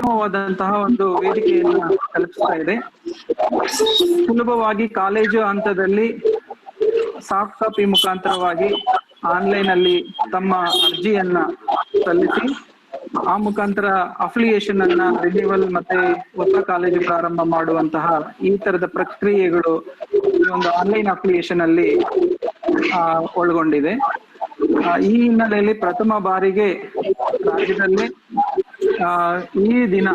ಉತ್ತಮವಾದಂತಹ ಒಂದು ವೇದಿಕೆಯನ್ನ ಕಲ್ಪಿಸ್ತಾ ಇದೆ. ಸುಲಭವಾಗಿ ಕಾಲೇಜು ಹಂತದಲ್ಲಿ ಸಾಫ್ಟ್ ಕಾಪಿ ಮುಖಾಂತರವಾಗಿ ಆನ್ಲೈನ್ ಅಲ್ಲಿ ತಮ್ಮ ಅರ್ಜಿಯನ್ನ ಸಲ್ಲಿಸಿ ಆ ಮುಖಾಂತರ ಅಫಿಲಿಯೇಷನ್ ಅನ್ನ ರಿನ್ಯೂವಲ್ ಮತ್ತೆ ಹೊಸ ಕಾಲೇಜು ಪ್ರಾರಂಭ ಮಾಡುವಂತಹ ಈ ತರದ ಪ್ರಕ್ರಿಯೆಗಳು ಈ ಒಂದು ಆನ್ಲೈನ್ ಅಫಿಲಿಯೇಷನ್ ಅಲ್ಲಿ ಒಳಗೊಂಡಿದೆ. ಈ ಹಿನ್ನೆಲೆಯಲ್ಲಿ ಪ್ರಥಮ ಬಾರಿಗೆ ರಾಜ್ಯದಲ್ಲಿ ಈ ದಿನ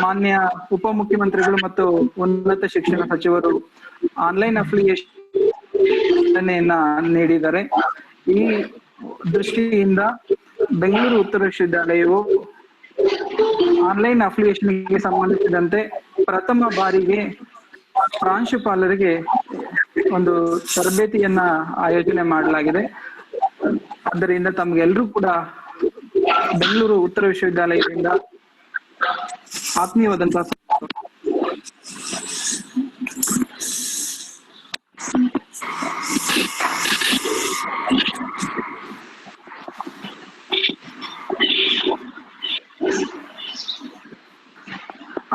ಮಾನ್ಯ ಉಪಮುಖ್ಯಮಂತ್ರಿಗಳು ಮತ್ತು ಉನ್ನತ ಶಿಕ್ಷಣ ಸಚಿವರು ಆನ್ಲೈನ್ ಅಫಿಲಿಯೇಷನ್ ನೀಡಿದ್ದಾರೆ. ಈ ದೃಷ್ಟಿಯಿಂದ ಬೆಂಗಳೂರು ಉತ್ತರ ವಿಶ್ವವಿದ್ಯಾಲಯವು ಆನ್ಲೈನ್ ಅಫಿಲಿಯೇಷನ್ಗೆ ಸಂಬಂಧಿಸಿದಂತೆ ಪ್ರಥಮ ಬಾರಿಗೆ ಪ್ರಾಂಶುಪಾಲರಿಗೆ ಒಂದು ತರಬೇತಿಯನ್ನ ಆಯೋಜನೆ ಮಾಡಲಾಗಿದೆ. ಆದ್ದರಿಂದ ತಮ್ಗೆಲ್ರೂ ಕೂಡ ಬೆಂಗಳೂರು ಉತ್ತರ ವಿಶ್ವವಿದ್ಯಾಲಯದಿಂದ ಆತ್ಮೀಯವಾದಂತಹ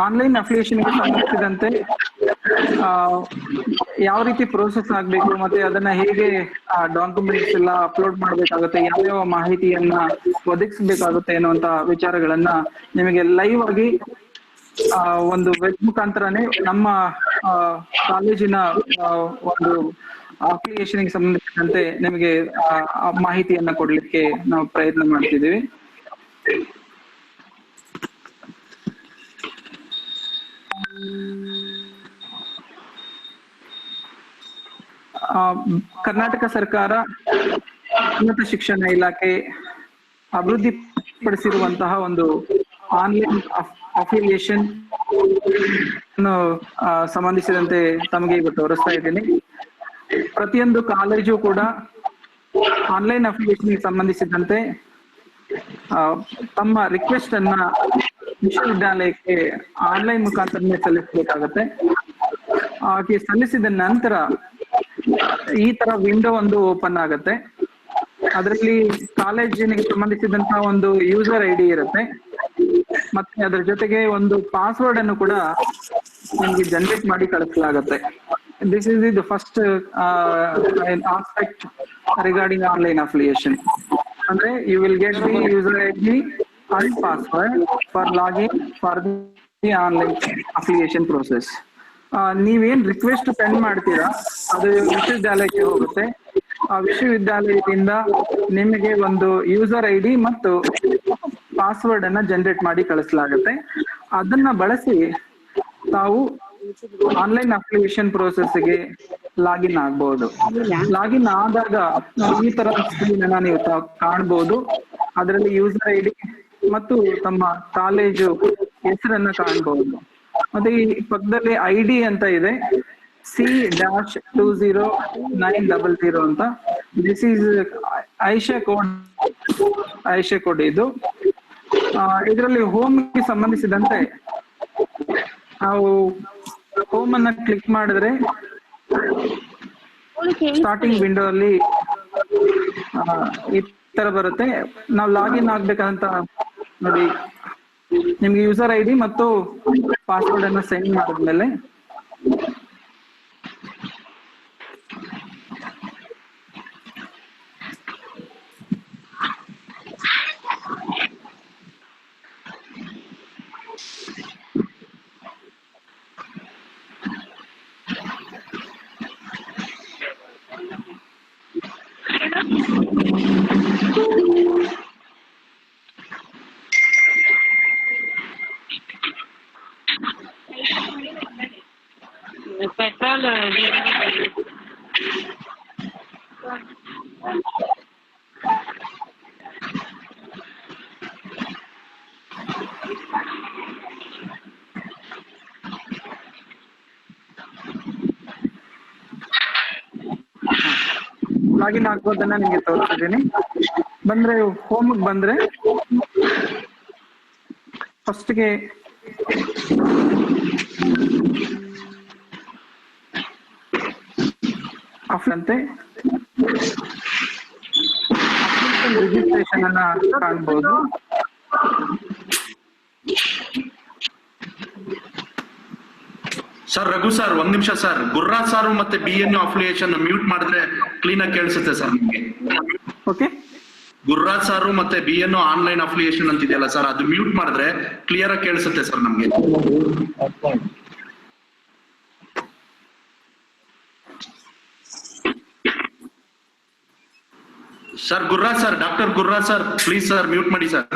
ಆನ್ಲೈನ್ ಅಫಿಲಿಯೇಷನ್ಗೆ ಸಂಬಂಧಿಸಿದಂತೆ ಯಾವ ರೀತಿ ಪ್ರೋಸೆಸ್ ಆಗ್ಬೇಕು ಮತ್ತೆ ಅದನ್ನ ಹೇಗೆ ಡಾಕ್ಯುಮೆಂಟ್ಸ್ ಎಲ್ಲ ಅಪ್ಲೋಡ್ ಮಾಡ್ಬೇಕಾಗುತ್ತೆ, ಯಾವ್ಯಾವ ಮಾಹಿತಿಯನ್ನ ಒದಗಿಸಬೇಕಾಗುತ್ತೆ ಅನ್ನುವಂತ ವಿಚಾರಗಳನ್ನ ನಿಮಗೆ ಲೈವ್ ಆಗಿ ಒಂದು ವೆಬ್ ಮುಖಾಂತರನೇ ನಮ್ಮ ಕಾಲೇಜಿನ ಒಂದು ಅಫಿಲಿಯೇಷನ್ಗೆ ಸಂಬಂಧಿಸಿದಂತೆ ನಿಮಗೆ ಮಾಹಿತಿಯನ್ನ ಕೊಡ್ಲಿಕ್ಕೆ ನಾವು ಪ್ರಯತ್ನ ಮಾಡ್ತಿದ್ದೀವಿ. ಕರ್ನಾಟಕ ಸರ್ಕಾರ ಉನ್ನತ ಶಿಕ್ಷಣ ಇಲಾಖೆ ಅಭಿವೃದ್ಧಿಪಡಿಸಿರುವಂತಹ ಒಂದು ಆನ್ಲೈನ್ ಅಫಿಲಿಯೇಷನ್ ಸಂಬಂಧಿಸಿದಂತೆ ತಮಗೆ ಇವತ್ತು ತೋರಿಸ್ತಾ ಇದ್ದೀನಿ. ಪ್ರತಿಯೊಂದು ಕಾಲೇಜು ಕೂಡ ಆನ್ಲೈನ್ ಅಫಿಲಿಯೇಷನ್ಗೆ ಸಂಬಂಧಿಸಿದಂತೆ ತಮ್ಮ ರಿಕ್ವೆಸ್ಟ್ ಅನ್ನ ವಿಶ್ವವಿದ್ಯಾಲಯಕ್ಕೆ ಆನ್ಲೈನ್ ಮುಖಾಂತರ ಸಲ್ಲಿಸಬೇಕಾಗತ್ತೆ. ಹಾಗೆ ಸಲ್ಲಿಸಿದ ನಂತರ ಈ ತರ ವಿಂಡೋ ಒಂದು ಓಪನ್ ಆಗುತ್ತೆ. ಅದರಲ್ಲಿ ಕಾಲೇಜಿನಿಗೆ ಸಂಬಂಧಿಸಿದಂತಹ ಒಂದು ಯೂಸರ್ ಐ ಡಿ ಇರುತ್ತೆ, ಮತ್ತೆ ಅದರ ಜೊತೆಗೆ ಒಂದು ಪಾಸ್ವರ್ಡ್ ಅನ್ನು ಕೂಡ ನಿಮ್ಗೆ ಜನರೇಟ್ ಮಾಡಿ ಕಳಿಸಲಾಗುತ್ತೆ. This is the first aspect regarding online affiliation. ಅಂದ್ರೆ you will get the user I D and password for login for the online affiliation process. ನೀವೇನ್ ರಿಕ್ವೆಸ್ಟ್ ಸೆಂಡ್ ಮಾಡ್ತೀರಾ ಅದು ವಿಶ್ವವಿದ್ಯಾಲಯಕ್ಕೆ ಹೋಗುತ್ತೆ. ಆ ವಿಶ್ವವಿದ್ಯಾಲಯದಿಂದ ನಿಮಗೆ ಒಂದು ಯೂಸರ್ ಐ ಡಿ ಮತ್ತು ಪಾಸ್ವರ್ಡ್ ಅನ್ನ ಜನರೇಟ್ ಮಾಡಿ ಕಳಿಸಲಾಗುತ್ತೆ. ಅದನ್ನ ಬಳಸಿ ತಾವು ಆನ್ಲೈನ್ ಅಫಿಲಿಯೇಷನ್ ಪ್ರೋಸೆಸ್ಗೆ ಲಾಗಿನ್ ಆಗ್ಬಹುದು. ಲಾಗಿನ್ ಆದಾಗ ಈ ತರ ಸ್ಕ್ರೀನ್ ಅನ್ನ ನೀವು ಕಾಣಬಹುದು. ಅದರಲ್ಲಿ ಯೂಸರ್ ಐ ಡಿ ಮತ್ತು ತಮ್ಮ ಕಾಲೇಜು ಹೆಸರನ್ನ ಕಾಣಬಹುದು. ಮತ್ತೆ ಈ ಪಕ್ಕದಲ್ಲಿ ಐ ಡಿ ಅಂತ ಇದೆ, C-20900 ಅಂತ. This is Aisha code. ಇದು ಇದರಲ್ಲಿ ಹೋಮ್ ಗೆ ಸಂಬಂಧಿಸಿದಂತೆ ನಾವು ಹೋಮ್ ಅನ್ನ ಕ್ಲಿಕ್ ಮಾಡಿದ್ರೆ ಸ್ಟಾರ್ಟಿಂಗ್ ವಿಂಡೋ ಅಲ್ಲಿ ಈ ತರ ಬರುತ್ತೆ. ನಾವು ಲಾಗಿನ್ ಆಗ್ಬೇಕಂತ ನೋಡಿ, ನಿಮ್ಗೆ ಯೂಸರ್ ಐ ಡಿ ಮತ್ತು ಪಾಸ್ವರ್ಡ್ ಅನ್ನ ಸೆಂಡ್ ಮಾಡಿದ್ಮೇಲೆ पेट्रोल ಲಾಗಿನ್ ಆಗ್ಬೋದನ್ನ ನಿಮಗೆ ತೋರಿಸ್ತಿದ್ದೀನಿ. ಬಂದ್ರೆ ಹೋಮ್ ಬಂದ್ರೆ ಫಸ್ಟ್ಗೆ ಅಂತೆ ರಿಜಿಸ್ಟ್ರೇಷನ್ ಅನ್ನ ಕಾಣ್ಬೋದು. ಸರ್ ರಘು ಸರ್ ಒಂದ್ ನಿಮಿಷ ಸರ್, ಗುರ್ರಾಜ್ ಸಾರು ಮತ್ತೆ BNO ಅಫಿಲಿಯೇಷನ್ ಮ್ಯೂಟ್ ಮಾಡಿದ್ರೆ ಕ್ಲೀನ್ ಆಗಿ ಕೇಳಿಸುತ್ತೆ ಸರ್ ನಿಮ್ಗೆ. ಓಕೆ, ಗುರ್ರಾಜ್ ಸಾರು ಮತ್ತೆ BNO ಆನ್ಲೈನ್ ಅಫಿಲಿಯೇಷನ್ ಅಂತಿದೆಯಲ್ಲ ಸರ್, ಅದು ಮ್ಯೂಟ್ ಮಾಡಿದ್ರೆ ಕ್ಲಿಯರ್ ಆಗಿ ಕೇಳಿಸುತ್ತೆ ಸರ್ ನಮ್ಗೆ. Sir Gurraj sir, doctor Gurraj sir please sir mute ಮಾಡಿ sir.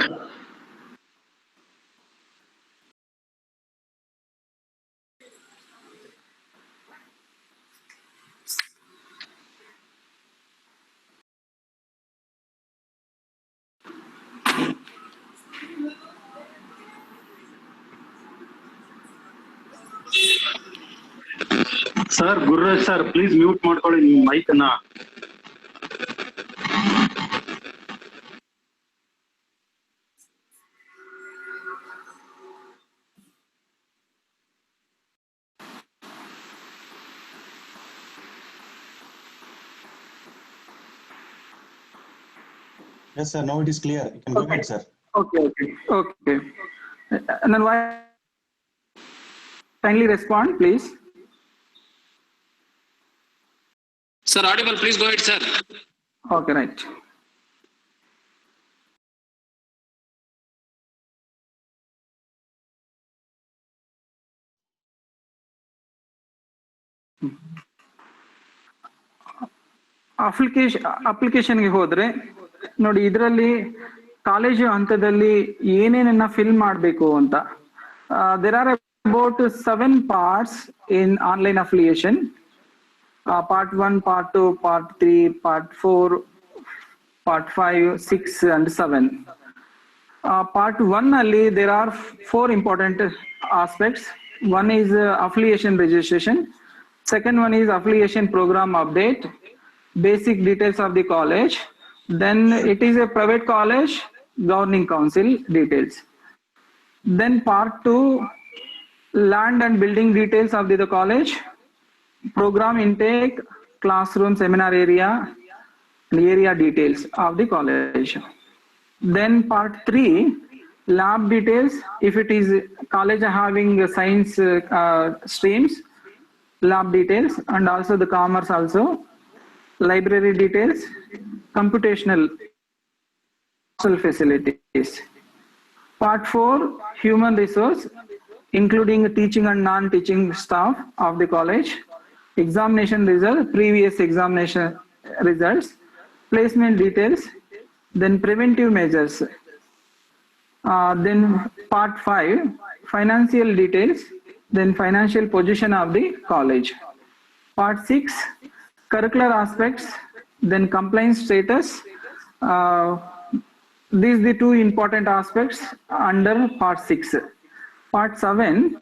Sir Gururaj sir please mute ಮಾಡ್ಕೊಳ್ಳಿ ನಿಮ್ಮ ಮೈಕ್ ಅನ್ನ. Yes, sir. Now it is clear. You can go ahead, sir. Okay. And then why? Kindly respond, please. Sir, audible. Please go ahead, sir. Okay, right. ಅಪ್ಲಿಕೇಶನ್ಗೆ ಹೋದ್ರೆ ನೋಡಿ, ಇದರಲ್ಲಿ college ಹಂತದಲ್ಲಿ ಏನೇನನ್ನ fill ಮಾಡಬೇಕು ಅಂತ. There are about 7 parts in online affiliation. Part 1, Part 2, Part 3, Part 4, Part 5, 6 and 7. Part 1 ಅಲ್ಲಿ there are 4 important aspects. One is affiliation registration. Second one is affiliation program update, basic details of the college. Then it is a private college, governing council details. Then part 2, land and building details of the college, program intake, classroom, seminar area, and area details of the college. Then part 3, lab details, if it is college having science streams, lab details, and also the commerce also, library details, computational facilities. Part 4, human resource, including teaching and non-teaching staff of the college, examination result, previous examination results, placement details, then preventive measures. Then part 5, financial details, then financial position of the college. Part 6, curricular aspects, then compliance status. These are the 2 important aspects under part 6. Part 7,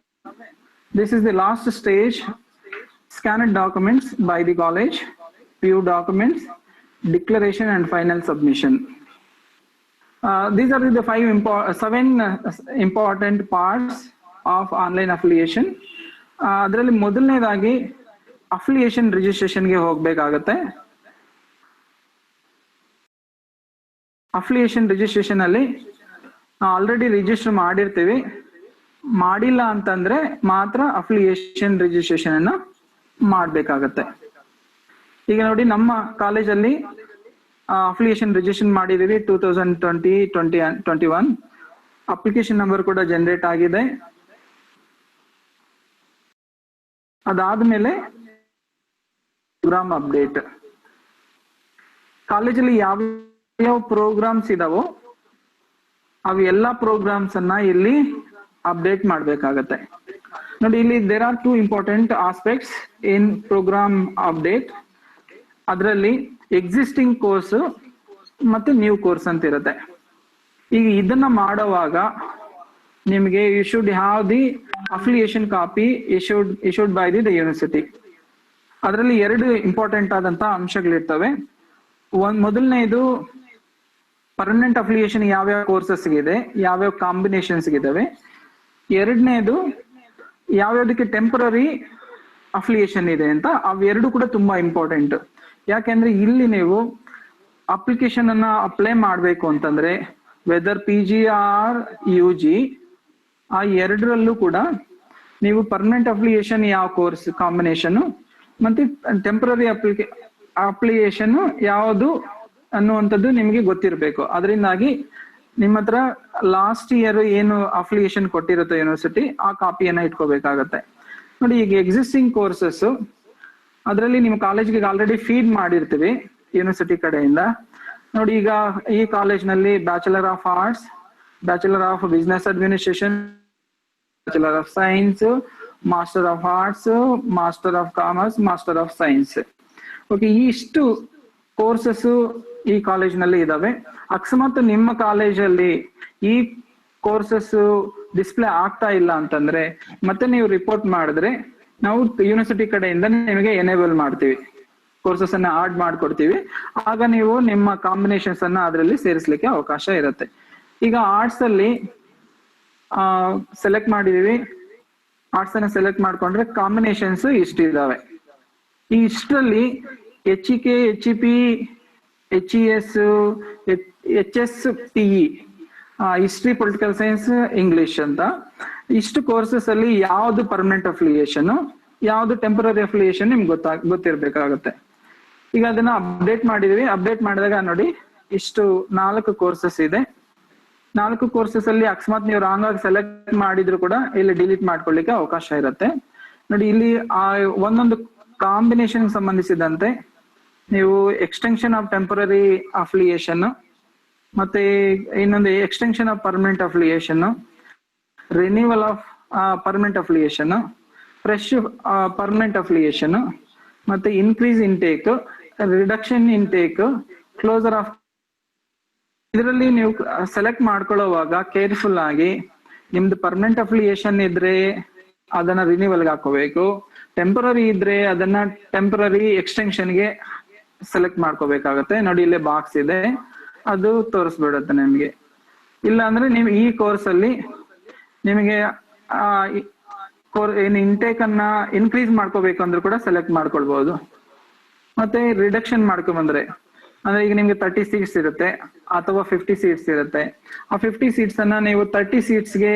this is the last stage, scanned documents by the college, view documents, declaration and final submission. These are the 7 important parts of online affiliation. ಅದರಲ್ಲಿ ಮೊದಲನೇದಾಗಿ affiliation ರಿಜಿಸ್ಟ್ರೇಷನ್ಗೆ ಹೋಗ್ಬೇಕಾಗತ್ತೆ. Affiliation registration ಅಲ್ಲಿ already register ಮಾಡಿರ್ತೀವಿ, ಮಾಡಿಲ್ಲ ಅಂತಂದ್ರೆ ಮಾತ್ರ affiliation registration ಅನ್ನ ಮಾಡ್ಬೇಕಾಗತ್ತೆ. ಈಗ ನೋಡಿ, ನಮ್ಮ ಕಾಲೇಜಲ್ಲಿ ಅಫಿಲಿಯೇಷನ್ ರಿಜಿಸ್ಟ್ರೇಷನ್ ಮಾಡಿದೀವಿ 2020-21. ಅಪ್ಲಿಕೇಶನ್ ನಂಬರ್ ಕೂಡ ಜನರೇಟ್ ಆಗಿದೆ. ಅದಾದ್ಮೇಲೆ ಪ್ರೋಗ್ರಾಮ್ ಅಪ್ಡೇಟ್. ಕಾಲೇಜಲ್ಲಿ ಯಾವ ಪ್ರೋಗ್ರಾಮ್ಸ್ ಇದಾವೋ ಅವು ಎಲ್ಲಾ ಪ್ರೋಗ್ರಾಮ್ಸ್ ಅನ್ನ ಇಲ್ಲಿ ಅಪ್ಡೇಟ್ ಮಾಡ್ಬೇಕಾಗತ್ತೆ. ನೋಡಿ, ಇಲ್ಲಿ there are 2 important aspects in program update. ಅದರಲ್ಲಿ ಎಕ್ಸಿಸ್ಟಿಂಗ್ ಕೋರ್ಸ್ ಮತ್ತೆ ನ್ಯೂ ಕೋರ್ಸ್ ಅಂತ ಇರುತ್ತೆ. ಈಗ ಇದನ್ನ ಮಾಡುವಾಗ ನಿಮಗೆ you should have the affiliation copy issued by the university. ಅದರಲ್ಲಿ 2 ಇಂಪಾರ್ಟೆಂಟ್ ಆದಂತ ಅಂಶಗಳಿರ್ತವೆ. ಮೊದಲನೇದು ಪರ್ಮನೆಂಟ್ ಅಫಿಲಿಯೇಷನ್ ಯಾವ್ಯಾವ ಕೋರ್ಸಸ್ ಇದೆ, ಯಾವ್ಯಾವ ಕಾಂಬಿನೇಷನ್ಸ್ ಇದಾವೆ. ಎರಡನೇದು ಯಾವ್ಯಾವ್ದಕ್ಕೆ ಟೆಂಪರರಿ ಅಫಿಲಿಯೇಷನ್ ಇದೆ ಅಂತ. ಅವೆರಡು ಕೂಡ ತುಂಬಾ ಇಂಪಾರ್ಟೆಂಟ್. ಯಾಕೆಂದ್ರೆ ಇಲ್ಲಿ ನೀವು ಅಪ್ಲಿಕೇಶನ್ ಅನ್ನ ಅಪ್ಲೈ ಮಾಡ್ಬೇಕು ಅಂತಂದ್ರೆ ವೆದರ್ PG ಆರ್ UG, ಆ ಎರಡರಲ್ಲೂ ಕೂಡ ನೀವು ಪರ್ಮನೆಂಟ್ ಅಪ್ಲಿಕೇಶನ್ ಯಾವ ಕೋರ್ಸ್ ಕಾಂಬಿನೇಷನ್ ಮತ್ತೆ ಟೆಂಪರರಿ ಅಪ್ಲಿಕೇಶನ್ ಯಾವುದು ಅನ್ನುವಂಥದ್ದು ನಿಮಗೆ ಗೊತ್ತಿರಬೇಕು. ಅದರಿಂದಾಗಿ ನಿಮ್ಮ ಹತ್ರ ಲಾಸ್ಟ್ ಇಯರ್ ಏನು ಅಪ್ಲಿಕೇಶನ್ ಕೊಟ್ಟಿರುತ್ತೆ ಯೂನಿವರ್ಸಿಟಿ ಆ ಕಾಪಿಯನ್ನ ಇಟ್ಕೋಬೇಕಾಗತ್ತೆ. ನೋಡಿ, ಈಗ ಎಕ್ಸಿಸ್ಟಿಂಗ್ ಕೋರ್ಸಸ್ ಅದರಲ್ಲಿ ನಿಮ್ಮ ಕಾಲೇಜ್ಗೆ ಆಲ್ರೆಡಿ ಫೀಡ್ ಮಾಡಿರ್ತೀವಿ ಯೂನಿವರ್ಸಿಟಿ ಕಡೆಯಿಂದ. ನೋಡಿ, ಈಗ ಈ ಕಾಲೇಜ್ನಲ್ಲಿ bachelor of arts, bachelor of business administration, bachelor of science, master of arts, master of commerce, master of science. Okay, ಇಷ್ಟು ಕೋರ್ಸಸ್ ಈ ಕಾಲೇಜ್ನಲ್ಲಿ ಇದಾವೆ. ಅಕಸ್ಮಾತ್ ನಿಮ್ಮ ಕಾಲೇಜಲ್ಲಿ ಈ ಕೋರ್ಸಸ್ ಡಿಸ್ಪ್ಲೇ ಆಗ್ತಾ ಇಲ್ಲ ಅಂತಂದ್ರೆ ಮತ್ತೆ ನೀವು ರಿಪೋರ್ಟ್ ಮಾಡಿದ್ರೆ ನಾವು ಯೂನಿವರ್ಸಿಟಿ ಕಡೆಯಿಂದ ನಿಮಗೆ ಎನೇಬಲ್ ಮಾಡ್ತೀವಿ, ಕೋರ್ಸಸ್ ಅನ್ನ ಆಡ್ ಮಾಡ್ಕೊಡ್ತೀವಿ. ಆಗ ನೀವು ನಿಮ್ಮ ಕಾಂಬಿನೇಷನ್ಸ್ ಅನ್ನ ಅದರಲ್ಲಿ ಸೇರಿಸ್ಲಿಕ್ಕೆ ಅವಕಾಶ ಇರುತ್ತೆ. ಈಗ ಆರ್ಟ್ಸ್ ಅಲ್ಲಿ ಸೆಲೆಕ್ಟ್ ಮಾಡಿದೀವಿ, ಆರ್ಟ್ಸ್ ಅನ್ನ ಸೆಲೆಕ್ಟ್ ಮಾಡ್ಕೊಂಡ್ರೆ ಕಾಂಬಿನೇಷನ್ಸ್ ಇಷ್ಟಿದಾವೆ. ಈ ಇಷ್ಟರಲ್ಲಿ HEK, HEP, HES, HSPE, history, political science, English ಅಂತ ಇಷ್ಟು ಕೋರ್ಸಸ್ ಅಲ್ಲಿ ಯಾವ್ದು ಪರ್ಮನೆಂಟ್ ಅಫಿಲಿಯೇಷನ್, ಯಾವ್ದು ಟೆಂಪರರಿ ಅಫಿಲಿಯೇಷನ್ ನಿಮ್ಗೆ ಗೊತ್ತಿರ್ಬೇಕಾಗತ್ತೆ. ಈಗ ಅದನ್ನ ಅಪ್ಡೇಟ್ ಮಾಡಿದೀವಿ. ಅಪ್ಡೇಟ್ ಮಾಡಿದಾಗ ನೋಡಿ, ಇಷ್ಟು 4 ಕೋರ್ಸಸ್ ಇದೆ. 4 ಕೋರ್ಸಸ್ ಅಲ್ಲಿ ಅಕಸ್ಮಾತ್ ನೀವು ರಾಂಗ್ ಆಗಿ ಸೆಲೆಕ್ಟ್ ಮಾಡಿದ್ರು ಕೂಡ ಇಲ್ಲಿ ಡಿಲೀಟ್ ಮಾಡ್ಕೊಳ್ಳಿಕ್ಕೆ ಅವಕಾಶ ಇರುತ್ತೆ. ನೋಡಿ, ಇಲ್ಲಿ ಒಂದೊಂದು ಕಾಂಬಿನೇಷನ್ ಸಂಬಂಧಿಸಿದಂತೆ ನೀವು ಎಕ್ಸ್ಟೆನ್ಷನ್ ಆಫ್ ಟೆಂಪರರಿ ಅಫಿಲಿಯೇಷನ್, ಮತ್ತೆ ಇನ್ನೊಂದು extension of permanent affiliation, renewal of permanent affiliation, fresh permanent affiliation, ಮತ್ತೆ increase intake, reduction intake, closure of. ಇದರಲ್ಲಿ ನೀವು ಸೆಲೆಕ್ಟ್ ಮಾಡ್ಕೊಳ್ಳುವಾಗ ಕೇರ್ಫುಲ್ ಆಗಿ ನಿಮ್ದು ಪರ್ಮನೆಂಟ್ ಅಫಿಲಿಯೇಷನ್ ಇದ್ರೆ ಅದನ್ನ ರಿನ್ಯೂವಲ್ಗೆ ಹಾಕೋಬೇಕು, ಟೆಂಪರರಿ ಇದ್ರೆ ಅದನ್ನ ಟೆಂಪರರಿ ಎಕ್ಸ್ಟೆನ್ಷನ್ಗೆ ಸೆಲೆಕ್ಟ್ ಮಾಡ್ಕೋಬೇಕಾಗತ್ತೆ. ನೋಡಿ, ಇಲ್ಲೇ ಬಾಕ್ಸ್ ಇದೆ, ಅದು ತೋರಿಸ್ಬಿಡುತ್ತೆ ನಿಮ್ಗೆ. ಇಲ್ಲ ಅಂದ್ರೆ ನೀವು ಈ ಕೋರ್ಸ್ ಅಲ್ಲಿ ನಿಮಗೆ ಏನು ಇಂಟೇಕ್ ಅನ್ನ ಇನ್ಕ್ರೀಸ್ ಮಾಡ್ಕೋಬೇಕು ಅಂದ್ರೂ ಕೂಡ ಸೆಲೆಕ್ಟ್ ಮಾಡ್ಕೊಳ್ಬಹುದು. ಮತ್ತೆ ರಿಡಕ್ಷನ್ ಮಾಡ್ಕೊಂಡ್ಬಂದ್ರೆ ಅಂದ್ರೆ ಈಗ ನಿಮ್ಗೆ 30 ಸೀಟ್ಸ್ ಇರುತ್ತೆ ಅಥವಾ 50 ಸೀಟ್ಸ್ ಇರುತ್ತೆ. ಆ 50 ಸೀಟ್ಸ್ ಅನ್ನ ನೀವು 30 ಸೀಟ್ಸ್ಗೆ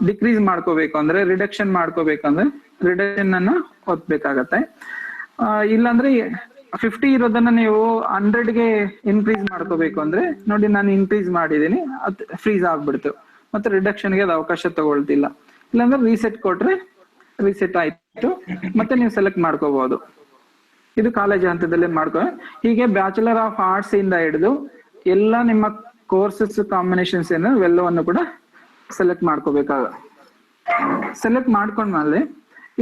ಡಿಕ್ರೀಸ್ ಮಾಡ್ಕೋಬೇಕು ಅಂದ್ರೆ, ರಿಡಕ್ಷನ್ ಮಾಡ್ಕೋಬೇಕಂದ್ರೆ ರಿಡಕ್ಷನ್ ಅನ್ನ ಒತ್ಬೇಕಾಗತ್ತೆ. ಇಲ್ಲಾಂದ್ರೆ 50 ಇರೋದನ್ನ ನೀವು 100ಗೆ ಇನ್ಕ್ರೀಸ್ ಮಾಡ್ಕೋಬೇಕು ಅಂದ್ರೆ ನೋಡಿ, ನಾನು ಇನ್ಕ್ರೀಸ್ ಮಾಡಿದೀನಿ, ಅದು ಫ್ರೀಸ್ ಆಗ್ಬಿಡ್ತು, ಮತ್ತೆ ರಿಡಕ್ಷನ್ಗೆ ಅದು ಅವಕಾಶ ತಗೊಳ್ತಿಲ್ಲ. ಇಲ್ಲಾಂದ್ರೆ ರೀಸೆಟ್ ಕೊಟ್ರೆ ರೀಸೆಟ್ ಆಯ್ತು, ಮತ್ತೆ ನೀವು ಸೆಲೆಕ್ಟ್ ಮಾಡ್ಕೋಬಹುದು. ಇದು ಕಾಲೇಜ್ ಹಂತದಲ್ಲೇ ಹೀಗೆ ಬ್ಯಾಚುಲರ್ ಆಫ್ ಆರ್ಟ್ಸ್ ಇಂದ ಹಿಡಿದು ಎಲ್ಲ ನಿಮ್ಮ ಕೋರ್ಸಸ್ ಕಾಂಬಿನೇಷನ್ಸ್ ಏನು ಇವೆಲ್ಲವನ್ನು ಕೂಡ ಸೆಲೆಕ್ಟ್ ಮಾಡ್ಕೋಬೇಕಾಗ. ಸೆಲೆಕ್ಟ್ ಮಾಡ್ಕೊಂಡ್ಮೇಲೆ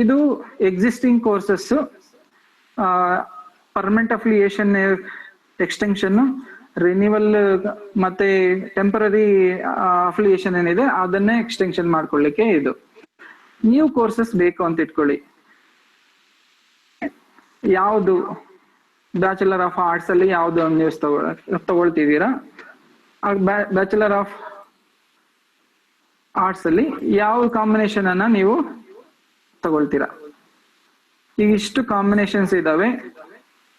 ಇದು existing courses, permanent affiliation, extension, renewal ಮತ್ತೆ ಟೆಂಪರರಿ ಅಫಿಲಿಯೇಷನ್ ಏನಿದೆ ಅದನ್ನೇ ಎಕ್ಸ್ಟೆನ್ಷನ್ ಮಾಡ್ಕೊಳ್ಳಿಕ್ಕೆ ಇದು. ನ್ಯೂ ಕೋರ್ಸಸ್ ಬೇಕು ಅಂತ ಇಟ್ಕೊಳ್ಳಿ. ಯಾವುದು ಬ್ಯಾಚುಲರ್ ಆಫ್ ಆರ್ಟ್ಸ್ ಅಲ್ಲಿ ಯಾವ್ದು ನ್ಯೂಸ್ ತಗೊಳ್ತಿದ್ದೀರಾ, ಬ್ಯಾಚುಲರ್ ಆಫ್ ಆರ್ಟ್ಸ್ ಅಲ್ಲಿ ಯಾವ ಕಾಂಬಿನೇಷನ್ ಅನ್ನ ನೀವು ತಗೊಳ್ತೀರಾ. ಈಗ ಇಷ್ಟು ಕಾಂಬಿನೇಷನ್ಸ್ ಇದಾವೆ.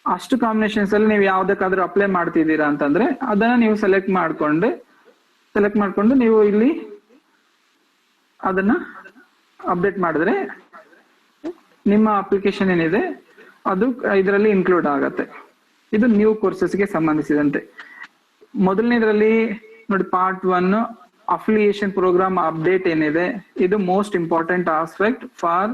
ಅಷ್ಟು ಕಾಂಬಿನೇಷನ್ಸ್ ಅಲ್ಲಿ ನೀವು ಯಾವ್ದಕ್ಕಾದ್ರೂ ಅಪ್ಲೈ ಮಾಡ್ತಿದ್ದೀರಾ ಅಂತಂದ್ರೆ ಅದನ್ನ ನೀವು ಸೆಲೆಕ್ಟ್ ಮಾಡ್ಕೊಂಡು ನೀವು ಇಲ್ಲಿ ಅದನ್ನ ಅಪ್ಡೇಟ್ ಮಾಡಿದ್ರೆ ನಿಮ್ಮ ಅಪ್ಲಿಕೇಶನ್ ಏನಿದೆ ಅದು ಇದರಲ್ಲಿ ಇನ್ಕ್ಲೂಡ್ ಆಗತ್ತೆ. ಇದು ನ್ಯೂ ಕೋರ್ಸಸ್ಗೆ ಸಂಬಂಧಿಸಿದಂತೆ. ಮೊದಲನೇದ್ರಲ್ಲಿ ನೋಡಿ, ಪಾರ್ಟ್ 1 ಅಫಿಲಿಯೇಷನ್ ಪ್ರೋಗ್ರಾಮ್ ಅಪ್ಡೇಟ್ ಏನಿದೆ, ಇದು most important aspect for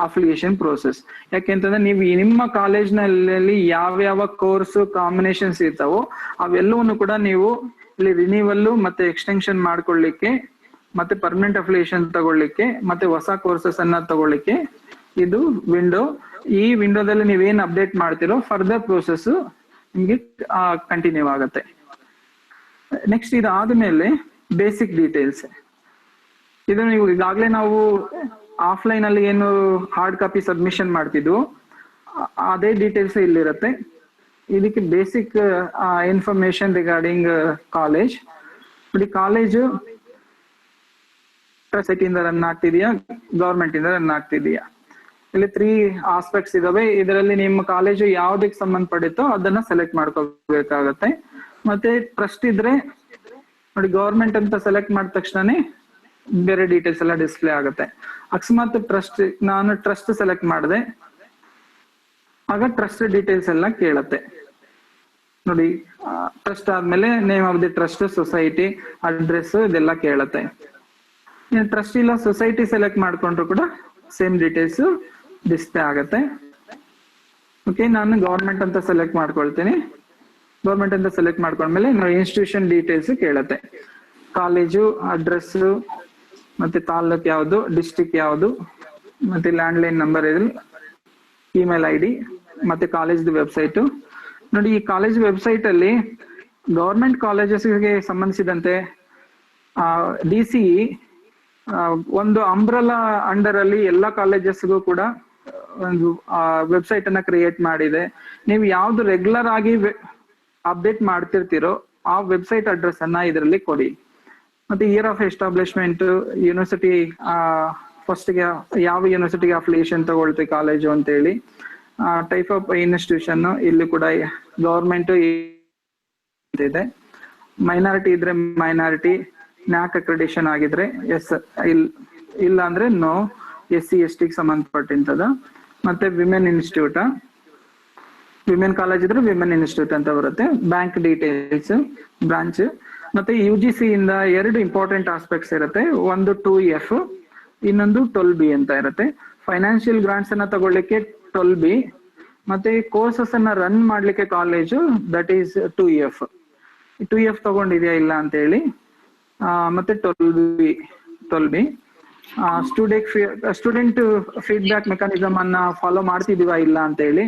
affiliation process. ಯಾಕೆಂತಂದ್ರೆ ನೀವು ನಿಮ್ಮ ಕಾಲೇಜ್ನಲ್ಲಿ ಯಾವ್ಯಾವ ಕೋರ್ಸ್ ಕಾಂಬಿನೇಷನ್ಸ್ ಇರ್ತಾವೋ ಅವೆಲ್ಲವನ್ನು ಕೂಡ ನೀವು ಇಲ್ಲಿ ರಿನ್ಯೂವಲ್ ಮತ್ತೆ ಎಕ್ಸ್ಟೆನ್ಷನ್ ಮಾಡ್ಕೊಳ್ಳಿಕ್ಕೆ, ಮತ್ತೆ ಪರ್ಮನೆಂಟ್ ಅಫಿಲಿಯೇಷನ್ ತಗೊಳ್ಳಿಕ್ಕೆ, ಮತ್ತೆ ಹೊಸ ಕೋರ್ಸಸ್ ಅನ್ನ ತಗೊಳ್ಳಿಕ್ಕೆ ಇದು ವಿಂಡೋ. ಈ ವಿಂಡೋದಲ್ಲಿ ನೀವೇನ್ ಅಪ್ಡೇಟ್ ಮಾಡ್ತಿರೋ ಫರ್ದರ್ ಪ್ರೋಸೆಸ್ ನಿಮ್ಗೆ ಕಂಟಿನ್ಯೂ ಆಗುತ್ತೆ. ನೆಕ್ಸ್ಟ್ ಇದಾದ್ಮೇಲೆ ಬೇಸಿಕ್ ಡೀಟೇಲ್ಸ್. ಇದು ನೀವು ಈಗಾಗಲೇ ನಾವು ಆಫ್ಲೈನ್ ಅಲ್ಲಿ ಏನು ಹಾರ್ಡ್ ಕಾಪಿ ಸಬ್ಮಿಷನ್ ಮಾಡ್ತಿದ್ವು ಅದೇ ಡೀಟೇಲ್ಸ್ ಇಲ್ಲಿರುತ್ತೆ. ಇದಕ್ಕೆ ಬೇಸಿಕ್ ಇನ್ಫಾರ್ಮೇಶನ್ ರಿಗಾರ್ಡಿಂಗ್ ಕಾಲೇಜ್. ನೋಡಿ, ಕಾಲೇಜು ಸೊಸೈಟಿ ಇಂದ ರನ್ ಆಗ್ತಿದೆಯಾ, ಗವರ್ಮೆಂಟ್ ಇಂದ ರನ್ ಆಗ್ತಿದೆಯಾ, ಇಲ್ಲಿ 3 ಆಸ್ಪೆಕ್ಟ್ಸ್ ಇದಾವೆ. ಇದರಲ್ಲಿ ನಿಮ್ಮ ಕಾಲೇಜು ಯಾವ್ದಕ್ಕೆ ಸಂಬಂಧಪಡುತ್ತೋ ಅದನ್ನ ಸೆಲೆಕ್ಟ್ ಮಾಡ್ಕೋಬೇಕಾಗತ್ತೆ. ಮತ್ತೆ ಟ್ರಸ್ಟ್ ಇದ್ರೆ ನೋಡಿ, ಗವರ್ಮೆಂಟ್ ಅಂತ ಸೆಲೆಕ್ಟ್ ಮಾಡಿದ ತಕ್ಷಣನೇ ಬೇರೆ ಡೀಟೇಲ್ಸ್ ಎಲ್ಲ ಡಿಸ್ಪ್ಲೇ ಆಗುತ್ತೆ. ಅಕಸ್ಮಾತ್ ನಾನು ಟ್ರಸ್ಟ್ ಸೆಲೆಕ್ಟ್ ಮಾಡಿದೆ, ಆಗ ಟ್ರಸ್ಟ್ ಡೀಟೇಲ್ಸ್ ಎಲ್ಲ ಕೇಳತ್ತೆ ನೋಡಿ. ಟ್ರಸ್ಟ್ ಆದ್ಮೇಲೆ name of the trust, society, address ಇದೆಲ್ಲ ಕೇಳತ್ತೆ. ಟ್ರಸ್ಟ್ ಇಲ್ಲ ಸೊಸೈಟಿ ಸೆಲೆಕ್ಟ್ ಮಾಡ್ಕೊಂಡ್ರು ಕೂಡ ಸೇಮ್ ಡೀಟೇಲ್ಸ್ ಡಿಸ್ಪ್ಲೇ ಆಗತ್ತೆ. ಓಕೆ, ನಾನು ಗವರ್ಮೆಂಟ್ ಅಂತ ಸೆಲೆಕ್ಟ್ ಮಾಡ್ಕೊಳ್ತೀನಿ. ಗವರ್ಮೆಂಟ್ ಅಂತ ಸೆಲೆಕ್ಟ್ ಮಾಡ್ಕೊಂಡ್ಮೇಲೆ ಇನ್ಸ್ಟಿಟ್ಯೂಷನ್ ಡೀಟೇಲ್ಸ್ ಕೇಳತ್ತೆ. ಕಾಲೇಜು, ಅಡ್ರೆಸ್, ಮತ್ತೆ ತಾಲೂಕ್ ಯಾವುದು, ಡಿಸ್ಟಿಕ್ ಯಾವುದು, ಮತ್ತೆ ಲ್ಯಾಂಡ್ಲೈನ್ ನಂಬರ್ ಇದೆ, ಇಮೇಲ್ ಐ ಡಿ, ಮತ್ತೆ ಕಾಲೇಜ್ ವೆಬ್ಸೈಟ್. ನೋಡಿ, ಈ ಕಾಲೇಜ್ ವೆಬ್ಸೈಟ್ ಅಲ್ಲಿ ಗವರ್ಮೆಂಟ್ ಕಾಲೇಜಸ್ಗೆ ಸಂಬಂಧಿಸಿದಂತೆ DC ಒಂದು ಅಂಬ್ರಲಾ ಅಂಡರ್ ಅಲ್ಲಿ ಎಲ್ಲಾ ಕಾಲೇಜಸ್ಗೂ ಕೂಡ ಒಂದು ವೆಬ್ಸೈಟ್ ಅನ್ನ ಕ್ರಿಯೇಟ್ ಮಾಡಿದೆ. ನೀವು ಯಾವ್ದು ರೆಗ್ಯುಲರ್ ಆಗಿ ಅಪ್ಡೇಟ್ ಮಾಡ್ತಿರ್ತೀರೋ ಆ ವೆಬ್ಸೈಟ್ ಅಡ್ರೆಸ್ ಅನ್ನ ಇದರಲ್ಲಿ ಕೊಡಿ. ಮತ್ತೆ year of establishment, university first ಗೆ ಯಾವ ಯೂನಿವರ್ಸಿಟಿಗೆ ಅಫಿಲಿಯೇಷನ್ ತಗೊಳ್ತೀವಿ ಕಾಲೇಜು ಅಂತ ಹೇಳಿ, ಟೈಪ್ ಆಫ್ ಇನ್ಸ್ಟಿಟ್ಯೂಷನ್ ಇಲ್ಲಿ ಕೂಡ ಗವರ್ಮೆಂಟ್ ಇದೆ. ಮೈನಾರಿಟಿ ಇದ್ರೆ ಮೈನಾರಿಟಿ, ನ್ಯಾಕ್ ಅಕ್ರೆಡಿಷನ್ ಆಗಿದ್ರೆ ಎಸ್, ಇಲ್ಲ ಅಂದ್ರೆ ನೋ, SC ST ಸಂಬಂಧಪಟ್ಟಿಂತದ. ಮತ್ತೆ ವಿಮೆನ್ ಇನ್ಸ್ಟಿಟ್ಯೂಟ್, ವಿಮೆನ್ ಕಾಲೇಜ್ ಇದ್ರೆ ವಿಮೆನ್ ಇನ್ಸ್ಟಿಟ್ಯೂಟ್ ಅಂತ ಬರುತ್ತೆ. Bank details, branch. ಮತ್ತೆ UGC ಇಂದ 2 ಇಂಪಾರ್ಟೆಂಟ್ ಆಸ್ಪೆಕ್ಟ್ಸ್ ಇರುತ್ತೆ. ಒಂದು 2F, ಇನ್ನೊಂದು 12B ಅಂತ ಇರುತ್ತೆ. ಫೈನಾನ್ಷಿಯಲ್ ಗ್ರಾಂಟ್ಸ್ ಅನ್ನ ತಗೊಳ್ಳಿಕ್ಕೆ 12B, ಮತ್ತೆ ಕೋರ್ಸಸ್ ಅನ್ನ ರನ್ ಮಾಡ್ಲಿಕ್ಕೆ college that is 2F. 2F ತಗೊಂಡಿದ್ಯಾ ಇಲ್ಲ ಅಂತ ಹೇಳಿ. ಮತ್ತೆ 12B ಸ್ಟೂಡೆಂಟ್ ಫೀಡ್ಬ್ಯಾಕ್ ಮೆಕಾನಿಸಮ್ ಅನ್ನ ಫಾಲೋ ಮಾಡ್ತಿದೀವಾ ಇಲ್ಲ ಅಂತ ಹೇಳಿ.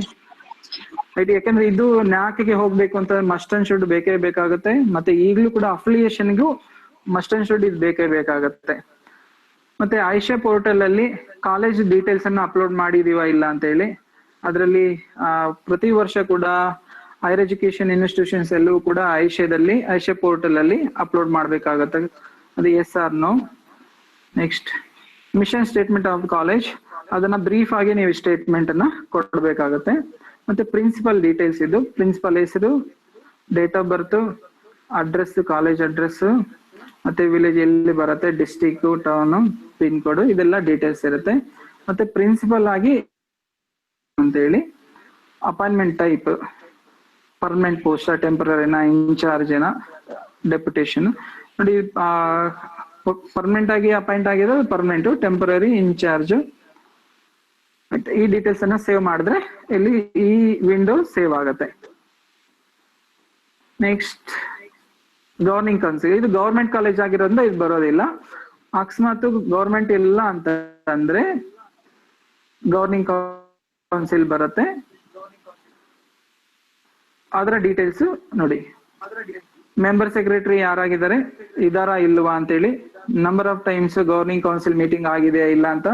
ರೈಟ್, ಯಾಕಂದ್ರೆ ಇದು ನ್ಯಾಕ್ಗೆ ಹೋಗ್ಬೇಕು ಅಂತ ಮಸ್ಟ್ ಅಂಡ್ ಶುಡ್ ಬೇಕೇ ಬೇಕಾಗುತ್ತೆ. ಮತ್ತೆ ಈಗಲೂ ಕೂಡ ಅಫಿಲಿಯೇಷನ್ಗೂ ಮಸ್ಟ್ ಅಂಡ್ ಶುಡ್ ಇದು ಬೇಕೇ ಬೇಕಾಗತ್ತೆ. ಮತ್ತೆ ಐಶಾ ಪೋರ್ಟಲ್ ಅಲ್ಲಿ ಕಾಲೇಜ್ ಡೀಟೇಲ್ಸ್ ಅನ್ನ ಅಪ್ಲೋಡ್ ಮಾಡಿದೀವಾ ಇಲ್ಲ ಅಂತ ಹೇಳಿ. ಅದರಲ್ಲಿ ಪ್ರತಿ ವರ್ಷ ಕೂಡ ಹೈಯರ್ ಎಜುಕೇಶನ್ ಇನ್ಸ್ಟಿಟ್ಯೂಷನ್ಸ್ ಎಲ್ಲವೂ ಕೂಡ ಐಶಾ ಪೋರ್ಟಲ್ ಅಲ್ಲಿ ಅಪ್ಲೋಡ್ ಮಾಡ್ಬೇಕಾಗತ್ತೆ. ಅದು S R no. Next, mission statement of college, ಅದನ್ನ ಬ್ರೀಫ್ ಆಗಿ ನೀವು ಸ್ಟೇಟ್ಮೆಂಟ್ ಅನ್ನ ಕೊಡ್ಬೇಕಾಗತ್ತೆ. ಮತ್ತೆ ಪ್ರಿನ್ಸಿಪಲ್ ಡೀಟೇಲ್ಸ್, ಇದು ಪ್ರಿನ್ಸಿಪಲ್ ಹೆಸರು, date of birth, address, college address, ಮತ್ತೆ ವಿಲೇಜ್ ಎಲ್ಲಿ ಬರುತ್ತೆ, ಡಿಸ್ಟಿಕ್, ಟೌನ್, ಪಿನ್ ಕೋಡ್, ಇದೆಲ್ಲ ಡೀಟೇಲ್ಸ್ ಇರುತ್ತೆ. ಮತ್ತೆ ಪ್ರಿನ್ಸಿಪಲ್ ಆಗಿ ಅಂತ ಹೇಳಿ ಅಪಾಯಿಂಟ್ಮೆಂಟ್ ಟೈಪ್, ಪರ್ಮನೆಂಟ್ ಪೋಸ್ಟ್, ಟೆಂಪರರಿನ, ಇನ್ಚಾರ್ಜಿನ, ಡೆಪ್ಯುಟೇಷನ್. ನೋಡಿ, ಪರ್ಮನೆಂಟ್ ಆಗಿ ಅಪಾಯಿಂಟ್ ಆಗಿರೋ ಪರ್ಮನೆಂಟ್, ಟೆಂಪರರಿ, ಇನ್ಚಾರ್ಜ್. ಈ ಡೀಟೇಲ್ಸ್ ಅನ್ನ ಸೇವ್ ಮಾಡಿದ್ರೆ ಇಲ್ಲಿ ಈ ವಿಂಡೋ ಸೇವ್ ಆಗುತ್ತೆ. Next, governing council. ಇದು ಗವರ್ಮೆಂಟ್ ಕಾಲೇಜ್ ಆಗಿರೋದ್ರಿಂದ ಇದು ಬರೋದಿಲ್ಲ. ಅಕಸ್ಮಾತ್ ಗವರ್ಮೆಂಟ್ ಇಲ್ಲ ಅಂತ ಅಂದ್ರೆ ಗವರ್ನಿಂಗ್ ಕೌನ್ಸಿಲ್ ಬರುತ್ತೆ. ಅದರ ಡೀಟೇಲ್ಸ್ ನೋಡಿ, ಮೆಂಬರ್ ಸೆಕ್ರೆಟರಿ ಯಾರಾಗಿದ್ದಾರೆ, ಇದಾರಾ ಇಲ್ವಾ ಅಂತೇಳಿ, number of times governing council meeting ಆಗಿದೆಯಾ ಇಲ್ಲ ಅಂತ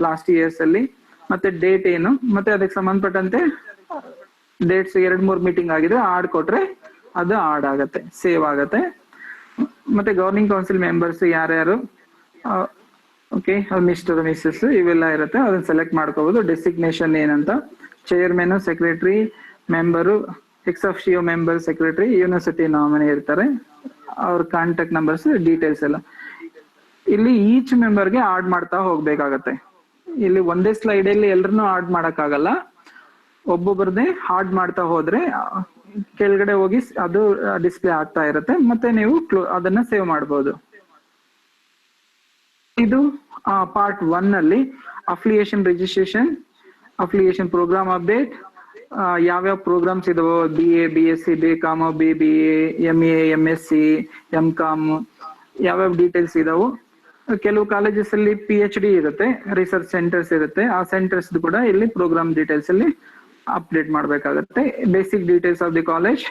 ಲಾಸ್ಟ್ ಇಯರ್ಸ್ ಅಲ್ಲಿ, ಮತ್ತೆ ಡೇಟ್ ಏನು, ಮತ್ತೆ ಅದಕ್ಕೆ ಸಂಬಂಧಪಟ್ಟಂತೆ ಡೇಟ್ಸ್ 2-3 ಮೀಟಿಂಗ್ ಆಗಿದ್ರೆ ಆಡ್ ಕೊಟ್ರೆ ಅದು ಆಡ್ ಆಗತ್ತೆ, ಸೇವ್ ಆಗತ್ತೆ. ಮತ್ತೆ ಗವರ್ನಿಂಗ್ ಕೌನ್ಸಿಲ್ ಮೆಂಬರ್ಸ್ ಯಾರ್ಯಾರು, ಓಕೆ, ಮಿಸ್ಟರ್, ಮಿಸ್ಸಸ್ ಇವೆಲ್ಲ ಇರುತ್ತೆ, ಅದನ್ನ ಸೆಲೆಕ್ಟ್ ಮಾಡ್ಕೋಬಹುದು. ಡೆಸಿಗ್ನೇಷನ್ ಏನಂತ, chairman, secretary, member, X officio member, secretary, university nominee ಇರ್ತಾರೆ, ಅವ್ರ ಕಾಂಟ್ಯಾಕ್ಟ್ ನಂಬರ್ಸ್, ಡೀಟೇಲ್ಸ್ ಎಲ್ಲ. ಇಲ್ಲಿ ಈಚ್ ಮೆಂಬರ್ಗೆ ಆಡ್ ಮಾಡ್ತಾ ಹೋಗ್ಬೇಕಾಗತ್ತೆ. ಇಲ್ಲಿ ಒಂದೇ ಸ್ಲೈಡ್ ಅಲ್ಲಿ ಎಲ್ರನ್ನೂ ಆಡ್ ಮಾಡಕ್ ಆಗಲ್ಲ, ಒಬ್ಬೊಬ್ಬರದೇ ಆಡ್ ಮಾಡ್ತಾ ಹೋದ್ರೆ ಕೆಳಗಡೆ ಹೋಗಿ ಅದು ಡಿಸ್ಪ್ಲೇ ಆಗ್ತಾ ಇರುತ್ತೆ. ಮತ್ತೆ ನೀವು ಅದನ್ನ ಸೇವ್ ಮಾಡಬಹುದು. ಇದು ಪಾರ್ಟ್ 1 ಅಲ್ಲಿ affiliation registration, affiliation programme update, ಯಾವ್ಯಾವ ಪ್ರೋಗ್ರಾಮ್ಸ್ ಇದಾವೋ, BA, BSc, BCom, BBA, MA, MSc, MCom, ಯಾವ್ಯಾವ ಡೀಟೇಲ್ಸ್ ಇದಾವೋ. ಕೆಲವು ಕಾಲೇಜಸ್ ಅಲ್ಲಿ PhD ಇರುತ್ತೆ, ರಿಸರ್ಚ್ ಸೆಂಟರ್ಸ್ ಇರುತ್ತೆ, ಆ ಸೆಂಟರ್ಸ್ ಕೂಡ ಇಲ್ಲಿ ಪ್ರೋಗ್ರಾಮ್ ಡೀಟೇಲ್ಸ್ ಅಲ್ಲಿ ಅಪ್ಡೇಟ್ ಮಾಡ್ಬೇಕಾಗತ್ತೆ. Basic details of the college,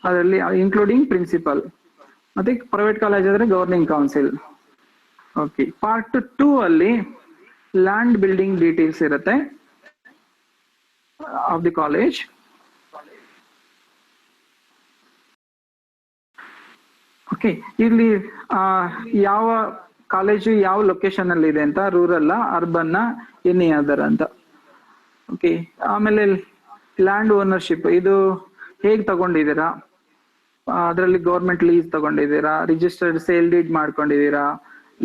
ಅದರಲ್ಲಿ ಇನ್ಕ್ಲೂಡಿಂಗ್ ಪ್ರಿನ್ಸಿಪಲ್. ಮತ್ತೆ ಪ್ರೈವೇಟ್ ಕಾಲೇಜ್ ಆದ್ರೆ ಗವರ್ನಿಂಗ್ ಕೌನ್ಸಿಲ್. ಓಕೆ, ಪಾರ್ಟ್ 2 ಅಲ್ಲಿ ಲ್ಯಾಂಡ್ ಬಿಲ್ಡಿಂಗ್ ಡೀಟೇಲ್ಸ್ ಇರುತ್ತೆ ಆಫ್ ದಿ ಕಾಲೇಜ್. ಓಕೆ, ಇಲ್ಲಿ ಯಾವ ಕಾಲೇಜು ಯಾವ ಲೊಕೇಶನ್ ಅಲ್ಲಿ ಇದೆ ಅಂತ, ರೂರಲ್, ಅರ್ಬನ್, ಎನಿ ಅದರ್ ಅಂತ. ಓಕೆ, ಆಮೇಲೆ ಲ್ಯಾಂಡ್ ಓನರ್ಶಿಪ್, ಇದು ಹೇಗ್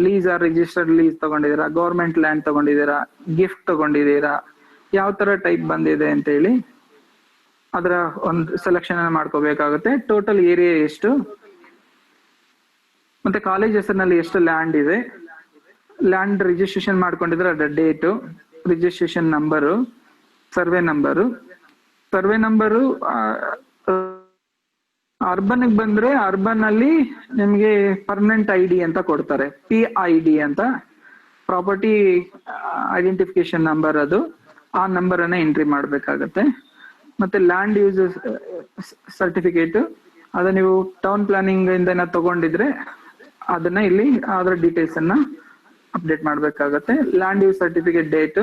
ಲೀಸ್ ಆರ್ ರಿಜಿಸ್ಟರ್ಡ್ ಲೀಸ್ ತಗೊಂಡಿದ್ದೀರಾ, ಗೌರ್ಮೆಂಟ್ ಲ್ಯಾಂಡ್ ತಗೊಂಡಿದ್ದೀರಾ, ಗಿಫ್ಟ್ ತಗೊಂಡಿದ್ದೀರಾ, ಯಾವ ತರ ಟೈಪ್ ಬಂದಿದೆ ಅಂತ ಹೇಳಿ ಅದರ ಒಂದು ಸೆಲೆಕ್ಷನ್ ಮಾಡ್ಕೋಬೇಕಾಗುತ್ತೆ. ಟೋಟಲ್ ಏರಿಯಾ ಎಷ್ಟು, ಮತ್ತೆ ಕಾಲೇಜ್ ಹೆಸರಿನಲ್ಲಿ ಎಷ್ಟು ಲ್ಯಾಂಡ್ ಇದೆ, ಲ್ಯಾಂಡ್ ರಿಜಿಸ್ಟ್ರೇಷನ್ ಮಾಡ್ಕೊಂಡಿದ್ರೆ ಅದರ date, registration number, survey number. Survey number urban ಬಂದ್ರೆ ಅರ್ಬನ್ ಅಲ್ಲಿ ನಿಮ್ಗೆ ಪರ್ಮನೆಂಟ್ ID ಅಂತ ಕೊಡ್ತಾರೆ, PID ಅಂತ, ಪ್ರಾಪರ್ಟಿ ಐಡೆಂಟಿಫಿಕೇಶನ್ ನಂಬರ್. ಅದು ಆ ನಂಬರ್ ಅನ್ನ ಎಂಟ್ರಿ ಮಾಡ್ಬೇಕಾಗತ್ತೆ. ಮತ್ತೆ ಲ್ಯಾಂಡ್ ಯೂಸ್ ಸರ್ಟಿಫಿಕೇಟ್, ಅದ ನೀವು ಟೌನ್ ಪ್ಲಾನಿಂಗ್ ಇಂದ ತಗೊಂಡಿದ್ರೆ ಅದನ್ನ ಇಲ್ಲಿ ಅದರ ಡೀಟೇಲ್ಸ್ ಅನ್ನ ಅಪ್ಡೇಟ್ ಮಾಡ್ಬೇಕಾಗತ್ತೆ. Land use certificate date,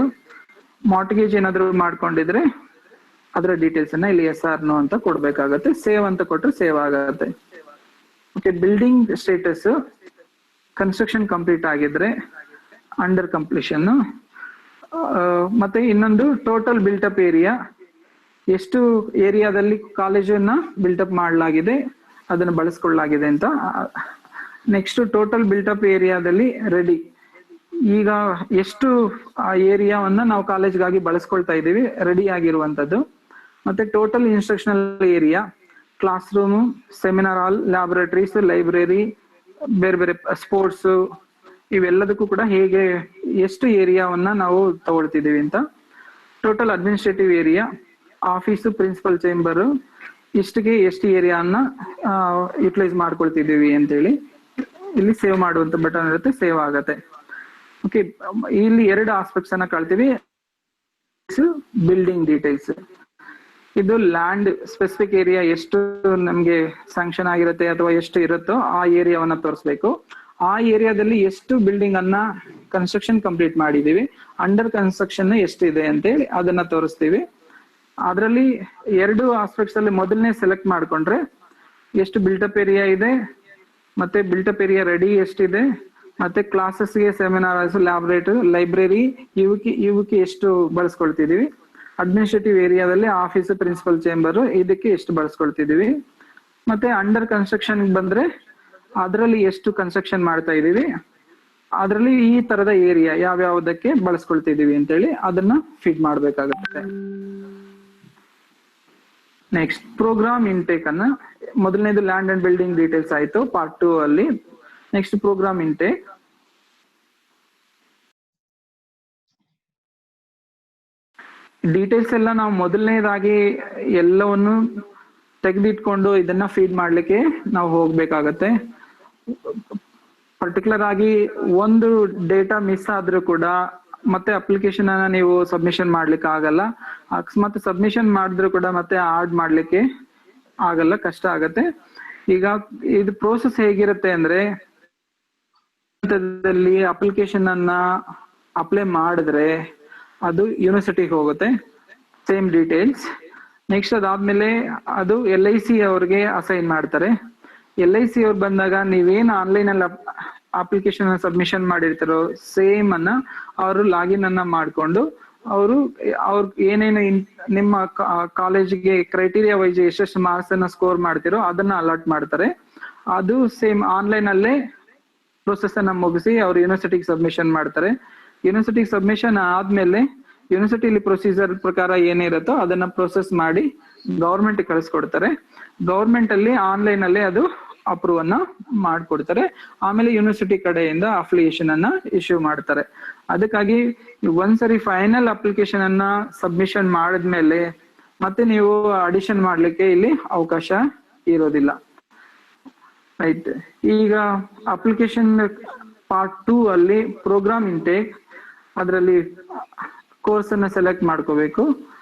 mortgage ಏನಾದ್ರು ಮಾಡ್ಕೊಂಡಿದ್ರೆ ಅದರ ಡೀಟೇಲ್ಸ್ ಅನ್ನ ಇಲ್ಲಿ SR ನೋ ಅಂತ ಕೊಡ್ಬೇಕಾಗತ್ತೆ. ಸೇವ್ ಅಂತ ಕೊಟ್ರೆ ಸೇವ್ ಆಗತ್ತೆ. Okay, building status construction complete ಆಗಿದ್ರೆ ಅಂಡರ್ ಕಂಪ್ಲೀಷನ್. ಮತ್ತೆ ಇನ್ನೊಂದು ಟೋಟಲ್ ಬಿಲ್ಟಪ್ ಏರಿಯಾ, ಎಷ್ಟು ಏರಿಯಾದಲ್ಲಿ ಕಾಲೇಜನ್ನ ಬಿಲ್ಟಪ್ ಮಾಡಲಾಗಿದೆ, ಅದನ್ನು ಬಳಸ್ಕೊಳ್ಳಲಾಗಿದೆ ಅಂತ. ನೆಕ್ಸ್ಟ್ ಟೋಟಲ್ ಬಿಲ್ಟಪ್ ಏರಿಯಾದಲ್ಲಿ ರೆಡಿ, ಈಗ ಎಷ್ಟು ಆ ಏರಿಯಾವನ್ನ ನಾವು ಕಾಲೇಜ್ಗಾಗಿ ಬಳಸ್ಕೊಳ್ತಾ ಇದ್ದೀವಿ ರೆಡಿ ಆಗಿರುವಂತದ್ದು. ಮತ್ತೆ total instructional area, class room, seminar ಹಾಲ್, ಲ್ಯಾಬೊರೇಟರೀಸ್, ಲೈಬ್ರರಿ, ಬೇರೆ ಬೇರೆ ಸ್ಪೋರ್ಟ್ಸ್, ಇವೆಲ್ಲದಕ್ಕೂ ಕೂಡ ಹೇಗೆ ಎಷ್ಟು ಏರಿಯಾವನ್ನ ನಾವು ತಗೊಳ್ತಿದೀವಿ ಅಂತ. Total administrative area, office, principal chamber, ಇಷ್ಟಿಗೆ ಎಷ್ಟು ಏರಿಯಾನ ಯುಟಿಲೈಸ್ ಮಾಡ್ಕೊಳ್ತಿದೀವಿ ಅಂತೇಳಿ ಇಲ್ಲಿ ಸೇವ್ ಮಾಡುವಂತ ಬಟನ್ ಇರುತ್ತೆ, ಸೇವ್ ಆಗತ್ತೆ. ಓಕೆ, ಇಲ್ಲಿ 2 ಆಸ್ಪೆಕ್ಟ್ಸ್ ಅನ್ನ ಕಳ್ತೀವಿ. ಬಿಲ್ಡಿಂಗ್ ಡೀಟೇಲ್ಸ್, ಇದು ಲ್ಯಾಂಡ್ ಸ್ಪೆಸಿಫಿಕ್ ಏರಿಯಾ ಎಷ್ಟು ನಮ್ಗೆ ಸ್ಯಾಂಕ್ಷನ್ ಆಗಿರುತ್ತೆ ಅಥವಾ ಎಷ್ಟು ಇರುತ್ತೋ ಆ ಏರಿಯಾವನ್ನ ತೋರಿಸ್ಬೇಕು. ಆ ಏರಿಯಾದಲ್ಲಿ ಎಷ್ಟು ಬಿಲ್ಡಿಂಗ್ ಅನ್ನ ಕನ್ಸ್ಟ್ರಕ್ಷನ್ ಕಂಪ್ಲೀಟ್ ಮಾಡಿದೀವಿ, ಅಂಡರ್ ಕನ್ಸ್ಟ್ರಕ್ಷನ್ ಎಷ್ಟಿದೆ ಅಂತೇಳಿ ಅದನ್ನ ತೋರಿಸ್ತೀವಿ. ಅದರಲ್ಲಿ 2 ಆಸ್ಪೆಕ್ಟ್ಸ್ ಅಲ್ಲಿ ಮೊದಲನೇ ಸೆಲೆಕ್ಟ್ ಮಾಡ್ಕೊಂಡ್ರೆ ಎಷ್ಟು ಬಿಲ್ಟಪ್ ಏರಿಯಾ ಇದೆ, ಮತ್ತೆ ಬಿಲ್ಟಪ್ ಏರಿಯಾ ರೆಡಿ ಎಷ್ಟಿದೆ, ಮತ್ತೆ ಕ್ಲಾಸಸ್ಗೆ, ಸೆಮಿನಾರ್ಸ್, ಲ್ಯಾಬೊರೇಟರಿ, ಲೈಬ್ರರಿ ಇವಕ್ಕೆ ಎಷ್ಟು ಬಳಸ್ಕೊಳ್ತಿದೀವಿ. ಅಡ್ಮಿನಿಸ್ಟ್ರೇಟಿವ್ ಏರಿಯಾದಲ್ಲಿ ಆಫೀಸ್, ಪ್ರಿನ್ಸಿಪಲ್ ಚೇಂಬರ್, ಇದಕ್ಕೆ ಎಷ್ಟು ಬಳಸ್ಕೊಳ್ತಿದೀವಿ. ಮತ್ತೆ ಅಂಡರ್ ಕನ್ಸ್ಟ್ರಕ್ಷನ್ ಬಂದ್ರೆ ಅದರಲ್ಲಿ ಎಷ್ಟು ಕನ್ಸ್ಟ್ರಕ್ಷನ್ ಮಾಡ್ತಾ ಇದೀವಿ, ಅದರಲ್ಲಿ ಈ ತರದ ಏರಿಯಾ ಯಾವ್ಯಾವುದಕ್ಕೆ ಬಳಸ್ಕೊಳ್ತಿದೀವಿ ಅಂತೇಳಿ ಅದನ್ನ ಫಿಟ್ ಮಾಡ್ಬೇಕಾಗುತ್ತೆ. ನೆಕ್ಸ್ಟ್ ಪ್ರೋಗ್ರಾಮ್ ಇಂಟೇಕ್ ಅನ್ನ, ಮೊದಲನೇದು ಲ್ಯಾಂಡ್ ಅಂಡ್ ಬಿಲ್ಡಿಂಗ್ ಡೀಟೇಲ್ಸ್ ಆಯ್ತು ಪಾರ್ಟ್ 2 ಅಲ್ಲಿ. Next program intake. ಡೀಟೇಲ್ಸ್ ಎಲ್ಲ ನಾವು ಮೊದಲನೇದಾಗಿ ಎಲ್ಲವನ್ನು ತೆಗೆದಿಟ್ಕೊಂಡು ಇದನ್ನ ಫೀಡ್ ಮಾಡ್ಲಿಕ್ಕೆ ನಾವು ಹೋಗ್ಬೇಕಾಗತ್ತೆ. ಪರ್ಟಿಕ್ಯುಲರ್ ಆಗಿ ಒಂದು ಡೇಟಾ ಮಿಸ್ ಆದ್ರೂ ಕೂಡ ಮತ್ತೆ ಅಪ್ಲಿಕೇಶನ್ ಅನ್ನ ನೀವು ಸಬ್ಮಿಷನ್ ಮಾಡ್ಲಿಕ್ಕೆ ಆಗಲ್ಲ. ಅಕಸ್ಮಾತ್ ಸಬ್ಮಿಷನ್ ಮಾಡಿದ್ರು ಕೂಡ ಮತ್ತೆ ಆಡ್ ಮಾಡ್ಲಿಕ್ಕೆ ಆಗಲ್ಲ, ಕಷ್ಟ ಆಗತ್ತೆ. ಈಗ ಇದು ಪ್ರೋಸೆಸ್ ಹೇಗಿರುತ್ತೆ ಅಂದ್ರೆ, ಅಪ್ಲಿಕೇಶನ್ ಅನ್ನ ಅಪ್ಲೈ ಮಾಡಿದ್ರೆ ಅದು ಯೂನಿವರ್ಸಿಟಿಗೆ ಹೋಗುತ್ತೆ, ಸೇಮ್ ಡೀಟೇಲ್ಸ್. ನೆಕ್ಸ್ಟ್ ಅದಾದ್ಮೇಲೆ ಅದು LIC ಅವ್ರಿಗೆ ಅಸೈನ್ ಮಾಡ್ತಾರೆ. LIC ಅವ್ರು ಬಂದಾಗ ನೀವೇನ್ ಆನ್ಲೈನ್ ಅಲ್ಲಿ ಅಪ್ಲಿಕೇಶನ್ ಸಬ್ಮಿಷನ್ ಮಾಡಿರ್ತಾರೋ ಸೇಮ್ ಅನ್ನ ಅವರು ಲಾಗಿನ್ ಅನ್ನ ಮಾಡ್ಕೊಂಡು ಅವ್ರು ಏನೇನು ನಿಮ್ಮ ಕಾಲೇಜ್ಗೆ ಕ್ರೈಟೀರಿಯಾ ವೈಸ್ ಎಷ್ಟೆಷ್ಟು ಮಾರ್ಕ್ಸ್ ಅನ್ನ ಸ್ಕೋರ್ ಮಾಡ್ತಿರೋ ಅದನ್ನ ಅಲಾಟ್ ಮಾಡ್ತಾರೆ. ಅದು ಸೇಮ್ ಆನ್ಲೈನ್ ಅಲ್ಲೇ ಪ್ರೊಸೆಸ್ ಅನ್ನ ಮುಗಿಸಿ ಅವ್ರು ಯೂನಿವರ್ಸಿಟಿಗೆ ಸಬ್ಮಿಷನ್ ಮಾಡ್ತಾರೆ. ಯೂನಿವರ್ಸಿಟಿಗೆ ಸಬ್ಮಿಷನ್ ಆದ್ಮೇಲೆ ಯೂನಿವರ್ಸಿಟಿಲಿ ಪ್ರೊಸೀಜರ್ ಪ್ರಕಾರ ಏನಿರುತ್ತೋ ಅದನ್ನ ಪ್ರೊಸೆಸ್ ಮಾಡಿ ಗವರ್ಮೆಂಟ್ ಕಳಿಸ್ಕೊಡ್ತಾರೆ. ಗವರ್ಮೆಂಟ್ ಅಲ್ಲಿ ಆನ್ಲೈನ್ ಅಲ್ಲಿ ಅದು ಅಪ್ರೂವ್ ಅನ್ನ ಮಾಡ್ಕೊಡ್ತಾರೆ. ಆಮೇಲೆ ಯೂನಿವರ್ಸಿಟಿ ಕಡೆಯಿಂದ ಅಫಿಲಿಯೇಷನ್ ಅನ್ನ ಇಶ್ಯೂ ಮಾಡ್ತಾರೆ. ಅದಕ್ಕಾಗಿ ಒಂದ್ಸರಿ ಫೈನಲ್ ಅಪ್ಲಿಕೇಶನ್ ಅನ್ನ ಸಬ್ಮಿಷನ್ ಮಾಡಿದ್ಮೇಲೆ ಮತ್ತೆ ನೀವು ಅಡಿಷನ್ ಮಾಡ್ಲಿಕ್ಕೆ ಇಲ್ಲಿ ಅವಕಾಶ ಇರೋದಿಲ್ಲ. ರೈಟ್, ಈಗ ಅಪ್ಲಿಕೇಶನ್ ಪಾರ್ಟ್ 2 ಅಲ್ಲಿ ಪ್ರೋಗ್ರಾಮ್ ಇಂಟೇಕ್, ಅದರಲ್ಲಿ ಕೋರ್ಸ್ ಅನ್ನ ಸೆಲೆಕ್ಟ್ ಮಾಡ್ಕೋಬೇಕು,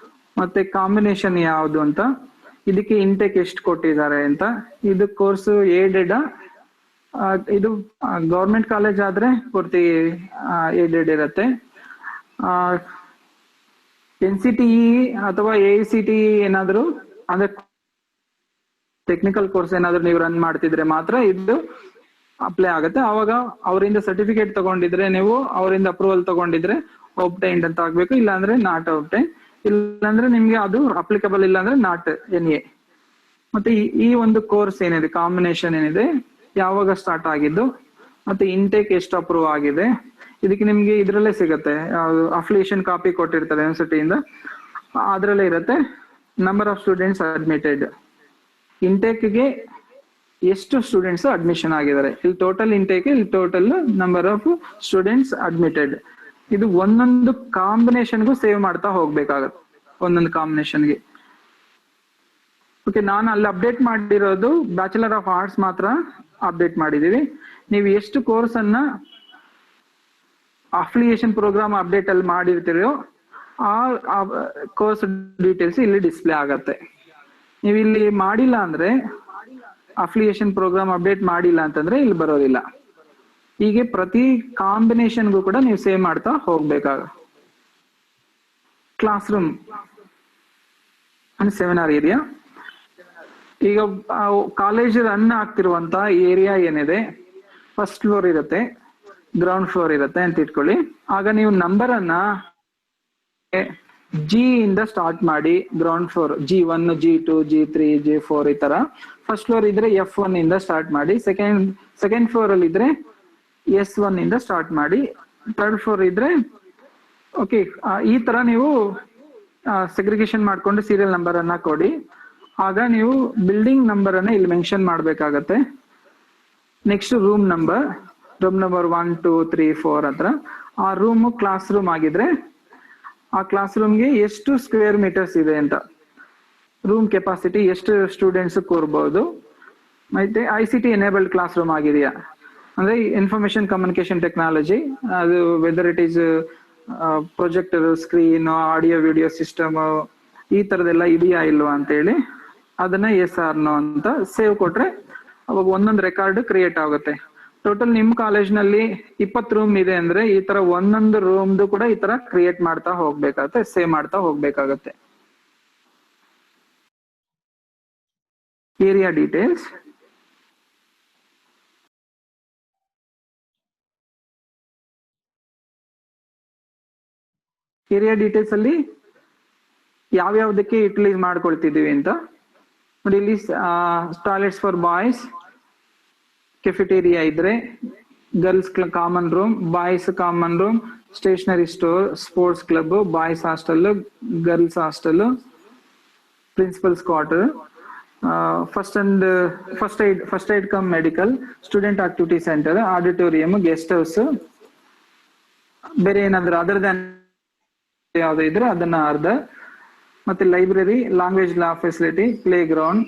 ಮತ್ತೆ ಕಾಂಬಿನೇಷನ್ ಯಾವುದು ಅಂತ, ಇದಕ್ಕೆ ಇಂಟೇಕ್ ಎಷ್ಟು ಕೊಟ್ಟಿದ್ದಾರೆ ಅಂತ. ಇದು ಕೋರ್ಸ್ ಏಡೆಡ್, ಇದು ಗೌರ್ಮೆಂಟ್ ಕಾಲೇಜ್ ಆದ್ರೆ ಪೂರ್ತಿ ಏಡೆಡ್ ಇರುತ್ತೆ. NCTE ಅಥವಾ AICTE ಏನಾದ್ರು ಅಂದ್ರೆ ಟೆಕ್ನಿಕಲ್ ಕೋರ್ಸ್ ಏನಾದ್ರು ನೀವು ರನ್ ಮಾಡ್ತಿದ್ರೆ ಮಾತ್ರ ಇದು ಅಪ್ಲೈ ಆಗುತ್ತೆ. ಅವಾಗ ಅವರಿಂದ ಸರ್ಟಿಫಿಕೇಟ್ ತಗೊಂಡಿದ್ರೆ, ನೀವು ಅವರಿಂದ ಅಪ್ರೂವಲ್ ತಗೊಂಡಿದ್ರೆ ಒಬ್ಟೈನ್ಡ್ ಅಂತ ಆಗ್ಬೇಕು, ಇಲ್ಲಾಂದ್ರೆ ನಾಟ್ ಒಬ್ಟೈನ್, ಇಲ್ಲಾಂದ್ರೆ ನಿಮ್ಗೆ ಅದು ಅಪ್ಲಿಕಬಲ್ ಇಲ್ಲ ಅಂದ್ರೆ ನಾಟ್ NA. ಮತ್ತೆ ಈ ಒಂದು ಕೋರ್ಸ್ ಏನಿದೆ, ಕಾಂಬಿನೇಷನ್ ಏನಿದೆ, ಯಾವಾಗ ಸ್ಟಾರ್ಟ್ ಆಗಿದ್ದು, ಮತ್ತೆ ಇಂಟೇಕ್ ಎಷ್ಟು ಅಪ್ರೂವ್ ಆಗಿದೆ, ಇದಕ್ಕೆ ನಿಮ್ಗೆ ಇದ್ರಲ್ಲೇ ಸಿಗತ್ತೆ, ಅಫಿಲಿಯೇಷನ್ ಕಾಪಿ ಕೊಟ್ಟಿರ್ತಾರೆ ಯೂನಿವರ್ಸಿಟಿಯಿಂದ, ಅದ್ರಲ್ಲೇ ಇರುತ್ತೆ. ನಂಬರ್ ಆಫ್ ಸ್ಟೂಡೆಂಟ್ಸ್ ಅಡ್ಮಿಟೆಡ್, ಇಂಟೇಕ್ಗೆ ಎಷ್ಟು ಸ್ಟೂಡೆಂಟ್ಸ್ ಅಡ್ಮಿಷನ್ ಆಗಿದ್ದಾರೆ, ಇಲ್ಲಿ ಟೋಟಲ್ ಇಂಟೇಕ್, ಇಲ್ಲಿ total number of students admitted. ಇದು ಒಂದೊಂದು ಕಾಂಬಿನೇಷನ್ಗೂ ಸೇವ್ ಮಾಡ್ತಾ ಹೋಗ್ಬೇಕಾಗತ್ತೆ, ಒಂದೊಂದು ಕಾಂಬಿನೇಷನ್ಗೆ. ಓಕೆ, ನಾನು ಅಲ್ಲಿ ಅಪ್ಡೇಟ್ ಮಾಡಿರೋದು ಬ್ಯಾಚುಲರ್ ಆಫ್ ಆರ್ಟ್ಸ್ ಮಾತ್ರ ಅಪ್ಡೇಟ್ ಮಾಡಿದೀವಿ. ನೀವು ಎಷ್ಟು ಕೋರ್ಸ್ ಅನ್ನ ಅಫಿಲಿಯೇಷನ್ ಪ್ರೋಗ್ರಾಮ್ ಅಪ್ಡೇಟ್ ಅಲ್ಲಿ ಮಾಡಿರ್ತೀರೋ ಆ ಕೋರ್ಸ್ ಡೀಟೇಲ್ಸ್ ಇಲ್ಲಿ ಡಿಸ್ಪ್ಲೇ ಆಗತ್ತೆ. ನೀವು ಇಲ್ಲಿ ಮಾಡಿಲ್ಲ ಅಂದ್ರೆ, ಅಫಿಲಿಯೇಷನ್ ಪ್ರೋಗ್ರಾಮ್ ಅಪ್ಡೇಟ್ ಮಾಡಿಲ್ಲ ಅಂತಂದ್ರೆ ಇಲ್ಲಿ ಬರೋದಿಲ್ಲ. ಹೀಗೆ ಪ್ರತಿ ಕಾಂಬಿನೇಷನ್ಗೂ ಕೂಡ ನೀವು ಸೇವ್ ಮಾಡ್ತಾ ಹೋಗ್ಬೇಕಾಗ. Classroom and seminar area, ಈಗ ಕಾಲೇಜ್ ರನ್ ಆಗ್ತಿರುವಂತ ಏರಿಯಾ ಏನಿದೆ, ಫಸ್ಟ್ ಫ್ಲೋರ್ ಇರುತ್ತೆ, ಗ್ರೌಂಡ್ ಫ್ಲೋರ್ ಇರುತ್ತೆ ಅಂತ ಇಟ್ಕೊಳ್ಳಿ. ಆಗ ನೀವು ನಂಬರ್ ಅನ್ನ ಜಿ ಇಂದ ಸ್ಟಾರ್ಟ್ ಮಾಡಿ, ground floor G1, G2, G3, G4 ಈ ತರ. ಫಸ್ಟ್ ಫ್ಲೋರ್ ಇದ್ರೆ F1 ಇಂದ ಸ್ಟಾರ್ಟ್ ಮಾಡಿ, ಸೆಕೆಂಡ್ ಫ್ಲೋರ್ ಅಲ್ಲಿ ಇದ್ರೆ S1 ಇಂದ ಸ್ಟಾರ್ಟ್ ಮಾಡಿ, ಥರ್ಡ್ ಫ್ಲೋರ್ ಇದ್ರೆ ಓಕೆ, ಈ ತರ ನೀವು ಸೆಗ್ರಿಗೇಷನ್ ಮಾಡ್ಕೊಂಡು ಸೀರಿಯಲ್ ನಂಬರ್ ಅನ್ನ ಕೊಡಿ. ಆಗ ನೀವು ಬಿಲ್ಡಿಂಗ್ ನಂಬರ್ ಅನ್ನ ಇಲ್ಲಿ ಮೆನ್ಷನ್ ಮಾಡ್ಬೇಕಾಗತ್ತೆ. ನೆಕ್ಸ್ಟ್ ರೂಮ್ ನಂಬರ್ 1, 2, 3, 4 ಹತ್ರ. ಆ ರೂಮ್ ಕ್ಲಾಸ್ ರೂಮ್ ಆಗಿದ್ರೆ ಆ ಕ್ಲಾಸ್ ರೂಮ್ಗೆ ಎಷ್ಟು ಸ್ಕ್ವೇರ್ ಮೀಟರ್ಸ್ ಇದೆ ಅಂತ, ರೂಮ್ ಕೆಪಾಸಿಟಿ ಎಷ್ಟು ಸ್ಟೂಡೆಂಟ್ಸ್ ಕೂರ್ಬಹುದು. ಮತ್ತೆ ICT ಎನೇಬಲ್ಡ್ ಕ್ಲಾಸ್ ರೂಮ್ ಆಗಿದೆಯಾ ಅಂದ್ರೆ ಇನ್ಫಾರ್ಮೇಶನ್ ಕಮ್ಯುನಿಕೇಶನ್ ಟೆಕ್ನಾಲಜಿ, ಅದು whether it is projector, screen, audio video system ಈ ತರದೆಲ್ಲ ಇದೆಯಾ ಇಲ್ವಾ ಅಂತ ಹೇಳಿ ಅದನ್ನ ಎಸ್ ಆರ್ ನೋ ಅಂತ ಸೇವ್ ಕೊಟ್ರೆ ಅವಾಗ ಒಂದೊಂದು ರೆಕಾರ್ಡ್ ಕ್ರಿಯೇಟ್ ಆಗುತ್ತೆ. ಟೋಟಲ್ ನಿಮ್ ಕಾಲೇಜ್ನಲ್ಲಿ 20 ರೂಮ್ ಇದೆ ಅಂದ್ರೆ ಈ ತರ ಒಂದೊಂದು ರೂಮ್ದು ಕೂಡ ಈ ತರ ಕ್ರಿಯೇಟ್ ಮಾಡ್ತಾ ಹೋಗ್ಬೇಕಾಗತ್ತೆ, ಸೇವ್ ಮಾಡ್ತಾ ಹೋಗ್ಬೇಕಾಗತ್ತೆ. ಏರಿಯಾ ಡೀಟೇಲ್ಸ್, ಏರಿಯಾ ಡೀಟೇಲ್ಸ್ ಅಲ್ಲಿ ಯಾವ್ಯಾವ್ದಕ್ಕೆ ಯುಟಿಲೈಸ್ ಮಾಡ್ಕೊಳ್ತಿದೀವಿ ಅಂತ ನೋಡಿ. ಇಲ್ಲಿ ಟಾಯ್ಲೆಟ್ಸ್ ಫಾರ್ ಬಾಯ್ಸ್, ಕೆಫೆಟೇರಿಯಾ ಇದ್ರೆ, girls common room, boys common room, stationery store, sports club, boys hostel, girls hostel, principals quarter, first aid cum medical, student activity centre, auditorium, guest house, ಬೇರೆ ಏನಾದ್ರು other than ಯಾವ್ದು ಇದ್ರೆ ಅದನ್ನ ಅರ್ಧ. ಮತ್ತೆ library, language lab facility, playground,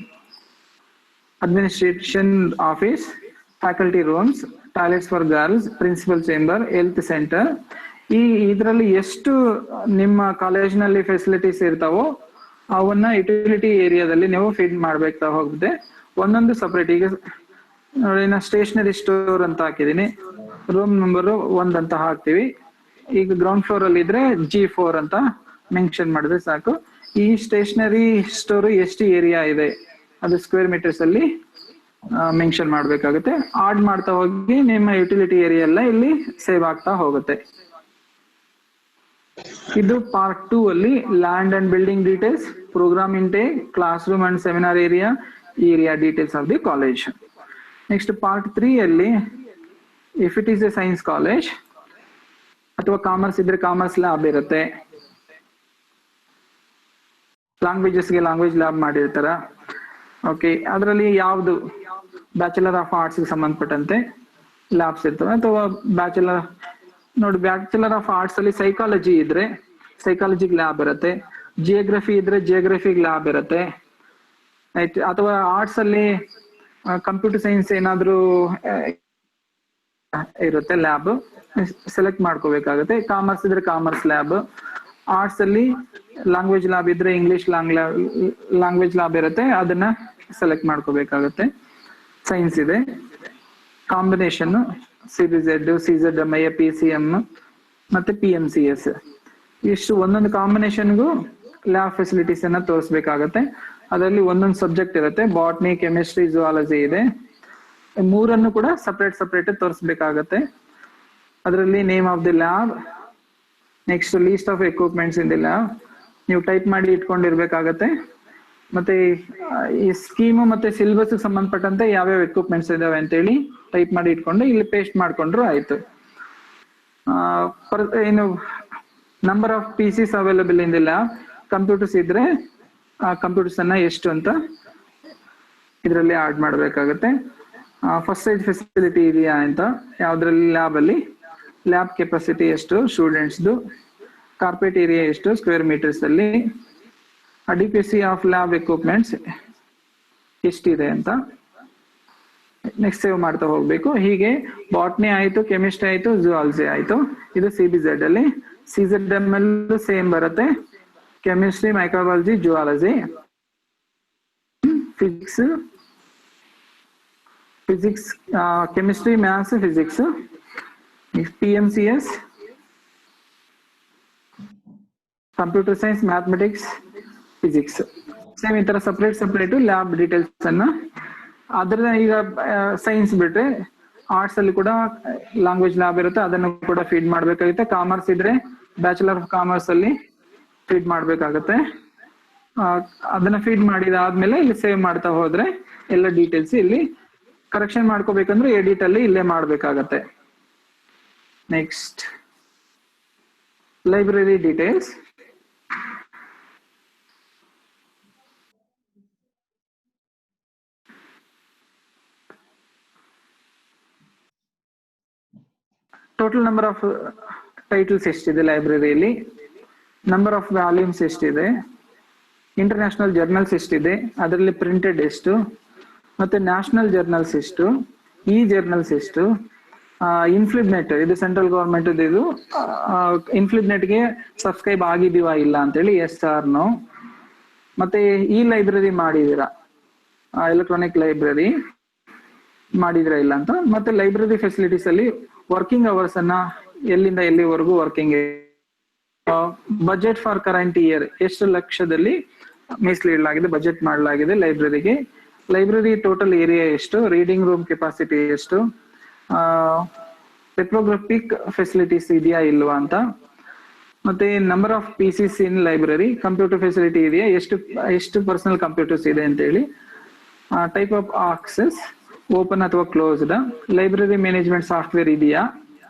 administration office, faculty rooms, toilets for girls, principal chamber, health centre. ಇದರಲ್ಲಿ ಎಷ್ಟು ನಿಮ್ಮ ಕಾಲೇಜ್ನಲ್ಲಿ ಫೆಸಿಲಿಟೀಸ್ ಇರ್ತಾವೋ ಅವನ್ನ ಯುಟಿಲಿಟಿ ಏರಿಯಾದಲ್ಲಿ ನೀವು ಫೀಡ್ ಮಾಡ್ಬೇಕಾ ಹೋಗುತ್ತೆ, ಒಂದೊಂದು ಸಪರೇಟ್. ಈಗ ನೋಡಿ, ನಾ ಸ್ಟೇಷನರಿ ಸ್ಟೋರ್ ಅಂತ ಹಾಕಿದೀನಿ, ರೂಮ್ ನಂಬರ್ 1 ಅಂತ ಹಾಕ್ತಿವಿ. ಈಗ ಗ್ರೌಂಡ್ ಫ್ಲೋರ್ ಅಲ್ಲಿ ಇದ್ರೆ G4 ಅಂತ ಮೆನ್ಷನ್ ಮಾಡಿದ್ರೆ ಸಾಕು. ಈ ಸ್ಟೇಷನರಿ ಸ್ಟೋರ್ ಎಷ್ಟು ಏರಿಯಾ ಇದೆ ಅದು ಸ್ಕ್ವೇರ್ ಮೀಟರ್ಸ್ ಅಲ್ಲಿ ಮೆನ್ಷನ್ ಮಾಡ್ಬೇಕಾಗುತ್ತೆ. ಆಡ್ ಮಾಡ್ತಾ ಹೋಗಿ ನಿಮ್ಮ ಯುಟಿಲಿಟಿ ಏರಿಯಾ ಎಲ್ಲ ಇಲ್ಲಿ ಸೇವ್ ಆಗ್ತಾ ಹೋಗುತ್ತೆ. ಇದು ಪಾರ್ಟ್ 2 ಅಲ್ಲಿ land and building details, program intake, classroom and seminar area details of the college. Next part 3 ಅಲ್ಲಿ if it is a science college ಅಥವಾ ಕಾಮರ್ಸ್ ಇದ್ರೆ ಕಾಮರ್ಸ್ ಲ್ಯಾಬ್ ಇರುತ್ತೆ, ಲ್ಯಾಂಗ್ವೇಜಸ್ಗೆ ಲ್ಯಾಂಗ್ವೇಜ್ ಲ್ಯಾಬ್ ಮಾಡಿರ್ತಾರ. ಓಕೆ, ಅದರಲ್ಲಿ ಯಾವ್ದು ಬ್ಯಾಚುಲರ್ ಆಫ್ ಆರ್ಟ್ಸ್ ಸಂಬಂಧಪಟ್ಟಂತೆ labs ಇರ್ತವೆ. ಅಥವಾ ಬ್ಯಾಚುಲರ್ ಆಫ್ ಆರ್ಟ್ಸ್ ಅಲ್ಲಿ ಸೈಕಾಲಜಿ ಇದ್ರೆ ಸೈಕಾಲಜಿಗೆ ಲ್ಯಾಬ್ ಇರುತ್ತೆ, ಜಿಯೋಗ್ರಫಿ ಇದ್ರೆ ಜಿಯೋಗ್ರಫಿಗೆ ಲ್ಯಾಬ್ ಇರುತ್ತೆ, ಆಯ್ತು. ಅಥವಾ ಆರ್ಟ್ಸ್ ಅಲ್ಲಿ ಕಂಪ್ಯೂಟರ್ ಸೈನ್ಸ್ ಏನಾದ್ರು ಇರುತ್ತೆ ಲ್ಯಾಬ್, ಸೆಲೆಕ್ಟ್ ಮಾಡ್ಕೋಬೇಕಾಗುತ್ತೆ. ಕಾಮರ್ಸ್ ಇದ್ರೆ ಕಾಮರ್ಸ್ ಲ್ಯಾಬ್, ಆರ್ಟ್ಸ್ ಅಲ್ಲಿ ಲ್ಯಾಂಗ್ವೇಜ್ ಲ್ಯಾಬ್ ಇದ್ರೆ ಇಂಗ್ಲಿಷ್ ಲ್ಯಾಂಗ್ವೇಜ್ ಲ್ಯಾಬ್ ಇರುತ್ತೆ, ಅದನ್ನ ಸೆಲೆಕ್ಟ್ ಮಾಡ್ಕೋಬೇಕಾಗುತ್ತೆ. ಸೈನ್ಸ್ ಇದೆ ಕಾಂಬಿನೇಷನ್ CBZ, CZMI, PCM ಮತ್ತೆ PMCS, ಇಷ್ಟು ಒಂದೊಂದು ಕಾಂಬಿನೇಷನ್ಗೂ ಲ್ಯಾಬ್ ಫೆಸಿಲಿಟೀಸ್ ಅನ್ನ ತೋರಿಸ್ಬೇಕಾಗತ್ತೆ. ಅದರಲ್ಲಿ ಒಂದೊಂದು ಸಬ್ಜೆಕ್ಟ್ ಇರುತ್ತೆ, ಬಾಟ್ನಿ, ಕೆಮಿಸ್ಟ್ರಿ, ಜುವಾಲಜಿ ಇದೆ. ಮೂರನ್ನು ಕೂಡ ಸಪರೇಟ್ ತೋರಿಸ್ಬೇಕಾಗತ್ತೆ. ಅದರಲ್ಲಿ name of the lab, next list of equipments in the lab ನೀವು ಟೈಪ್ ಮಾಡಿ ಇಟ್ಕೊಂಡಿರ್ಬೇಕಾಗತ್ತೆ. ಮತ್ತೆ ಈ ಸ್ಕೀಮು ಮತ್ತೆ ಸಿಲೆಬಸ್ ಸಂಬಂಧಪಟ್ಟಂತೆ ಯಾವ್ಯಾವ ಎಕ್ವಿಪ್ಮೆಂಟ್ಸ್ ಇದಾವೆ ಅಂತೇಳಿ ಟೈಪ್ ಮಾಡಿ ಇಟ್ಕೊಂಡು ಇಲ್ಲಿ ಪೇಸ್ಟ್ ಮಾಡ್ಕೊಂಡ್ರು ಆಯ್ತು. ಏನು number of pieces available in the lab, computers ಇದ್ರೆ ಆ ಕಂಪ್ಯೂಟರ್ಸ್ ಅನ್ನ ಎಷ್ಟು ಅಂತ ಇದರಲ್ಲಿ ಆಡ್ ಮಾಡಬೇಕಾಗುತ್ತೆ. ಫಸ್ಟ್ ಏಡ್ ಫೆಸಿಲಿಟಿ ಇದೆಯಾ ಅಂತ, ಯಾವ್ದ್ರಲ್ಲಿ ಲ್ಯಾಬ್ ಅಲ್ಲಿ, ಲ್ಯಾಬ್ ಕೆಪಾಸಿಟಿ ಎಷ್ಟು ಸ್ಟೂಡೆಂಟ್ಸ್ದು, ಕಾರ್ಪೆಟ್ ಏರಿಯಾ ಎಷ್ಟು ಸ್ಕ್ವೇರ್ ಮೀಟರ್ಸ್ ಅಲ್ಲಿ, ಅಡಿಕ್ವೆಸಿ ಆಫ್ ಲ್ಯಾಬ್ ಎಕ್ವಿಪ್ಮೆಂಟ್ಸ್ ಎಷ್ಟಿದೆ ಅಂತ ನೆಕ್ಸ್ಟ್ ಸೇವ್ ಮಾಡ್ತಾ ಹೋಗ್ಬೇಕು. ಹೀಗೆ ಬಾಟ್ನಿ ಆಯ್ತು, ಕೆಮಿಸ್ಟ್ರಿ ಆಯ್ತು, ಜುವಾಲಜಿ ಆಯ್ತು. ಇದು CBZ ಅಲ್ಲಿ. CZM ಅಲ್ಲೂ ಸೇಮ್ ಬರುತ್ತೆ, chemistry, microbiology, zoology, physics, chemistry, maths, physics, PMCS, computer science, mathematics, physics. Same ಈ ತರ ಸಪ್ರೇಟ್ ಲ್ಯಾಬ್ ಡೀಟೇಲ್ಸ್ ಅನ್ನ. ಅದ್ರ ಈಗ ಸೈನ್ಸ್ ಬಿಟ್ರೆ ಆರ್ಟ್ಸ್ ಅಲ್ಲಿ ಕೂಡ ಲ್ಯಾಂಗ್ವೇಜ್ ಲ್ಯಾಬ್ ಇರುತ್ತೆ, ಅದನ್ನು ಕೂಡ ಫೀಡ್ ಮಾಡ್ಬೇಕಾಗುತ್ತೆ. ಕಾಮರ್ಸ್ ಇದ್ರೆ ಬ್ಯಾಚುಲರ್ ಆಫ್ ಕಾಮರ್ಸ್ ಅಲ್ಲಿ ಫೀಡ್ ಮಾಡ್ಬೇಕಾಗತ್ತೆ. ಅದನ್ನ ಫೀಡ್ ಮಾಡಿದಾದ್ಮೇಲೆ ಇಲ್ಲಿ ಸೇವ್ ಮಾಡ್ತಾ ಹೋದ್ರೆ ಎಲ್ಲ ಡೀಟೇಲ್ಸ್ ಇಲ್ಲಿ ಕರೆಕ್ಷನ್ ಮಾಡ್ಕೋಬೇಕಂದ್ರೆ ಎಡಿಟ್ ಅಲ್ಲಿ ಇಲ್ಲೇ ಮಾಡ್ಬೇಕಾಗತ್ತೆ. Next library details. Total number of titles ಎಷ್ಟಿದೆ ಲೈಬ್ರರಿಯಲ್ಲಿ, ನಂಬರ್ ಆಫ್ ವ್ಯಾಲ್ಯೂಮ್ಸ್ ಎಷ್ಟಿದೆ, ಇಂಟರ್ನ್ಯಾಷನಲ್ ಜರ್ನಲ್ಸ್ ಎಷ್ಟಿದೆ, ಅದರಲ್ಲಿ ಪ್ರಿಂಟೆಡ್ ಎಷ್ಟು, ಮತ್ತೆ ನ್ಯಾಷನಲ್ ಜರ್ನಲ್ಸ್ ಎಷ್ಟು, ಈ ಜರ್ನಲ್ಸ್ ಎಷ್ಟು, ಇನ್ಫ್ಲಿಬ್ನೆಟ್ ಇದು ಸೆಂಟ್ರಲ್ ಗವರ್ಮೆಂಟ್ ಇದು, ಇನ್ಫ್ಲಿಬ್ನೆಟ್ಗೆ ಸಬ್ಸ್ಕ್ರೈಬ್ ಆಗಿದೀವಾ ಇಲ್ಲ ಅಂತೇಳಿ ಎಸ್ ಆರ್ ನೋ, ಮತ್ತೆ ಈ ಲೈಬ್ರರಿ ಮಾಡಿದೀರಾ, ಎಲೆಕ್ಟ್ರಾನಿಕ್ ಲೈಬ್ರರಿ ಮಾಡಿದ್ರ ಇಲ್ಲ ಅಂತ, ಮತ್ತೆ ಲೈಬ್ರರಿ ಫೆಸಿಲಿಟೀಸ್ ಅಲ್ಲಿ ವರ್ಕಿಂಗ್ ಅವರ್ಸ್ ಅನ್ನ ಎಲ್ಲಿಂದ ಎಲ್ಲಿವರೆಗೂ working, budget for current year ಎಷ್ಟು ಲಕ್ಷದಲ್ಲಿ ಮೀಸಲಿಡಲಾಗಿದೆ, ಬಜೆಟ್ ಮಾಡಲಾಗಿದೆ ಲೈಬ್ರರಿಗೆ, ಲೈಬ್ರರಿ ಟೋಟಲ್ ಏರಿಯಾ ಎಷ್ಟು, ರೀಡಿಂಗ್ ರೂಮ್ ಕೆಪಾಸಿಟಿ ಎಷ್ಟು, ರಿಪ್ರೋಗ್ರಫಿಕ್ ಫೆಸಿಲಿಟೀಸ್ ಇದೆಯಾ ಇಲ್ವಾ ಅಂತ, ಮತ್ತೆ number of PCs in library, computer facility ಇದೆಯಾ, ಎಷ್ಟು ಪರ್ಸನಲ್ ಕಂಪ್ಯೂಟರ್ಸ್ ಇದೆ ಅಂತ ಹೇಳಿ, ಟೈಪ್ ಆಫ್ ಆಕ್ಸೆಸ್ ಓಪನ್ ಅಥವಾ ಕ್ಲೋಸ್ಡ್, ಲೈಬ್ರರಿ ಮ್ಯಾನೇಜ್ಮೆಂಟ್ ಸಾಫ್ಟ್ವೇರ್ ಇದೆಯಾ,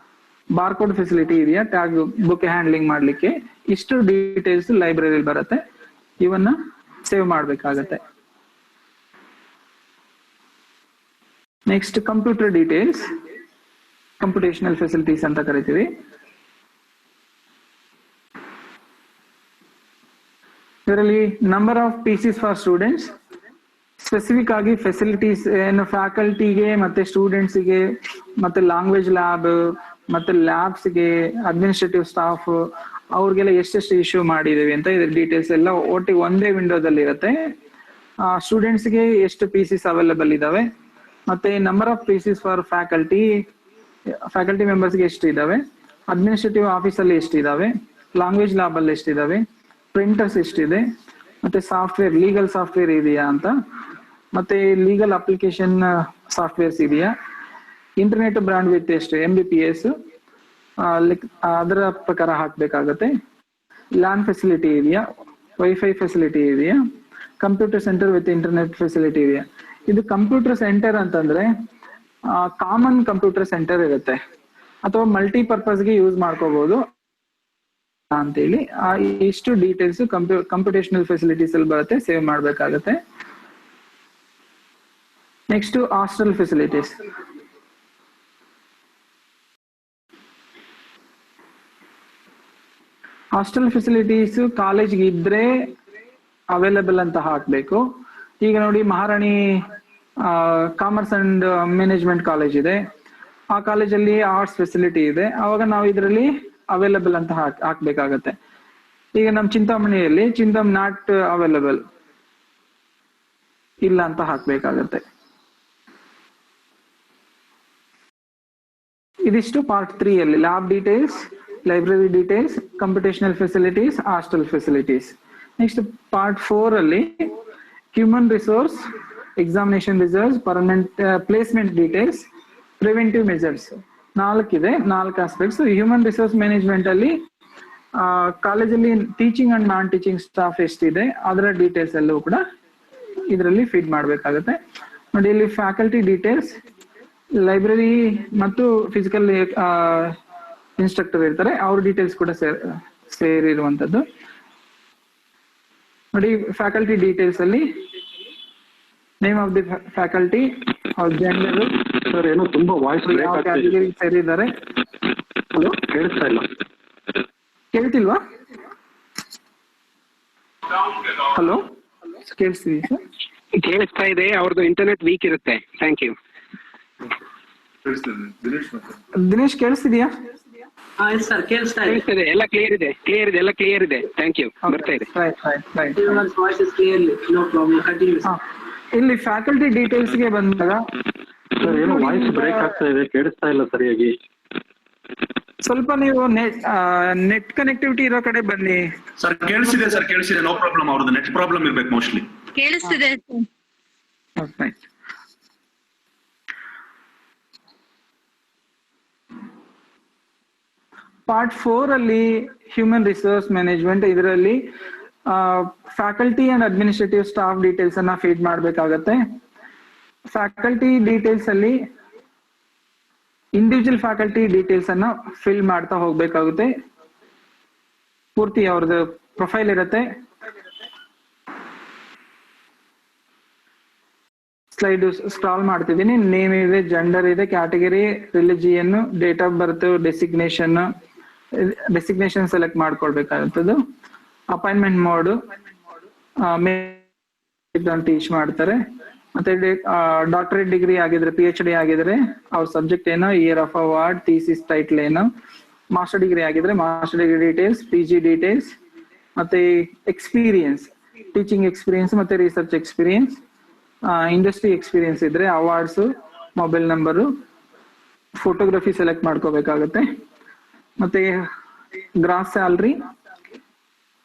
ಬಾರ್ಕೋಡ್ ಫೆಸಿಲಿಟಿ ಇದೆಯಾ, ಟ್ಯಾಗ್ ಬುಕ್ ಹ್ಯಾಂಡ್ಲಿಂಗ್ ಮಾಡ್ಲಿಕ್ಕೆ, ಇಷ್ಟು ಡೀಟೇಲ್ಸ್ ಲೈಬ್ರರಿ ಬರುತ್ತೆ. ಇವನ್ನ ಸೇವ್ ಮಾಡ್ಬೇಕಾಗತ್ತೆ. Next computer details, computational facilities ಅಂತ ಕರಿತೀವಿ. ಇದರಲ್ಲಿ number of PCs for students, specific ಆಗಿ ಫೆಸಿಲಿಟೀಸ್ ಏನು ಫ್ಯಾಕಲ್ಟಿಗೆ ಮತ್ತೆ ಸ್ಟೂಡೆಂಟ್ಸ್ಗೆ ಮತ್ತೆ ಲ್ಯಾಂಗ್ವೇಜ್ ಲ್ಯಾಬ್ ಮತ್ತೆ ಲ್ಯಾಬ್ಸ್ಗೆ ಅಡ್ಮಿನಿಸ್ಟ್ರೇಟಿವ್ ಸ್ಟಾಫ್ ಅವ್ರಿಗೆಲ್ಲ ಎಷ್ಟೆಷ್ಟು ಇಶ್ಯೂ ಮಾಡಿದೀವಿ ಅಂತ ಇದ್ರ ಡೀಟೇಲ್ಸ್ ಎಲ್ಲ ಒಟ್ಟಿಗೆ ಒಂದೇ ವಿಂಡೋದಲ್ಲಿ ಇರುತ್ತೆ. ಸ್ಟೂಡೆಂಟ್ಸ್ಗೆ ಎಷ್ಟು PCs ಅವೈಲಬಲ್ ಇದಾವೆ, ಮತ್ತೆ number of PCs for faculty ಮೆಂಬರ್ಸ್ಗೆ ಎಷ್ಟು ಇದಾವೆ, ಅಡ್ಮಿನಿಸ್ಟ್ರೇಟಿವ್ ಆಫೀಸಲ್ಲಿ ಎಷ್ಟಿದಾವೆ, ಲ್ಯಾಂಗ್ವೇಜ್ ಲ್ಯಾಬ್ ಅಲ್ಲಿ ಎಷ್ಟಿದಾವೆ, ಪ್ರಿಂಟರ್ಸ್ ಎಷ್ಟಿದೆ, ಮತ್ತೆ ಸಾಫ್ಟ್ವೇರ್ ಲೀಗಲ್ ಸಾಫ್ಟ್ವೇರ್ ಇದೆಯಾ ಅಂತ, ಮತ್ತೆ ಲೀಗಲ್ ಅಪ್ಲಿಕೇಶನ್ ಸಾಫ್ಟ್ವೇರ್ಸ್ ಇದೆಯಾ, ಇಂಟರ್ನೆಟ್ ಬ್ರಾಂಡ್ ವಿತ್ ಎಷ್ಟು MBPS ಅದರ ಪ್ರಕಾರ ಹಾಕ್ಬೇಕಾಗತ್ತೆ, ಲ್ಯಾನ್ ಫೆಸಿಲಿಟಿ ಇದೆಯಾ, ವೈಫೈ ಫೆಸಿಲಿಟಿ ಇದೆಯಾ, computer centre with internet facility ಇದೆಯಾ. ಇದು ಕಂಪ್ಯೂಟರ್ ಸೆಂಟರ್ ಅಂತಂದ್ರೆ ಕಾಮನ್ ಕಂಪ್ಯೂಟರ್ ಸೆಂಟರ್ ಇರುತ್ತೆ ಅಥವಾ ಮಲ್ಟಿಪರ್ಪಸ್ಗೆ ಯೂಸ್ ಮಾಡ್ಕೋಬಹುದು ಅಂತೇಳಿ ಇಷ್ಟು ಡೀಟೇಲ್ಸ್ ಕಂಪ್ಯೂಟೇಷನಲ್ ಫೆಸಿಲಿಟೀಸ್ ಅಲ್ಲಿ ಬರುತ್ತೆ, ಸೇವ್ ಮಾಡ್ಬೇಕಾಗತ್ತೆ. Next hostel facilities. Hostel facilities ಕಾಲೇಜ್ಗೆ ಇದ್ರೆ ಅವೈಲಬಲ್ ಅಂತ ಹಾಕ್ಬೇಕು. ಈಗ ನೋಡಿ ಮಹಾರಾಣಿ ಕಾಮರ್ಸ್ ಅಂಡ್ ಮ್ಯಾನೇಜ್ಮೆಂಟ್ ಕಾಲೇಜ್ ಇದೆ, ಆ ಕಾಲೇಜಲ್ಲಿ ಆರ್ಟ್ಸ್ ಫೆಸಿಲಿಟಿ ಇದೆ, ಅವಾಗ ನಾವು ಇದರಲ್ಲಿ ಅವೈಲಬಲ್ ಅಂತ ಹಾಕ್ಬೇಕಾಗತ್ತೆ. ಈಗ ನಮ್ ಚಿಂತಾಮಣಿಯಲ್ಲಿ ನಾಟ್ ಅವೈಲಬಲ್ ಇಲ್ಲ ಅಂತ ಹಾಕ್ಬೇಕಾಗತ್ತೆ. ಇದಿಷ್ಟು ಪಾರ್ಟ್ 3 ಅಲ್ಲಿ lab details, library details, computational facilities, hostel facilities. Next part 4 ಅಲ್ಲಿ human resource, examination results, permanent placement details, preventive measures 4 ಇದೆ, 4 ಆಸ್ಪೆಕ್ಟ್ಸ್. ಹ್ಯೂಮನ್ ರಿಸೋರ್ಸ್ ಮ್ಯಾನೇಜ್ಮೆಂಟ್ ಅಲ್ಲಿ ಕಾಲೇಜಲ್ಲಿ teaching and non teaching staff ಎಷ್ಟಿದೆ ಅದರ ಡೀಟೇಲ್ಸ್ ಎಲ್ಲವೂ ಕೂಡ ಇದರಲ್ಲಿ ಫೀಡ್ ಮಾಡಬೇಕಾಗುತ್ತೆ. ನೋಡಿ ಇಲ್ಲಿ ಫ್ಯಾಕಲ್ಟಿ ಡೀಟೇಲ್ಸ್, ಲೈಬ್ರರಿ ಮತ್ತು ಫಿಸಿಕಲ್ ಇನ್ಸ್ಟ್ರಕ್ಟರ್ ಇರ್ತಾರೆ, ಅವ್ರ ಡೀಟೇಲ್ಸ್ ಕೂಡ ಸೇರಿರುವಂತದ್ದು. ನೋಡಿ ಫ್ಯಾಕಲ್ಟಿ ಡೀಟೇಲ್ಸ್ ಅಲ್ಲಿ ನೇಮ್ ಆಫ್ ದಿ ಫ್ಯಾಕಲ್ಟಿ, ಅವ್ರ ಜೆಂಡರ್, ಸರ್ ಏನೋ ತುಂಬಾ ವಾಯ್ಸ್ ಬ್ರೇಕ್ ಆಗ್ತಾ ಇದೆ. ಕ್ಯಾಟಗರಿ ಸೇರಿದ್ದಾರೆ. ಹಲೋ, ಕೇಳಿಸ್ತಾ ಇಲ್ಲ. ಕೇಳ್ತಿಲ್ವಾ? ಹಲೋ, ಕೇಳಿಸ್ತಿದೀಯ ಸರ್? ಕೇಳಿಸ್ತಾ ಇದೆ. ಅವ್ರದ್ದು ಇಂಟರ್ನೆಟ್ ವೀಕ್ ಇರುತ್ತೆ. Thank you. ದಿನೇಶ್ ಕೇಳಿಸ್ತಿದ್ಯಾ? ಸರ್ ಕೇಳಿಸ್ತಾ ಇದೆ. ಕೇಳಿಸ್ತಿದೆ, ಎಲ್ಲ ಕ್ಲಿಯರ್ ಇದೆ, ಎಲ್ಲ ಕ್ಲಿಯರ್ ಇದೆ. Thank you. ಬರ್ತಾ ಇದೆ. Voice is clearly, no problem, continue. ಇಲ್ಲಿ ಫ್ಯಾಕಲ್ಟಿ ಡೀಟೇಲ್ಸ್ ಗೆ ಬಂದಾಗ ಸರ್ ಏನೋ ವಾಯ್ಸ್ ಬ್ರೇಕ್ ಆಗ್ತಾ ಇದೆ, ಕೇಳಿಸ್ತಾ ಇಲ್ಲ ಸರಿಯಾಗಿ. ಸ್ವಲ್ಪ ನೀವು ನೆಟ್ ಕನೆಕ್ಟಿವಿಟಿ ಇರೋ ಕಡೆ ಬನ್ನಿ. ಸರ್ ಕೇಳಿಸಿದೆ, ನೋ ಪ್ರಾಬ್ಲಮ್. ಅವ್ರದ್ದು ನೆಟ್ ಪ್ರಾಬ್ಲಮ್ ಇರ್ಬೇಕು ಮೋಸ್ಟ್ಲಿ. ಕೇಳಿಸ್ತಿದೆ. ಪಾರ್ಟ್ 4 ಅಲ್ಲಿ ಹ್ಯೂಮನ್ ರಿಸೋರ್ಸ್ ಮ್ಯಾನೇಜ್ಮೆಂಟ್, ಇದರಲ್ಲಿ faculty and administrative staff details ಅನ್ನ ಫೀಡ್ ಮಾಡಬೇಕಾಗತ್ತೆ. ಫ್ಯಾಕಲ್ಟಿ ಡೀಟೇಲ್ಸ್ ಅಲ್ಲಿ ಇಂಡಿವಿಜುವಲ್ ಫ್ಯಾಕಲ್ಟಿ ಡೀಟೇಲ್ಸ್ ಅನ್ನ ಫಿಲ್ ಮಾಡ್ತಾ ಹೋಗ್ಬೇಕಾಗುತ್ತೆ. ಪೂರ್ತಿ ಅವ್ರದ್ದು ಪ್ರೊಫೈಲ್ ಇರುತ್ತೆ. ಸ್ಲೈಡ್ ಸ್ಕ್ರಾಲ್ ಮಾಡ್ತಿದ್ದೀನಿ. ನೇಮ್ ಇದೆ, ಜೆಂಡರ್ ಇದೆ, category, religion, date of birth, designation select ಮಾಡ್ಕೊಳ್ಬೇಕಾಗುತ್ತದೆ. ಅಪಾಯಿಂಟ್ಮೆಂಟ್ ಮೋಡ್, ಟೀಚ್ ಮಾಡ್ತಾರೆ. ಮತ್ತೆ ಡಾಕ್ಟರೇಟ್ ಡಿಗ್ರಿ ಆಗಿದ್ರೆ, PhD ಆಗಿದ್ರೆ ಅವ್ರ ಸಬ್ಜೆಕ್ಟ್ ಏನೋ, year of award, thesis title ಏನೋ. ಮಾಸ್ಟರ್ ಡಿಗ್ರಿ ಆಗಿದ್ರೆ master degree details, PG details, ಮತ್ತೆ ಎಕ್ಸ್ಪೀರಿಯನ್ಸ್, ಟೀಚಿಂಗ್ ಎಕ್ಸ್ಪೀರಿಯನ್ಸ್ ಮತ್ತೆ ರಿಸರ್ಚ್ ಎಕ್ಸ್ಪೀರಿಯನ್ಸ್. ಇಂಡಸ್ಟ್ರಿ ಎಕ್ಸ್ಪೀರಿಯನ್ಸ್ ಇದ್ರೆ awards, mobile number, photography select ಮಾಡ್ಕೋಬೇಕಾಗತ್ತೆ. ಮತ್ತೆ gross salary,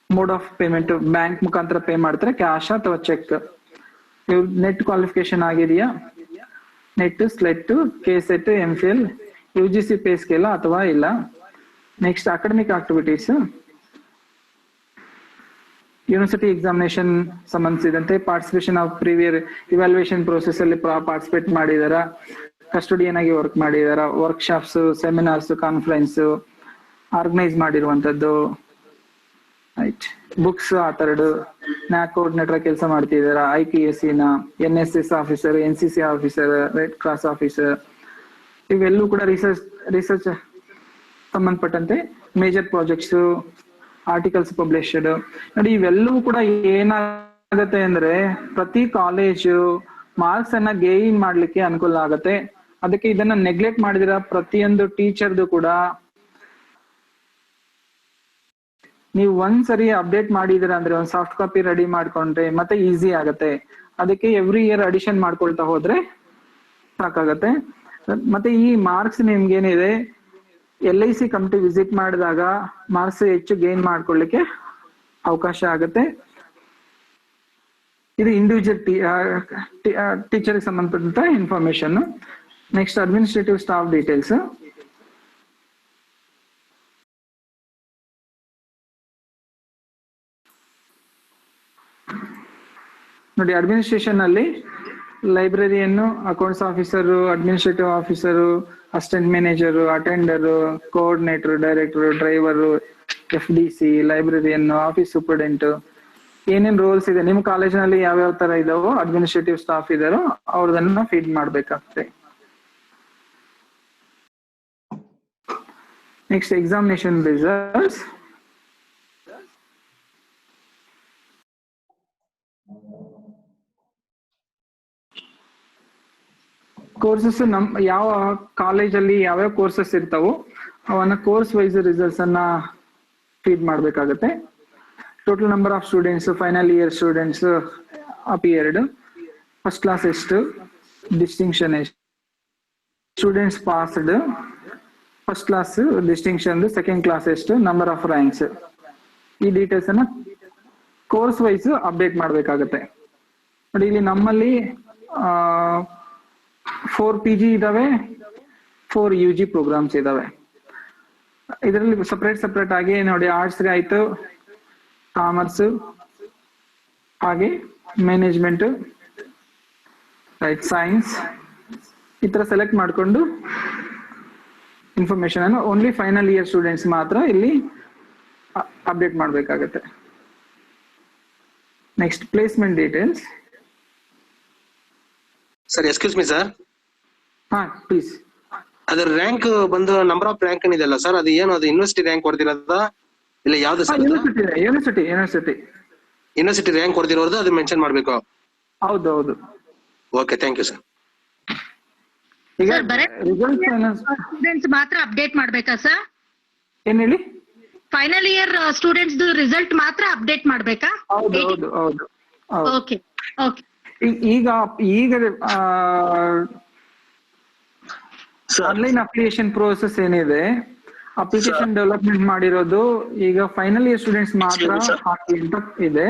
mode of payment, bank ಮುಖಾಂತರ pay ಮಾಡ್ತಾರೆ, cash ಅಥವಾ ಚೆಕ್. ಇವ್ರ ನೆಟ್ ಕ್ವಾಲಿಫಿಕೇಶನ್ ಆಗಿದೆಯಾ, NET, SLET, KCET, MPhil, UGC pay scale ಅಥವಾ ಇಲ್ಲ. Next academic activities, university examination ಸಂಬಂಧಿಸಿದಂತೆ participation of previous evaluation process ಅಲ್ಲಿ ಪಾರ್ಟಿಸಿಪೇಟ್ ಮಾಡಿದಾರ, ಕಸ್ಟೋಡಿಯನ್ ಆಗಿ ವರ್ಕ್ ಮಾಡಿದಾರ, ವರ್ಕ್ಶಾಪ್ಸ್, ಸೆಮಿನಾರ್ಸ್, ಕಾನ್ಫರೆನ್ಸ್ ಆರ್ಗನೈಸ್ ಮಾಡಿರುವಂತದ್ದು, right. Books authored, NAAC coordinator ಕೆಲಸ ಮಾಡ್ತಿದಾರ, IPSC ನ, NSS officer, NCC officer, red cross officer. ಇವೆಲ್ಲೂ ಕೂಡ ರಿಸರ್ಚ್ ಸಂಬಂಧಪಟ್ಟಂತೆ ಮೇಜರ್ ಪ್ರಾಜೆಕ್ಟ್ಸ್, ಆರ್ಟಿಕಲ್ಸ್ ಪಬ್ಲಿಷ್ಡ್. ನೋಡಿ ಇವೆಲ್ಲವೂ ಕೂಡ ಏನಾಗತ್ತೆ ಅಂದ್ರೆ ಪ್ರತಿ ಕಾಲೇಜು ಮಾರ್ಕ್ಸ್ ಅನ್ನ ಗೇನ್ ಮಾಡ್ಲಿಕ್ಕೆ ಅನುಕೂಲ ಆಗತ್ತೆ. ಅದಕ್ಕೆ ಇದನ್ನ ನೆಗ್ಲೆಕ್ಟ್ ಮಾಡಿದಿರ ಪ್ರತಿಯೊಂದು ಟೀಚರ್ದು ಕೂಡ ನೀವು ಒಂದ್ಸರಿ ಅಪ್ಡೇಟ್ ಮಾಡಿದಿರ ಅಂದ್ರೆ ಒಂದ್ ಸಾಫ್ಟ್ ಕಾಪಿ ರೆಡಿ ಮಾಡ್ಕೊಂಡ್ರೆ ಮತ್ತೆ ಈಸಿ ಆಗತ್ತೆ. ಅದಕ್ಕೆ ಎವ್ರಿ ಇಯರ್ ಅಡಿಷನ್ ಮಾಡ್ಕೊಳ್ತಾ ಹೋದ್ರೆ ಸಾಕಾಗತ್ತೆ. ಮತ್ತೆ ಈ ಮಾರ್ಕ್ಸ್ ನಿಮ್ಗೇನಿದೆ LIC ಕಮಿಟಿ ವಿಸಿಟ್ ಮಾಡಿದಾಗ ಮಾರ್ಕ್ಸ್ ಹೆಚ್ಚು ಗೇನ್ ಮಾಡ್ಕೊಳ್ಳಿಕ್ಕೆ ಅವಕಾಶ ಆಗುತ್ತೆ. ಇದು ಇಂಡಿವಿಜುವಲ್ ಟೀಚರ್ಗೆ ಸಂಬಂಧಪಟ್ಟಂತ information. Next administrative staff details. ನೋಡಿ ಅಡ್ಮಿನಿಸ್ಟ್ರೇಷನ್ ಅಲ್ಲಿ ಲೈಬ್ರರಿಯನ್ನು, accounts officer, administrative officer, assistant manager, attender, coordinator, director, driver, FDC, ಲೈಬ್ರರಿಯನ್ನು, ಆಫೀಸ್ ಸೂಪರ್ಡೆಂಟ್, ಏನೇನ್ ರೋಲ್ಸ್ ಇದೆ ನಿಮ್ ಕಾಲೇಜಿನಲ್ಲಿ ಯಾವ್ಯಾವ ತರ ಇದಾವೋ ಅಡ್ಮಿನಿಸ್ಟ್ರೇಟಿವ್ ಸ್ಟಾಫ್ ಇದಾರೋ ಅವ್ರದನ್ನ ಫೀಡ್ ಮಾಡ್ಬೇಕಾಗ್ತದೆ. Next examination results. ಕೋರ್ಸಸ್ ಯಾವ ಕಾಲೇಜಲ್ಲಿ ಯಾವ್ಯಾವ ಕೋರ್ಸಸ್ ಇರ್ತಾವೋ ಅವನ್ನ ಕೋರ್ಸ್ ವೈಸ್ ರಿಸಲ್ಟ್ಸ್ ಅನ್ನ ಫೀಡ್ ಮಾಡ್ಬೇಕಾಗತ್ತೆ. Total number of students, final year students appeared, first class ಎಷ್ಟು, ಡಿಸ್ಟಿಂಕ್ಷನ್ ಎಷ್ಟು, students passed, first class distinction, second class ಎಷ್ಟು, ನಂಬರ್ ಆಫ್ ರ್ಯಾಂಕ್ಸ್, ಈ ಡೀಟೇಲ್ಸ್ ಅನ್ನ ಕೋರ್ಸ್ ವೈಸ್ ಅಪ್ಡೇಟ್ ಮಾಡ್ಬೇಕಾಗತ್ತೆ. ನೋಡಿ ಇಲ್ಲಿ ನಮ್ಮಲ್ಲಿ 4 PG ಇದಾವೆ, 4 UG ಪ್ರೋಗ್ರಾಮ್ಸ್ ಇದಾವೆ. ಇದರಲ್ಲಿ ಸಪರೇಟ್ ಆಗಿ ನೋಡಿ ಆರ್ಟ್ಸ್ ಆಯ್ತು, ಕಾಮರ್ಸ್, ಹಾಗೆ ಮ್ಯಾನೇಜ್ಮೆಂಟ್, ರೈಟ್, ಸೈನ್ಸ್, ಈ ತರ ಸೆಲೆಕ್ಟ್ ಮಾಡಿಕೊಂಡು ಇನ್ಫಾರ್ಮೇಶನ್ ಅನ್ನು ಓನ್ಲಿ ಫೈನಲ್ ಇಯರ್ ಸ್ಟೂಡೆಂಟ್ಸ್ ಮಾತ್ರ ಇಲ್ಲಿ ಅಪ್ಡೇಟ್ ಮಾಡಬೇಕಾಗತ್ತೆ. Next placement details. Sir excuse me sir, ಹಾ ಪ್ಲೀಸ್. ಅದ್ರ ರ್ಯಾಂಕ್ ಬಂದು ನಂಬರ್ ಆಫ್ ರ್ಯಾಂಕ್ ಏನಿದೆ ಅಲ್ಲ ಸರ್, ಅದು ಏನು ಅದು ಯೂನಿವರ್ಸಿಟಿ ರ್ಯಾಂಕ್ ಕೊಡ್ತಿರೋದ ಇಲ್ಲ ಯಾವ್ದು ಸರ್? ಯೂನಿವರ್ಸಿಟಿ ರ್ಯಾಂಕ್ ಕೊಡ್ತಿರೋದು ಅದು ಮೆನ್ಷನ್ ಮಾಡ್ಬೇಕು. ಹೌದು ಹೌದು. Okay, thank you sir. ಈಗ ಸ್ಟೂಡೆಂಟ್ಸ್ ಮಾತ್ರ ಅಪ್ಡೇಟ್ ಮಾಡ್ಬೇಕಾ ಸರ್? ಏನ್ ಹೇಳಿ? ಫೈನಲ್ ಇಯರ್ ಸ್ಟೂಡೆಂಟ್ಸ್ ರಿಸಲ್ಟ್ ಮಾತ್ರ ಅಪ್ಡೇಟ್ ಮಾಡ್ಬೇಕಾ? ಹೌದು ಹೌದು ಹೌದು. Okay okay. ಈಗ ಆನ್ಲೈನ್ ಅಪ್ಲಿಕೇಶನ್ ಪ್ರೋಸೆಸ್ ಏನಿದೆ, ಅಪ್ಲಿಕೇಶನ್ ಡೆವಲಪ್ಮೆಂಟ್ ಮಾಡಿರೋದು ಈಗ ಫೈನಲ್ ಇಯರ್ ಸ್ಟೂಡೆಂಟ್ಸ್ ಮಾತ್ರ ಹಾಕಿ ಅಂತ ಇದೆ.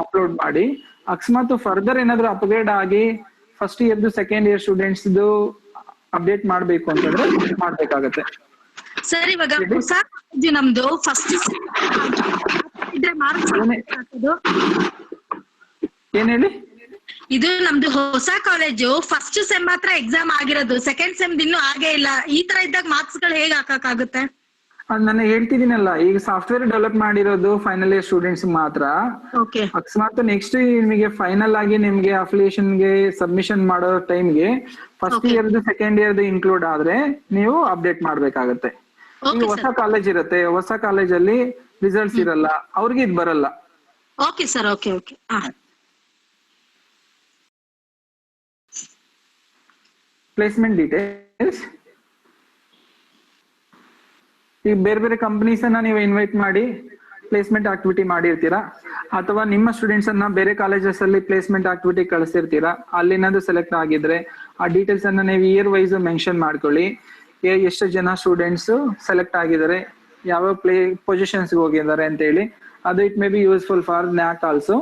ಅಪ್ಲೋಡ್ ಮಾಡಿ, ಅಕಸ್ಮಾತ್ ಫರ್ದರ್ ಏನಾದ್ರು ಅಪ್ಗ್ರೇಡ್ ಆಗಿ ಫಸ್ಟ್ ಇಯರ್ದು ಸೆಕೆಂಡ್ ಇಯರ್ ಸ್ಟೂಡೆಂಟ್ಸ್ ಅಪ್ಡೇಟ್ ಮಾಡ್ಬೇಕು ಅಂತಂದ್ರೆ ಮಾಡ್ಬೇಕಾಗತ್ತೆ. ಸರ್ ಇವಾಗ ಹೊಸ ಕಾಲೇಜ್ ನಮ್ದು ಫಸ್ಟ್ ಏನ್ ಹೇಳಿ? ಇದು ನಮ್ದು ಹೊಸ ಕಾಲೇಜು ಫಸ್ಟ್ ಸೆಮ್ ಮಾತ್ರ ಎಕ್ಸಾಮ್ ಆಗಿರೋದು, ಸೆಕೆಂಡ್ ಸೆಮ್ ಇನ್ನೂ ಆಗೇ ಇಲ್ಲ. ಈ ತರ ಇದ್ದಾಗ ಮಾರ್ಕ್ಸ್ ಗಳು ಹೇಗೆ ಹಾಕಕ್ಕಾಗುತ್ತೆ? ನಾನು ಹೇಳ್ತಿದ್ದೀನಲ್ಲ, ಈಗ ಸಾಫ್ಟ್ವೇರ್ ಡೆವಲಪ್ ಮಾಡಿರೋದು ಫೈನಲ್ ಇಯರ್ ಸ್ಟೂಡೆಂಟ್ಸ್ ಮಾತ್ರ. ಅಕಸ್ಮಾತ್ ನೆಕ್ಸ್ಟ್ ನಿಮಗೆ ಫೈನಲ್ ಆಗಿ ನಿಮ್ಗೆ ಅಫಿಲಿಯೇಷನ್ಗೆ ಸಬ್ಮಿಷನ್ ಮಾಡೋ ಟೈಮ್ಗೆ ಫಸ್ಟ್ ಇಯರ್ದು ಸೆಕೆಂಡ್ ಇಯರ್ದು ಇನ್ಕ್ಲೂಡ್ ಆದ್ರೆ ನೀವು ಅಪ್ಡೇಟ್ ಮಾಡ್ಬೇಕಾಗತ್ತೆ. ಈಗ ಹೊಸ ಕಾಲೇಜ್ ಇರುತ್ತೆ, ಹೊಸ ಕಾಲೇಜಲ್ಲಿ ರಿಸಲ್ಟ್ಸ್ ಇರಲ್ಲ, ಅವ್ರಿಗೆ ಇದು ಬರಲ್ಲ. Okay sir, okay okay. Placement details. ಈಗ ಬೇರೆ ಬೇರೆ ಕಂಪನೀಸ್ ಅನ್ನ ನೀವು ಇನ್ವೈಟ್ ಮಾಡಿ ಪ್ಲೇಸ್ಮೆಂಟ್ ಆಕ್ಟಿವಿಟಿ ಮಾಡಿರ್ತೀರಾ, ಅಥವಾ ನಿಮ್ಮ ಸ್ಟೂಡೆಂಟ್ಸ್ ಅನ್ನ ಬೇರೆ ಕಾಲೇಜಸ್ ಅಲ್ಲಿ ಪ್ಲೇಸ್ಮೆಂಟ್ ಆಕ್ಟಿವಿಟಿ ಕಳಿಸಿರ್ತೀರಾ. ಅಲ್ಲಿನಾದ್ರು ಸೆಲೆಕ್ಟ್ ಆಗಿದ್ರೆ ಆ ಡೀಟೇಲ್ಸ್ ಅನ್ನ ನೀವು ಇಯರ್ ವೈಸ್ ಮೆನ್ಷನ್ ಮಾಡ್ಕೊಳ್ಳಿ. ಎಷ್ಟು ಜನ ಸ್ಟೂಡೆಂಟ್ಸ್ ಸೆಲೆಕ್ಟ್ ಆಗಿದ್ದಾರೆ, ಯಾವ ಪೊಸಿಷನ್ಸ್ ಹೋಗಿದ್ದಾರೆ ಅಂತ ಹೇಳಿ. ಅದು it may be useful for NAAC also.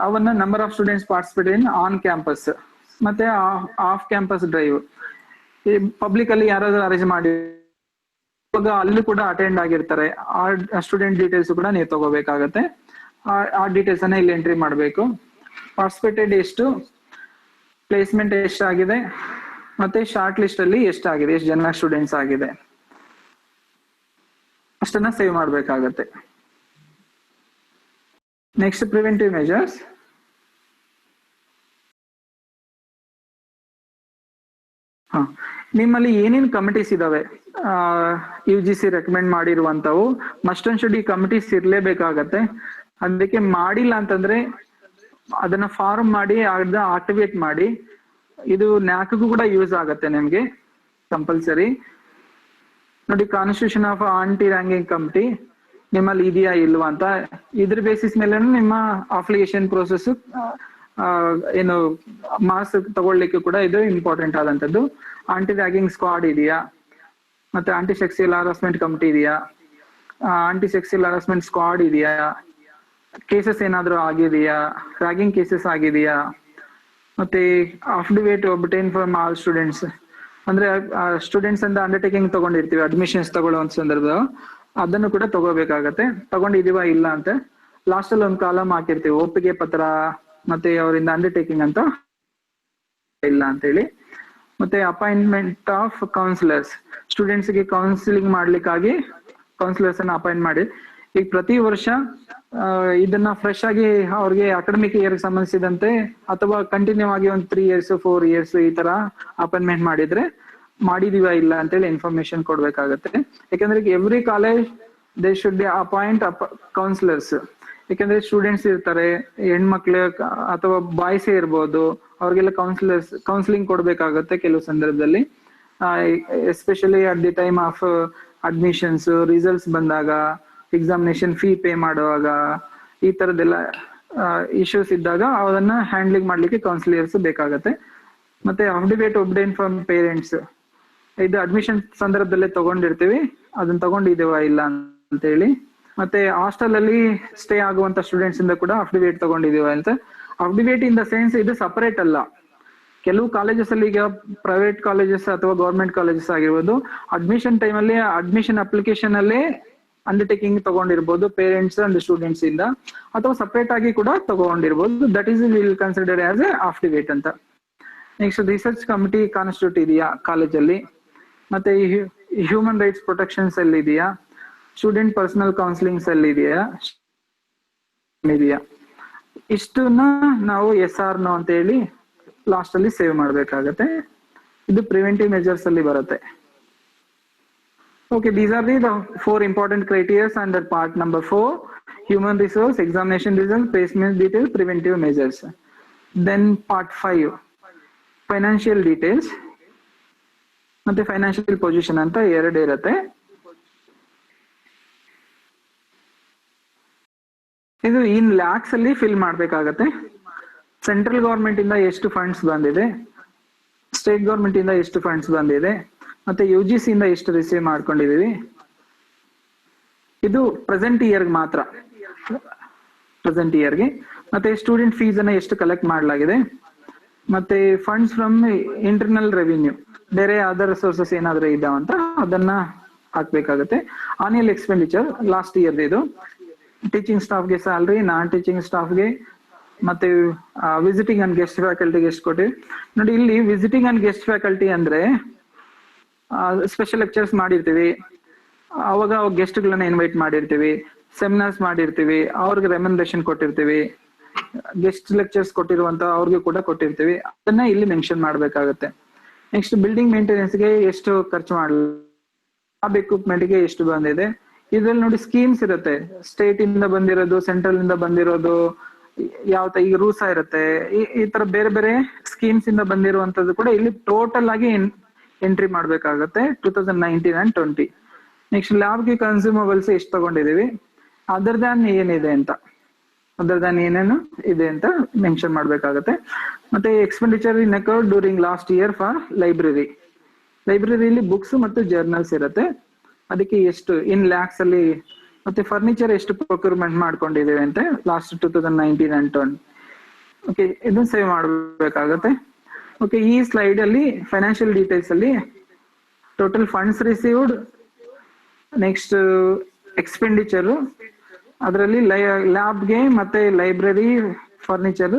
ಅವನ್ನ number of students participate in on campus ಮತ್ತೆ ಆಫ್ ಕ್ಯಾಂಪಸ್ ಡ್ರೈವ್. ಈ ಪಬ್ಲಿಕ್ ಅಲ್ಲಿ ಯಾರಾದ್ರೂ ಅರೇಂಜ್ ಮಾಡಿ ಅಲ್ಲೂ ಕೂಡ ಅಟೆಂಡ್ ಆಗಿರ್ತಾರೆ, ಆ ಸ್ಟೂಡೆಂಟ್ ಡೀಟೇಲ್ಸ್ ಕೂಡ ನೀವು ತಗೋಬೇಕಾಗತ್ತೆ. ಆ ಡೀಟೇಲ್ಸ್ ಅನ್ನ ಇಲ್ಲಿ ಎಂಟ್ರಿ ಮಾಡಬೇಕು. ಪಾರ್ಟಿಸಿಪೇಟೆಡ್ ಎಷ್ಟು, ಪ್ಲೇಸ್ಮೆಂಟ್ ಎಷ್ಟಾಗಿದೆ, ಮತ್ತೆ ಶಾರ್ಟ್ ಲಿಸ್ಟ್ ಅಲ್ಲಿ ಎಷ್ಟಾಗಿದೆ, ಎಷ್ಟು ಜನ ಸ್ಟೂಡೆಂಟ್ಸ್ ಆಗಿದೆ, ಅಷ್ಟನ್ನ ಸೇವ್ ಮಾಡ್ಬೇಕಾಗತ್ತೆ. Next preventive measures. ನಿಮ್ಮಲ್ಲಿ ಏನೇನು ಕಮಿಟೀಸ್ ಇದಾವೆ UGC ರೆಕಮೆಂಡ್ ಮಾಡಿರುವಂತವು ಮಸ್ಟ್ ಅಂಡ್ ಶುಡ್ ಈ ಕಮಿಟೀಸ್ ಇರ್ಲೇಬೇಕಾಗತ್ತೆ. ಅದಕ್ಕೆ ಮಾಡಿಲ್ಲ ಅಂತಂದ್ರೆ ಅದನ್ನ ಫಾರ್ಮ್ ಮಾಡಿ ಅದನ್ನ ಆಕ್ಟಿವೇಟ್ ಮಾಡಿ. ಇದು ನ್ಯಾಕ್ಗೂ ಕೂಡ ಯೂಸ್ ಆಗತ್ತೆ ನಿಮ್ಗೆ ಕಂಪಲ್ಸರಿ. ನೋಡಿ, constitution of anti ragging committee ನಿಮ್ಮಲ್ಲಿ ಇದೆಯಾ ಇಲ್ವಾ ಅಂತ, ಇದ್ರ ಬೇಸಿಸ್ ಮೇಲೆ ನಿಮ್ಮ ಅಪ್ಲಿಕೇಶನ್ ಪ್ರೋಸೆಸ್ ಏನು ಮಾರ್ಕ್ಸ್ ತಗೊಳ್ಳಿಕ್ಕೆ ಕೂಡ ಇದು ಇಂಪಾರ್ಟೆಂಟ್ ಆದಂತದ್ದು. ಆಂಟಿ ರ್ಯಾಗಿಂಗ್ ಸ್ಕ್ವಾಡ್ ಇದೆಯಾ, ಮತ್ತೆ ಆಂಟಿ ಸೆಕ್ಸುಯಲ್ ಹರಾಸ್ಮೆಂಟ್ ಕಮಿಟಿ ಇದೆಯಾ, ಆಂಟಿ ಸೆಕ್ಸುಯಲ್ ಹರಾಸ್ಮೆಂಟ್ ಸ್ಕ್ವಾಡ್ ಇದೆಯಾ, ಕೇಸಸ್ ಏನಾದ್ರು ಆಗಿದೆಯಾ, ರ್ಯಾಗಿಂಗ್ ಕೇಸಸ್ ಆಗಿದೆಯಾ, ಮತ್ತೆ affidavit obtain from all students. ಅಂದ್ರೆ ಸ್ಟೂಡೆಂಟ್ಸ್ ಅಂತ ಅಂಡರ್ಟೇಕಿಂಗ್ ತಗೊಂಡಿರ್ತೀವಿ ಅಡ್ಮಿಷನ್ಸ್ ತಗೊಳ್ಳುವಂತ ಸಂದರ್ಭ, ಅದನ್ನು ಕೂಡ ತಗೋಬೇಕಾಗತ್ತೆ. ತಗೊಂಡಿದೀವಾ ಇಲ್ಲ ಅಂತ ಲಾಸ್ಟ್ ಅಲ್ಲಿ ಒಂದು ಕಾಲಮ್ ಹಾಕಿರ್ತೀವಿ, ಒಪ್ಪಿಗೆ ಪತ್ರ ಮತ್ತೆ ಅವರಿಂದ ಅಂಡರ್ಟೇಕಿಂಗ್ ಅಂತ ಇಲ್ಲ ಅಂತ ಹೇಳಿ. ಮತ್ತೆ ಅಪಾಯಿಂಟ್ಮೆಂಟ್ ಆಫ್ ಕೌನ್ಸಿಲರ್ಸ್, ಸ್ಟೂಡೆಂಟ್ಸ್ ಗೆ ಕೌನ್ಸಿಲಿಂಗ್ ಮಾಡ್ಲಿಕ್ಕಾಗಿ ಕೌನ್ಸಿಲರ್ಸ್ ಅನ್ನ ಅಪಾಯಿಂಟ್ ಮಾಡಿ. ಈಗ ಪ್ರತಿ ವರ್ಷ ಇದನ್ನ ಫ್ರೆಶ್ ಆಗಿ ಅವ್ರಿಗೆ ಅಕಾಡೆಮಿಕ್ ಇಯರ್ ಸಂಬಂಧಿಸಿದಂತೆ ಅಥವಾ ಕಂಟಿನ್ಯೂ ಆಗಿ ಒಂದು 3 years 4 years ಈ ತರ ಅಪಾಯಿಂಟ್ಮೆಂಟ್ ಮಾಡಿದ್ರೆ ಮಾಡಿದೀವಾ ಇಲ್ಲ ಅಂತೇಳಿ ಇನ್ಫಾರ್ಮೇಶನ್ ಕೊಡ್ಬೇಕಾಗತ್ತೆ. ಯಾಕಂದ್ರೆ every college they should be appoint councillors. ಯಾಕಂದ್ರೆ ಸ್ಟೂಡೆಂಟ್ಸ್ ಇರ್ತಾರೆ, ಹೆಣ್ಮಕ್ಳು ಅಥವಾ ಬಾಯ್ಸೇ ಇರ್ಬೋದು, ಅವ್ರಿಗೆಲ್ಲ ಕೌನ್ಸಿಲಿಂಗ್ ಕೊಡ್ಬೇಕಾಗತ್ತೆ ಕೆಲವು ಸಂದರ್ಭದಲ್ಲಿ. Especially at the time of admissions, results ಬಂದಾಗ, ಎಕ್ಸಾಮಿನೇಷನ್ ಫೀ ಪೇ ಮಾಡುವಾಗ, ಈ ತರದೆಲ್ಲ ಇಶ್ಯೂಸ್ ಇದ್ದಾಗ ಅವನ್ನ ಹ್ಯಾಂಡ್ಲಿಂಗ್ ಮಾಡ್ಲಿಕ್ಕೆ ಕೌನ್ಸಿಲರ್ಸ್ ಬೇಕಾಗತ್ತೆ. ಮತ್ತೆ ಅಫಿಡವಿಟ್ ಒಬ್ಟೈನ್ ಫ್ರಮ್ ಪೇರೆಂಟ್ಸ್, ಇದು ಅಡ್ಮಿಷನ್ ಸಂದರ್ಭದಲ್ಲೇ ತಗೊಂಡಿರ್ತೀವಿ, ಅದನ್ನ ತಗೊಂಡಿದ್ದೇವಾ ಇಲ್ಲ ಅಂತ ಹೇಳಿ. ಮತ್ತೆ ಹಾಸ್ಟೆಲ್ ಅಲ್ಲಿ ಸ್ಟೇ ಆಗುವಂತ ಸ್ಟೂಡೆಂಟ್ಸ್ ಇಂದ ಕೂಡ ಅಫಿಡವಿಟ್ ತಗೊಂಡಿದೀವ ಅಂತ. ಅಫಿಡವಿಟ್ ಇನ್ ದ ಸೆನ್ಸ್ ಇದು ಸಪರೇಟ್ ಅಲ್ಲ. ಕೆಲವು ಕಾಲೇಜಸ್ ಅಲ್ಲಿ, ಈಗ ಪ್ರೈವೇಟ್ ಕಾಲೇಜಸ್ ಅಥವಾ ಗೌರ್ಮೆಂಟ್ ಕಾಲೇಜಸ್ ಆಗಿರ್ಬೋದು, ಅಡ್ಮಿಷನ್ ಟೈಮ್ ಅಲ್ಲಿ ಅಡ್ಮಿಷನ್ ಅಪ್ಲಿಕೇಶನ್ ಅಲ್ಲೇ ಅಂಡರ್ಟೇಕಿಂಗ್ ತಗೊಂಡಿರ್ಬೋದು ಪೇರೆಂಟ್ಸ್ ಅಂಡ್ ಸ್ಟೂಡೆಂಟ್ಸ್ ಇಂದ, ಅಥವಾ ಸಪರೇಟ್ ಆಗಿ ಕೂಡ ತಗೊಂಡಿರ್ಬೋದು. That is will consider as a affidavit ಅಂತ. ನೆಕ್ಸ್ಟ್ ರಿಸರ್ಚ್ ಕಮಿಟಿ ಕಾನ್ಸ್ಟಿಟ್ಯೂಟ್ ಇದೆಯಾ ಕಾಲೇಜಲ್ಲಿ, ಮತ್ತೆ ಹ್ಯೂಮನ್ ರೈಟ್ಸ್ ಪ್ರೊಟೆಕ್ಷನ್ ಸೆಲ್ ಇದೆಯಾ, ಸ್ಟೂಡೆಂಟ್ ಪರ್ಸನಲ್ ಕೌನ್ಸಿಲಿಂಗ್ ಸೆಲ್ ಇದೆಯಾ, ಇಷ್ಟನ್ನ ನಾವು SR ನೋ ಅಂತ ಹೇಳಿ ಲಾಸ್ಟ್ ಅಲ್ಲಿ ಸೇವ್ ಮಾಡ್ಬೇಕಾಗತ್ತೆ. ಇದು ಪ್ರಿವೆಂಟಿವ್ ಮೆಜರ್ಸ್ ಅಲ್ಲಿ ಬರುತ್ತೆ. Okay, these are the 4 important criteria under part number 4, human resource, examination results, placement details, preventive measures. Then part 5, financial details. ಮತ್ತೆ ಫೈನಾನ್ಷಿಯಲ್ ಪೊಸಿಷನ್ ಅಂತ 2 ಇರುತ್ತೆ. ಇದು ಇನ್ ಲ್ಯಾಕ್ಸ್ ಅಲ್ಲಿ ಫಿಲ್ ಮಾಡ್ಬೇಕಾಗತ್ತೆ. ಸೆಂಟ್ರಲ್ ಗವರ್ಮೆಂಟ್ ಇಂದ ಎಷ್ಟು ಫಂಡ್ಸ್ ಬಂದಿದೆ, ಸ್ಟೇಟ್ ಗವರ್ಮೆಂಟ್ ಇಂದ ಎಷ್ಟು ಫಂಡ್ಸ್ ಬಂದಿದೆ, ಮತ್ತೆ UGC ಇಂದ ಎಷ್ಟು ರಿಸೀವ್ ಮಾಡ್ಕೊಂಡಿದೀವಿ, ಇದು ಪ್ರೆಸೆಂಟ್ ಇಯರ್ ಮಾತ್ರ, ಪ್ರೆಸೆಂಟ್ ಇಯರ್ಗೆ. ಮತ್ತೆ ಸ್ಟೂಡೆಂಟ್ ಫೀಸ್ ಅನ್ನ ಎಷ್ಟು ಕಲೆಕ್ಟ್ ಮಾಡಲಾಗಿದೆ, ಮತ್ತೆ ಫಂಡ್ಸ್ ಫ್ರಮ್ ಇಂಟರ್ನಲ್ ರೆವಿನ್ಯೂ, ಬೇರೆ ಅದರ್ ಸೋರ್ಸಸ್ ಏನಾದ್ರು ಇದಾವಂತ ಅದನ್ನ ಹಾಕ್ಬೇಕಾಗತ್ತೆ. ಆನ್ಯುವಲ್ ಎಕ್ಸ್ಪೆಂಡಿಚರ್ ಲಾಸ್ಟ್ ಇಯರ್ ಇದು, ಟೀಚಿಂಗ್ ಸ್ಟಾಫ್ಗೆ ಸ್ಯಾಲ್ರಿ, ನಾನ್ ಟೀಚಿಂಗ್ ಸ್ಟಾಫ್ಗೆ, ಮತ್ತೆ ವಿಸಿಟಿಂಗ್ ಅಂಡ್ ಗೆಸ್ಟ್ ಫ್ಯಾಕಲ್ಟಿಗೆ ಎಷ್ಟು ಕೊಟ್ಟಿವಿ. ನೋಡಿ ಇಲ್ಲಿ ವಿಸಿಟಿಂಗ್ ಅಂಡ್ ಗೆಸ್ಟ್ ಫ್ಯಾಕಲ್ಟಿ ಅಂದ್ರೆ ಸ್ಪೆಷಲ್ ಲೆಕ್ಚರ್ಸ್ ಮಾಡಿರ್ತೀವಿ, ಅವಾಗ ಗೆಸ್ಟ್ ಗಳನ್ನ ಇನ್ವೈಟ್ ಮಾಡಿರ್ತೀವಿ, ಸೆಮಿನಾರ್ಸ್ ಮಾಡಿರ್ತೀವಿ, ಅವ್ರಿಗೆ ರೆಮ್ಯುನರೇಷನ್ ಕೊಟ್ಟಿರ್ತೀವಿ, ಗೆಸ್ಟ್ ಲೆಕ್ಚರ್ಸ್ ಕೊಟ್ಟಿರುವಂತ ಅವ್ರಿಗೆ ಕೂಡ ಕೊಟ್ಟಿರ್ತೀವಿ, ಅದನ್ನ ಇಲ್ಲಿ ಮೆನ್ಷನ್ ಮಾಡ್ಬೇಕಾಗತ್ತೆ. ನೆಕ್ಸ್ಟ್ ಬಿಲ್ಡಿಂಗ್ ಮೇಂಟೆನೆನ್ಸ್ ಗೆ ಎಷ್ಟು ಖರ್ಚು ಮಾಡಲ, ಲ್ಯಾಬ್ ಎಕ್ವಿಪ್ಮೆಂಟ್ ಗೆ ಎಷ್ಟು ಬಂದಿದೆ. ಇದ್ರಲ್ಲಿ ನೋಡಿ ಸ್ಕೀಮ್ಸ್ ಇರುತ್ತೆ, ಸ್ಟೇಟ್ ಇಂದ ಬಂದಿರೋದು, ಸೆಂಟ್ರಲ್ ಇಂದ ಬಂದಿರೋದು, ಯಾವ ಈಗ ರೂಲ್ಸ್ ಇರುತ್ತೆ, ಈ ತರ ಬೇರೆ ಬೇರೆ ಸ್ಕೀಮ್ಸ್ ಇಂದ ಬಂದಿರುವಂತದ್ದು ಕೂಡ ಇಲ್ಲಿ ಟೋಟಲ್ ಆಗಿ ಎಂಟ್ರಿ ಮಾಡ್ಬೇಕಾಗತ್ತೆ 2019 and 20. ನೆಕ್ಸ್ಟ್ ಲ್ಯಾಬ್ಗೆ ಕನ್ಸ್ಯೂಮಬಲ್ಸ್ ಎಷ್ಟು ತಗೊಂಡಿದೀವಿ, ಅದರ್ ದ್ಯಾನ್ ಏನಿದೆ ಅಂತ, ಅದರ್ ದ್ಯಾನ್ ಏನೇನು ಇದೆ ಅಂತ ಮೆನ್ಷನ್ ಮಾಡ್ಬೇಕಾಗತ್ತೆ. ಮತ್ತೆ expenditure in account during last year for library, ಲೈಬ್ರರಿಲಿ ಬುಕ್ಸ್ ಮತ್ತು ಜರ್ನಲ್ಸ್ ಇರುತ್ತೆ, ಅದಕ್ಕೆ ಎಷ್ಟು ಇನ್ ಲ್ಯಾಕ್ಸ್ ಅಲ್ಲಿ. ಮತ್ತೆ ಫರ್ನಿಚರ್ ಎಷ್ಟು ಪ್ರೊಕ್ಯೂರ್ಮೆಂಟ್ ಮಾಡ್ಕೊಂಡಿದೀವಿ ಅಂತ ಲಾಸ್ಟ್ 2019 and 20. ಓಕೆ, ಇದನ್ನ ಸೇವ್ ಮಾಡ್ಬೇಕಾಗತ್ತೆ. ಓಕೆ, ಈ ಸ್ಲೈಡ್ ಅಲ್ಲಿ ಫೈನಾನ್ಷಿಯಲ್ ಡೀಟೇಲ್ಸ್ ಅಲ್ಲಿ total funds received, next expenditure, ಅದರಲ್ಲಿ ಲ್ಯಾಬ್ಗೆ ಮತ್ತೆ ಲೈಬ್ರರಿ, ಫರ್ನಿಚರ್,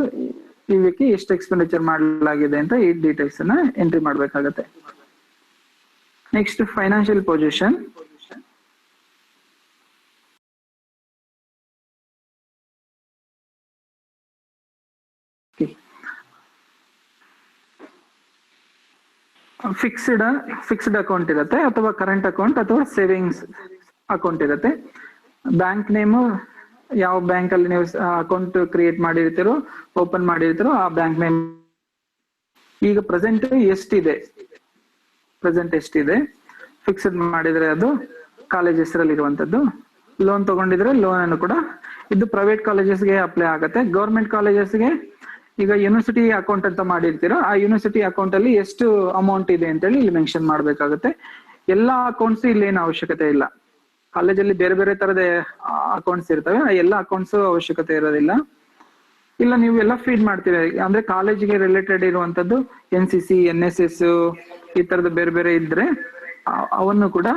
ಇವಕ್ಕೆ ಎಷ್ಟು ಎಕ್ಸ್ಪೆಂಡಿಚರ್ ಮಾಡಲಾಗಿದೆ ಅಂತ ಈ ಡೀಟೇಲ್ಸ್ ಅನ್ನ ಎಂಟ್ರಿ ಮಾಡ್ಬೇಕಾಗತ್ತೆ. Next financial position. Fixed account ಇರುತ್ತೆ, ಅಥವಾ ಕರೆಂಟ್ ಅಕೌಂಟ್ ಅಥವಾ ಸೇವಿಂಗ್ಸ್ ಅಕೌಂಟ್ ಇರುತ್ತೆ. ಬ್ಯಾಂಕ್ ನೇಮು ಯಾವ ಬ್ಯಾಂಕ್ ಅಲ್ಲಿ ನೀವು ಅಕೌಂಟ್ ಕ್ರಿಯೇಟ್ ಮಾಡಿರ್ತೀರೋ, ಓಪನ್ ಮಾಡಿರ್ತೀರೋ ಆ ಬ್ಯಾಂಕ್ ನೇಮ್. ಈಗ ಪ್ರೆಸೆಂಟ್ ಎಷ್ಟಿದೆ, ಫಿಕ್ಸ್ಡ್ ಮಾಡಿದ್ರೆ ಅದು ಕಾಲೇಜ್ ಹೆಸರಲ್ಲಿ ಇರುವಂತದ್ದು. ಲೋನ್ ತಗೊಂಡಿದ್ರೆ ಲೋನ್ ಅನ್ನು ಕೂಡ, ಇದು ಪ್ರೈವೇಟ್ ಕಾಲೇಜಸ್ಗೆ ಅಪ್ಲೈ ಆಗುತ್ತೆ. ಗೌರ್ಮೆಂಟ್ ಕಾಲೇಜಸ್ಗೆ ಈಗ ಯೂನಿವರ್ಸಿಟಿ ಅಕೌಂಟ್ ಅಂತ ಮಾಡಿರ್ತೀರೋ, ಆ ಯೂನಿವರ್ಸಿಟಿ ಅಕೌಂಟ್ ಅಲ್ಲಿ ಎಷ್ಟು ಅಮೌಂಟ್ ಇದೆ ಅಂತ ಹೇಳಿ ಇಲ್ಲಿ ಮೆನ್ಷನ್ ಮಾಡ್ಬೇಕಾಗುತ್ತೆ. ಎಲ್ಲಾ ಅಕೌಂಟ್ಸ್ ಇಲ್ಲಿ ಏನು ಅವಶ್ಯಕತೆ ಇಲ್ಲ. ಕಾಲೇಜಲ್ಲಿ ಬೇರೆ ಬೇರೆ ತರದ ಅಕೌಂಟ್ಸ್ ಇರ್ತವೆ, ಆ ಎಲ್ಲಾ ಅಕೌಂಟ್ಸ್ ಅವಶ್ಯಕತೆ ಇರೋದಿಲ್ಲ. ಇಲ್ಲ ನೀವು ಎಲ್ಲ ಫೀಡ್ ಮಾಡ್ತೀವಿ ಅಂದ್ರೆ ಕಾಲೇಜಿಗೆ ರಿಲೇಟೆಡ್ ಇರುವಂತದ್ದು NCC, NSS ಈ ತರದ ಬೇರೆ ಬೇರೆ ಇದ್ರೆ ಅವನ್ನು ಕೂಡ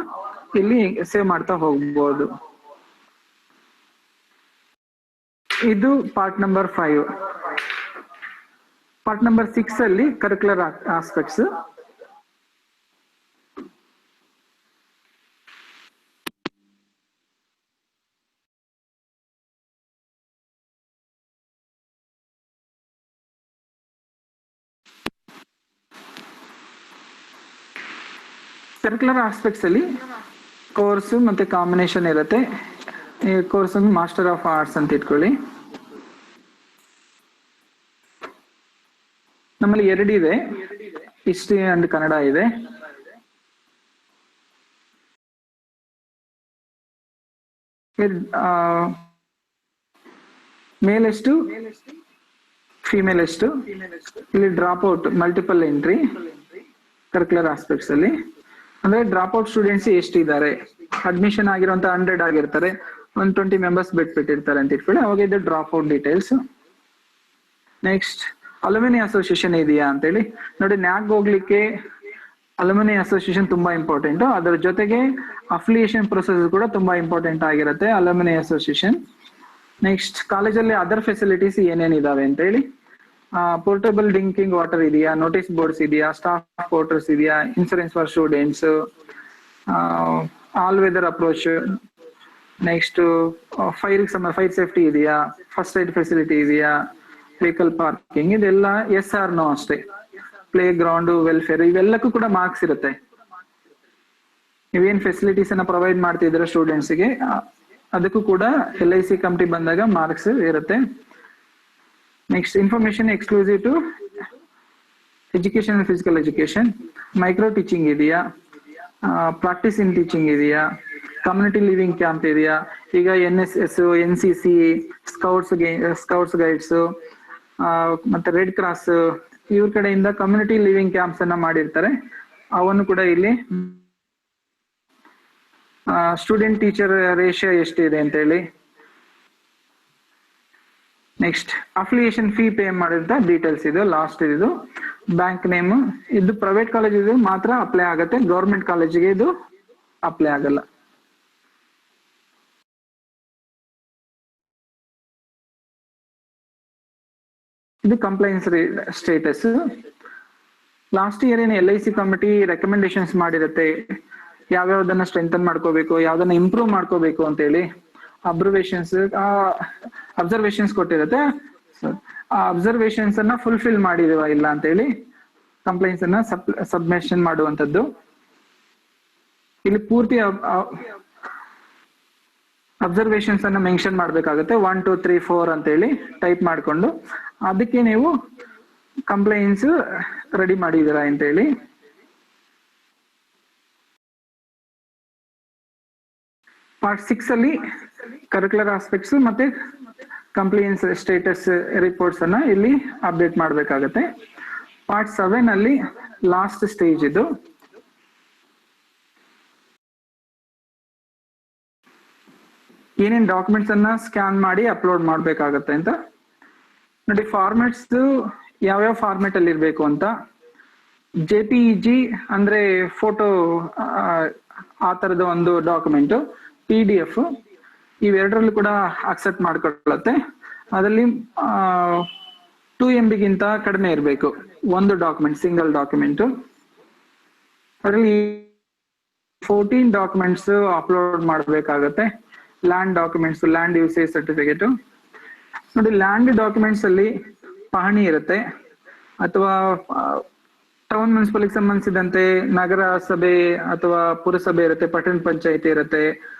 ಇಲ್ಲಿ ಸೇವ್ ಮಾಡ್ತಾ ಹೋಗ್ಬೋದು. ಇದು ಪಾರ್ಟ್ ನಂಬರ್ 5. ಪಾರ್ಟ್ ನಂಬರ್ 6 ಅಲ್ಲಿ ಕರಿಕ್ಯುಲರ್ ಆಸ್ಪೆಕ್ಟ್ಸ್. ಕರಿಕ್ಯುಲರ್ ಆಸ್ಪೆಕ್ಟ್ಸ್ ಅಲ್ಲಿ ಕೋರ್ಸ್ ಮತ್ತೆ ಕಾಂಬಿನೇಷನ್ ಇರುತ್ತೆ. ಈ ಕೋರ್ಸ್ ಒಂದು ಮಾಸ್ಟರ್ ಆಫ್ ಆರ್ಟ್ಸ್ ಅಂತ ಇಟ್ಕೊಳ್ಳಿ. ನಮ್ಮಲ್ಲಿ 2 ಇದೆ, ಹಿಸ್ಟ್ರಿ ಅಂಡ್ ಕನ್ನಡ ಇದೆ. ಮೇಲ್ ಎಷ್ಟು, ಫಿಮೇಲ್ ಎಷ್ಟು, ಇಲ್ಲಿ drop out multiple entry curricular aspects ಅಲ್ಲಿ. ಅಂದ್ರೆ ಡ್ರಾಪ್ ಔಟ್ ಸ್ಟೂಡೆಂಟ್ಸ್ ಎಷ್ಟಿದ್ದಾರೆ, ಅಡ್ಮಿಷನ್ ಆಗಿರುವಂತ 100 ಆಗಿರ್ತಾರೆ, 120 ಮೆಂಬರ್ಸ್ ಬಿಟ್ಟಿರ್ತಾರೆ ಅಂತ ಇಟ್ಕೊಳ್ಳಿ, ಅವಾಗ ಇದು drop out details. Next alumni association ಇದೆಯಾ ಅಂತೇಳಿ ನೋಡಿ. ನ್ಯಾಗ್ ಹೋಗ್ಲಿಕ್ಕೆ ಅಲ್ಯುಮಿನಿ ಅಸೋಸಿಯೇಷನ್ ತುಂಬಾ ಇಂಪಾರ್ಟೆಂಟ್. ಅದರ ಜೊತೆಗೆ ಅಫಿಲಿಯೇಷನ್ ಪ್ರೊಸೆಸ್ ಕೂಡ ತುಂಬಾ ಇಂಪಾರ್ಟೆಂಟ್ ಆಗಿರುತ್ತೆ ಅಲ್ಯುಮಿನಿ ಅಸೋಸಿಯೇಷನ್. ನೆಕ್ಸ್ಟ್ ಕಾಲೇಜಲ್ಲಿ ಅದರ್ ಫೆಸಿಲಿಟೀಸ್ ಏನೇನಿದಾವೆ ಅಂತ ಹೇಳಿ, ಪೋರ್ಟಬಲ್ ಡ್ರಿಂಕಿಂಗ್ ವಾಟರ್ ಇದೆಯಾ, ನೋಟಿಸ್ ಬೋರ್ಡ್ಸ್ ಇದೆಯಾ, ಸ್ಟಾಫ್ ಕ್ವಾರ್ಟರ್ಸ್ ಇದೆಯಾ, insurance for students, all weather approach, next fire safety ಇದೆಯಾ, ಫಸ್ಟ್ ಏಡ್ ಫೆಸಿಲಿಟಿ ಇದೆಯಾ, ವೆಹಿಕಲ್ ಪಾರ್ಕಿಂಗ್, ಇದೆಲ್ಲ ಎಸ್ ಆರ್ ನೋ ಅಷ್ಟೇ. ಪ್ಲೇ ಗ್ರೌಂಡ್, ವೆಲ್ಫೇರ್ ಇವೆಲ್ಲಕ್ಕೂ ಕೂಡ ಮಾರ್ಕ್ಸ್ ಇರುತ್ತೆ. ನೀವೇನ್ ಫೆಸಿಲಿಟೀಸ್ ಅನ್ನ ಪ್ರೊವೈಡ್ ಮಾಡ್ತಿದ್ದೀರಾ ಸ್ಟೂಡೆಂಟ್ಸ್ಗೆ ಅದಕ್ಕೂ ಕೂಡ LIC ಕಮಿಟಿ ಬಂದಾಗ ಮಾರ್ಕ್ಸ್ ಇರುತ್ತೆ. Next information exclusive to education and physical education, micro teaching ಇದೆಯಾ, ಪ್ರಾಕ್ಟೀಸ್ ಇನ್ ಟೀಚಿಂಗ್ ಇದೆಯಾ, ಕಮ್ಯುನಿಟಿ ಲಿವಿಂಗ್ ಕ್ಯಾಂಪ್ ಇದೆಯಾ. ಈಗ NSS, NCC, ಸ್ಕೌಟ್ಸ್ ಗೈಡ್ಸ್ ಮತ್ತೆ ರೆಡ್ ಕ್ರಾಸ್ ಇವ್ರ ಕಡೆಯಿಂದ ಕಮ್ಯುನಿಟಿ ಲಿವಿಂಗ್ ಕ್ಯಾಂಪ್ಸ್ ಅನ್ನ ಮಾಡಿರ್ತಾರೆ. ಅವನ್ನು ಕೂಡ ಇಲ್ಲಿ ಸ್ಟೂಡೆಂಟ್ ಟೀಚರ್ ರೇಷಿಯೋ ಎಷ್ಟಿದೆ ಅಂತ ಹೇಳಿ. ನೆಕ್ಸ್ಟ್ ಅಫಿಲಿಯೇಷನ್ ಫೀ ಪೇ ಮಾಡಿದ ಡೀಟೇಲ್ಸ್ ಇದು ಲಾಸ್ಟ್. ಇದು ಬ್ಯಾಂಕ್ ನೇಮ್. ಇದು ಪ್ರೈವೇಟ್ ಕಾಲೇಜ್ ಇದು ಮಾತ್ರ ಅಪ್ಲೈ ಆಗುತ್ತೆ, ಗೌರ್ಮೆಂಟ್ ಕಾಲೇಜಿಗೆ ಇದು ಅಪ್ಲೈ ಆಗಲ್ಲ. ಇದು ಕಂಪ್ಲೈನ್ಸ್ ಸ್ಟೇಟಸ್. ಲಾಸ್ಟ್ ಇಯರ್ ಏನು LIC ಕಮಿಟಿ ರೆಕಮೆಂಡೇಶನ್ಸ್ ಮಾಡಿರುತ್ತೆ, ಯಾವ್ಯಾವ್ದನ್ನ ಸ್ಟ್ರೆಂಥನ್ ಮಾಡ್ಕೋಬೇಕು, ಯಾವ್ದನ್ನ ಇಂಪ್ರೂವ್ ಮಾಡ್ಕೋಬೇಕು ಅಂತ ಹೇಳಿ ಅಬ್ಸರ್ವೇಷನ್ಸ್ ಕೊಟ್ಟಿರುತ್ತೆ. ಆ ಅಬ್ಸರ್ವೇಷನ್ಸ್ ಅನ್ನ ಫುಲ್ಫಿಲ್ ಮಾಡಿದೀವ ಇಲ್ಲ ಅಂತ ಹೇಳಿ ಕಂಪ್ಲೈನ್ಸ್ ಅನ್ನ ಸಬ್ಮಿಷನ್ ಮಾಡುವಂತದ್ದು. ಇಲ್ಲಿ ಪೂರ್ತಿ ಅಬ್ಸರ್ವೇಷನ್ಸ್ ಅನ್ನ ಮೆನ್ಷನ್ ಮಾಡ್ಬೇಕಾಗುತ್ತೆ. 1, 2, 3, 4 ಅಂತ ಹೇಳಿ ಟೈಪ್ ಮಾಡ್ಕೊಂಡು ಅದಕ್ಕೆ ನೀವು ಕಂಪ್ಲೈನ್ಸ್ ರೆಡಿ ಮಾಡಿದೀರಾ ಅಂತ ಹೇಳಿ. ಪಾರ್ಟ್ 6 ಅಲ್ಲಿ ಕರಿಕ್ಯುಲರ್ ಆಸ್ಪೆಕ್ಟ್ಸ್ ಮತ್ತೆ ಕಂಪ್ಲೈನ್ಸ್ ಸ್ಟೇಟಸ್ ರಿಪೋರ್ಟ್ಸ್ ಅನ್ನ ಇಲ್ಲಿ ಅಪ್ಡೇಟ್ ಮಾಡ್ಬೇಕಾಗತ್ತೆ. ಪಾರ್ಟ್ 7 ಅಲ್ಲಿ ಲಾಸ್ಟ್ ಸ್ಟೇಜ್ ಇದು. ಏನೇನ್ ಡಾಕ್ಯುಮೆಂಟ್ಸ್ ಅನ್ನ ಸ್ಕ್ಯಾನ್ ಮಾಡಿ ಅಪ್ಲೋಡ್ ಮಾಡ್ಬೇಕಾಗತ್ತೆ ಅಂತ ನೋಡಿ. ಫಾರ್ಮೆಟ್ಸ್ ಯಾವ್ಯಾವ ಫಾರ್ಮೆಟ್ ಅಲ್ಲಿ ಇರ್ಬೇಕು ಅಂತ, JPEG ಅಂದ್ರೆ ಫೋಟೋ ಆ ತರದ ಒಂದು ಡಾಕ್ಯುಮೆಂಟ್, PDF ಇವೆರಡರಲ್ಲೂ ಕೂಡ ಅಕ್ಸೆಪ್ಟ್ ಮಾಡ್ಕೊಳ್ಳುತ್ತೆ. ಅದರಲ್ಲಿ 2 MB ಗಿಂತ ಕಡಿಮೆ ಇರಬೇಕು ಒಂದು ಡಾಕ್ಯುಮೆಂಟ್, ಸಿಂಗಲ್ ಡಾಕ್ಯುಮೆಂಟ್. ಅದರಲ್ಲಿ 14 ಡಾಕ್ಯುಮೆಂಟ್ಸ್ ಅಪ್ಲೋಡ್ ಮಾಡಬೇಕಾಗತ್ತೆ. Land documents, land usage certificate ನೋಡಿ. ಲ್ಯಾಂಡ್ ಡಾಕ್ಯುಮೆಂಟ್ಸ್ ಅಲ್ಲಿ ಪಹಣಿ ಇರುತ್ತೆ, ಅಥವಾ ಟೌನ್ ಮುನ್ಸಿಪಲ್ಗೆ ಸಂಬಂಧಿಸಿದಂತೆ ನಗರ ಸಭೆ ಅಥವಾ ಪುರಸಭೆ ಇರುತ್ತೆ, ಪಟ್ಟಣ ಪಂಚಾಯತಿ ಇರುತ್ತೆ,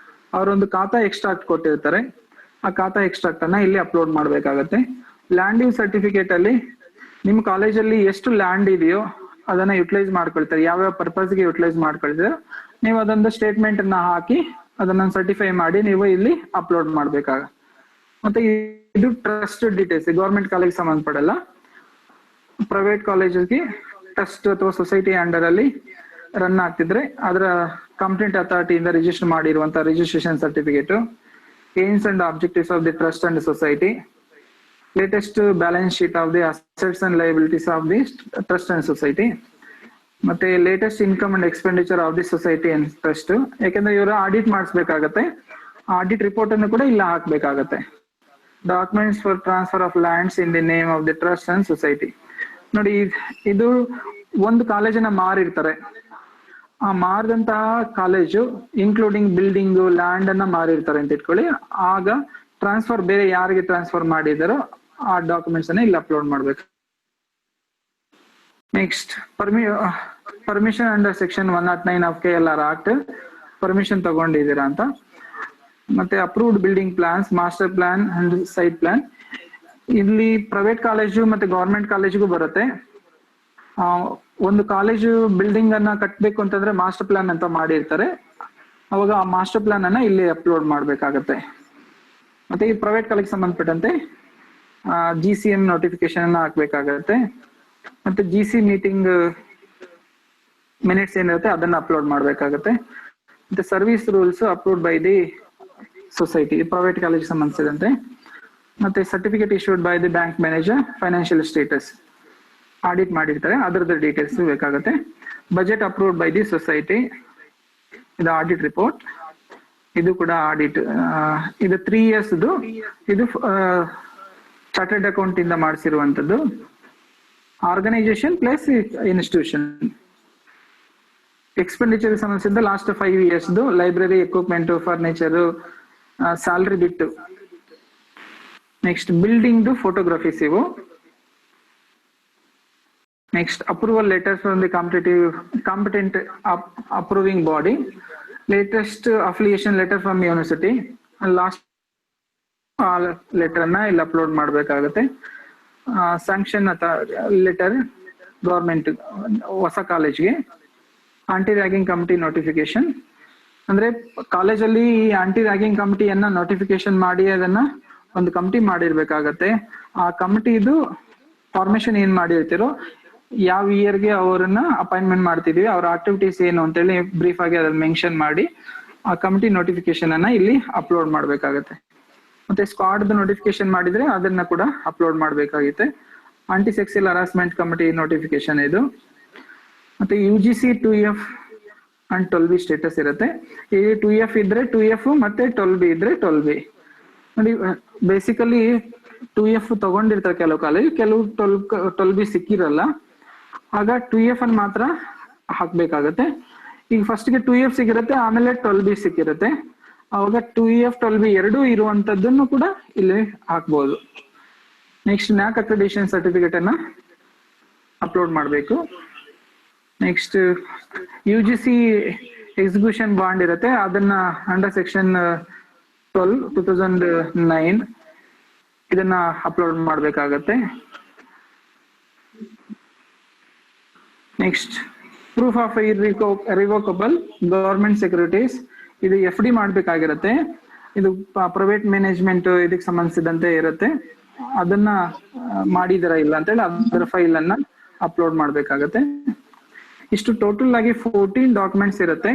ಅವರೊಂದು ಖಾತಾ ಎಕ್ಸ್ಟ್ರಾಕ್ಟ್ ಕೊಟ್ಟಿರ್ತಾರೆ. ಆ ಖಾತಾ ಎಕ್ಸ್ಟ್ರಾಕ್ಟ್ ಅನ್ನ ಇಲ್ಲಿ ಅಪ್ಲೋಡ್ ಮಾಡ್ಬೇಕಾಗತ್ತೆ. ಲ್ಯಾಂಡ್ ಯೂಸ್ ಸರ್ಟಿಫಿಕೇಟ್ ಅಲ್ಲಿ ನಿಮ್ಮ ಕಾಲೇಜಲ್ಲಿ ಎಷ್ಟು ಲ್ಯಾಂಡ್ ಇದೆಯೋ ಅದನ್ನ ಯುಟಿಲೈಸ್ ಮಾಡ್ಕೊಳ್ತಾರೆ, ಯಾವ್ಯಾವ ಪರ್ಪಸ್ಗೆ ಯುಟಿಲೈಸ್ ಮಾಡ್ಕೊಳ್ತೀರೋ ನೀವು ಅದೊಂದು ಸ್ಟೇಟ್ಮೆಂಟ್ ಅನ್ನ ಹಾಕಿ ಅದನ್ನ ಸರ್ಟಿಫೈ ಮಾಡಿ ನೀವು ಇಲ್ಲಿ ಅಪ್ಲೋಡ್ ಮಾಡ್ಬೇಕಾಗ. ಮತ್ತೆ ಇದು ಟ್ರಸ್ಟ್ ಡೀಟೇಲ್ಸ್, ಗೌರ್ಮೆಂಟ್ ಕಾಲೇಜ್ ಸಂಬಂಧಪಡಲ್ಲ. ಪ್ರೈವೇಟ್ ಕಾಲೇಜಿಗೆ ಟ್ರಸ್ಟ್ ಅಥವಾ ಸೊಸೈಟಿ ಅಂಡರ್ ಅಲ್ಲಿ ರನ್ ಆಗ್ತಿದ್ರೆ ಅದರ ಕಂಪ್ಲೇಂಟ್ ಅಥಾರಿಟಿಯಿಂದ ರಿಜಿಸ್ಟರ್ ಮಾಡಿರುವಂತ registration certificate, aims and objectives of the trust and society, latest balance sheet of the assets and liabilities of the trust and society, ಮತ್ತೆ latest income and expenditure of the society and trust. ಯಾಕಂದ್ರೆ ಇವರು audit ಮಾಡಿಸ್ಬೇಕಾಗತ್ತೆ, audit report ಅನ್ನು ಕೂಡ ಇಲ್ಲ ಹಾಕ್ಬೇಕಾಗತ್ತೆ. Documents for transfer of lands in the name of the trust and society. ನೋಡಿ, ಇದು ಒಂದು ಕಾಲೇಜನ್ನ ಮಾರಿರ್ತಾರೆ, ಆ ಮಾರಿದಂತಹ ಕಾಲೇಜು ಇನ್ಕ್ಲೂಡಿಂಗ್ ಬಿಲ್ಡಿಂಗು, ಲ್ಯಾಂಡ್ ಅನ್ನ ಮಾರಿರ್ತಾರೆ ಅಂತ ಇಟ್ಕೊಳ್ಳಿ. ಆಗ ಟ್ರಾನ್ಸ್ಫರ್ ಬೇರೆ ಯಾರಿಗೆ ಟ್ರಾನ್ಸ್ಫರ್ ಮಾಡಿದಾರೋ ಆ ಡಾಕ್ಯುಮೆಂಟ್ಸ್ ಅನ್ನ ಇಲ್ಲಿ ಅಪ್ಲೋಡ್ ಮಾಡ್ಬೇಕು. Next permission under section 109 of KLR act permission ತಗೊಂಡಿದ್ದೀರಾ ಅಂತ. ಮತ್ತೆ approved building plans, master plan and site plan. ಇಲ್ಲಿ ಪ್ರೈವೇಟ್ ಕಾಲೇಜು ಮತ್ತೆ ಗೌರ್ಮೆಂಟ್ ಕಾಲೇಜಿಗೂ ಬರುತ್ತೆ. ಒಂದು ಕಾಲೇಜು ಬಿಲ್ಡಿಂಗ್ ಅನ್ನ ಕಟ್ಟಬೇಕು ಅಂತಂದ್ರೆ ಮಾಸ್ಟರ್ ಪ್ಲಾನ್ ಅಂತ ಮಾಡಿರ್ತಾರೆ, ಅವಾಗ ಆ ಮಾಸ್ಟರ್ ಪ್ಲಾನ್ ಅನ್ನ ಇಲ್ಲಿ ಅಪ್ಲೋಡ್ ಮಾಡ್ಬೇಕಾಗತ್ತೆ. ಮತ್ತೆ ಈ ಪ್ರೈವೇಟ್ ಕಾಲೇಜ್ ಸಂಬಂಧಪಟ್ಟಂತೆ GCM ನೋಟಿಫಿಕೇಶನ್ ಅನ್ನ ಹಾಕ್ಬೇಕಾಗತ್ತೆ. ಮತ್ತೆ GC ಮೀಟಿಂಗ್ ಮಿನಿಟ್ಸ್ ಏನಿರುತ್ತೆ ಅದನ್ನ ಅಪ್ಲೋಡ್ ಮಾಡ್ಬೇಕಾಗತ್ತೆ. ಮತ್ತೆ service rules approved by the society, private college ಸಂಬಂಧಿಸಿದಂತೆ. ಮತ್ತೆ certificate issued by the bank manager, financial status audit ಮಾಡಿರ್ತಾರೆ, ಅದರದ್ದು ಡೀಟೇಲ್ಸ್ ಬೇಕಾಗುತ್ತೆ. Budget approved by the society, ಇದು ಆಡಿಟ್ ರಿಪೋರ್ಟ್, ಇದು ಕೂಡ ಆಡಿಟ್. ಇದು 3 years ಇದು ಚಾರ್ಟರ್ಡ್ ಅಕೌಂಟ್ ಇಂದ ಮಾಡಿಸಿರುವಂತದ್ದು. ಆರ್ಗನೈಸೇಷನ್ ಪ್ಲಸ್ ಇನ್ಸ್ಟಿಟ್ಯೂಷನ್ ಎಕ್ಸ್ಪೆಂಡಿಚರ್ ಸಂಬಂಧಿಸಿದ last 5 years library equipment, furniture, salary ಬಿಟ್ಟು. ನೆಕ್ಸ್ಟ್ ಬಿಲ್ಡಿಂಗ್ ಫೋಟೋಗ್ರಫೀಸ್ ಇವು. Next approval letter from the competent approving body, latest affiliation letter from university, last letter ನ ಇಲ್ಲಿ upload ಮಾಡ್ಬೇಕಾಗತ್ತೆ. Sanction letter government ಹೊಸ ಕಾಲೇಜ್ಗೆ, aunty ragging committee notification, ಅಂದ್ರೆ ಕಾಲೇಜಲ್ಲಿ ಈ ಆಂಟಿ ರ್ಯಾಗಿಂಗ್ ಕಮಿಟಿಯನ್ನ ನೋಟಿಫಿಕೇಶನ್ ಮಾಡಿ ಅದನ್ನ ಒಂದು ಕಮಿಟಿ ಮಾಡಿರ್ಬೇಕಾಗತ್ತೆ. ಆ ಕಮಿಟಿದು ಫಾರ್ಮೇಶನ್ ಏನ್ ಮಾಡಿರ್ತಿರೋ, ಯಾವ ಇಯರ್ಗೆ ಅವರನ್ನ ಅಪಾಯಿಂಟ್ಮೆಂಟ್ ಮಾಡ್ತಿದೀವಿ, ಅವ್ರ ಆಕ್ಟಿವಿಟೀಸ್ ಏನು ಅಂತೇಳಿ ಬ್ರೀಫ್ ಆಗಿ ಅದ್ರಲ್ಲಿ ಮೆನ್ಷನ್ ಮಾಡಿ ಆ ಕಮಿಟಿ ನೋಟಿಫಿಕೇಶನ್ ಅನ್ನ ಇಲ್ಲಿ ಅಪ್ಲೋಡ್ ಮಾಡ್ಬೇಕಾಗತ್ತೆ. ಮತ್ತೆ ಸ್ಕ್ವಾಡ್ ನೋಟಿಫಿಕೇಶನ್ ಮಾಡಿದ್ರೆ ಅದನ್ನ ಕೂಡ ಅಪ್ಲೋಡ್ ಮಾಡ್ಬೇಕಾಗುತ್ತೆ. Anti sexual harassment committee notification ಇದು. ಮತ್ತೆ UGC 2F and 12B status ಇರುತ್ತೆ. ಈ 2F ಇದ್ರೆ 2F ಮತ್ತೆ 12B ಇದ್ರೆ 12B. ನೋಡಿ ಬೇಸಿಕಲಿ 2F ತಗೊಂಡಿರ್ತಾರೆ ಕೆಲವು ಕಾಲೇಜ್, ಕೆಲವು 12B ಸಿಕ್ಕಿರಲ್ಲ. ಆಗ 2F ಅನ್ನು ಮಾತ್ರ ಹಾಕ್ಬೇಕಾಗತ್ತೆ. ಈಗ ಫಸ್ಟ್ ಗೆ 2F ಸಿಗಿರುತ್ತೆ, ಆಮೇಲೆ 12B ಸಿಕ್ಕಿರುತ್ತೆ. ಅವಾಗ 2F 12B ಎರಡೂ ಇರುವಂತದ್ದನ್ನು ಕೂಡ ಇಲ್ಲಿ ಹಾಕ್ಬಹುದು. ನೆಕ್ಸ್ಟ್ NAC ಅಕ್ರೆಡಿಟೇಷನ್ ಸರ್ಟಿಫಿಕೇಟ್ ಅನ್ನ ಅಪ್ಲೋಡ್ ಮಾಡಬೇಕು. ನೆಕ್ಸ್ಟ್ UGC ಎಕ್ಸಿಕ್ಯೂಷನ್ ಬಾಂಡ್ ಇರುತ್ತೆ, ಅದನ್ನ ಅಂಡರ್ ಸೆಕ್ಷನ್ 12 2009 ಇದನ್ನ ಅಪ್ಲೋಡ್ ಮಾಡ್ಬೇಕಾಗತ್ತೆ. Next proof of revocable government securities, ಇದು FD ಮಾಡ್ಬೇಕಾಗಿರುತ್ತೆ. ಇದು ಪ್ರೈವೇಟ್ ಮ್ಯಾನೇಜ್ಮೆಂಟ್ ಇದಕ್ಕೆ ಸಂಬಂಧಿಸಿದಂತೆ ಇರುತ್ತೆ. ಅದನ್ನ ಮಾಡಿದರ ಇಲ್ಲ ಅಂತೇಳಿ ಅದರ ಫೈಲ್ ಅನ್ನ ಅಪ್ಲೋಡ್ ಮಾಡ್ಬೇಕಾಗತ್ತೆ. ಇಷ್ಟು ಟೋಟಲ್ ಆಗಿ 14 ಡಾಕ್ಯುಮೆಂಟ್ಸ್ ಇರುತ್ತೆ.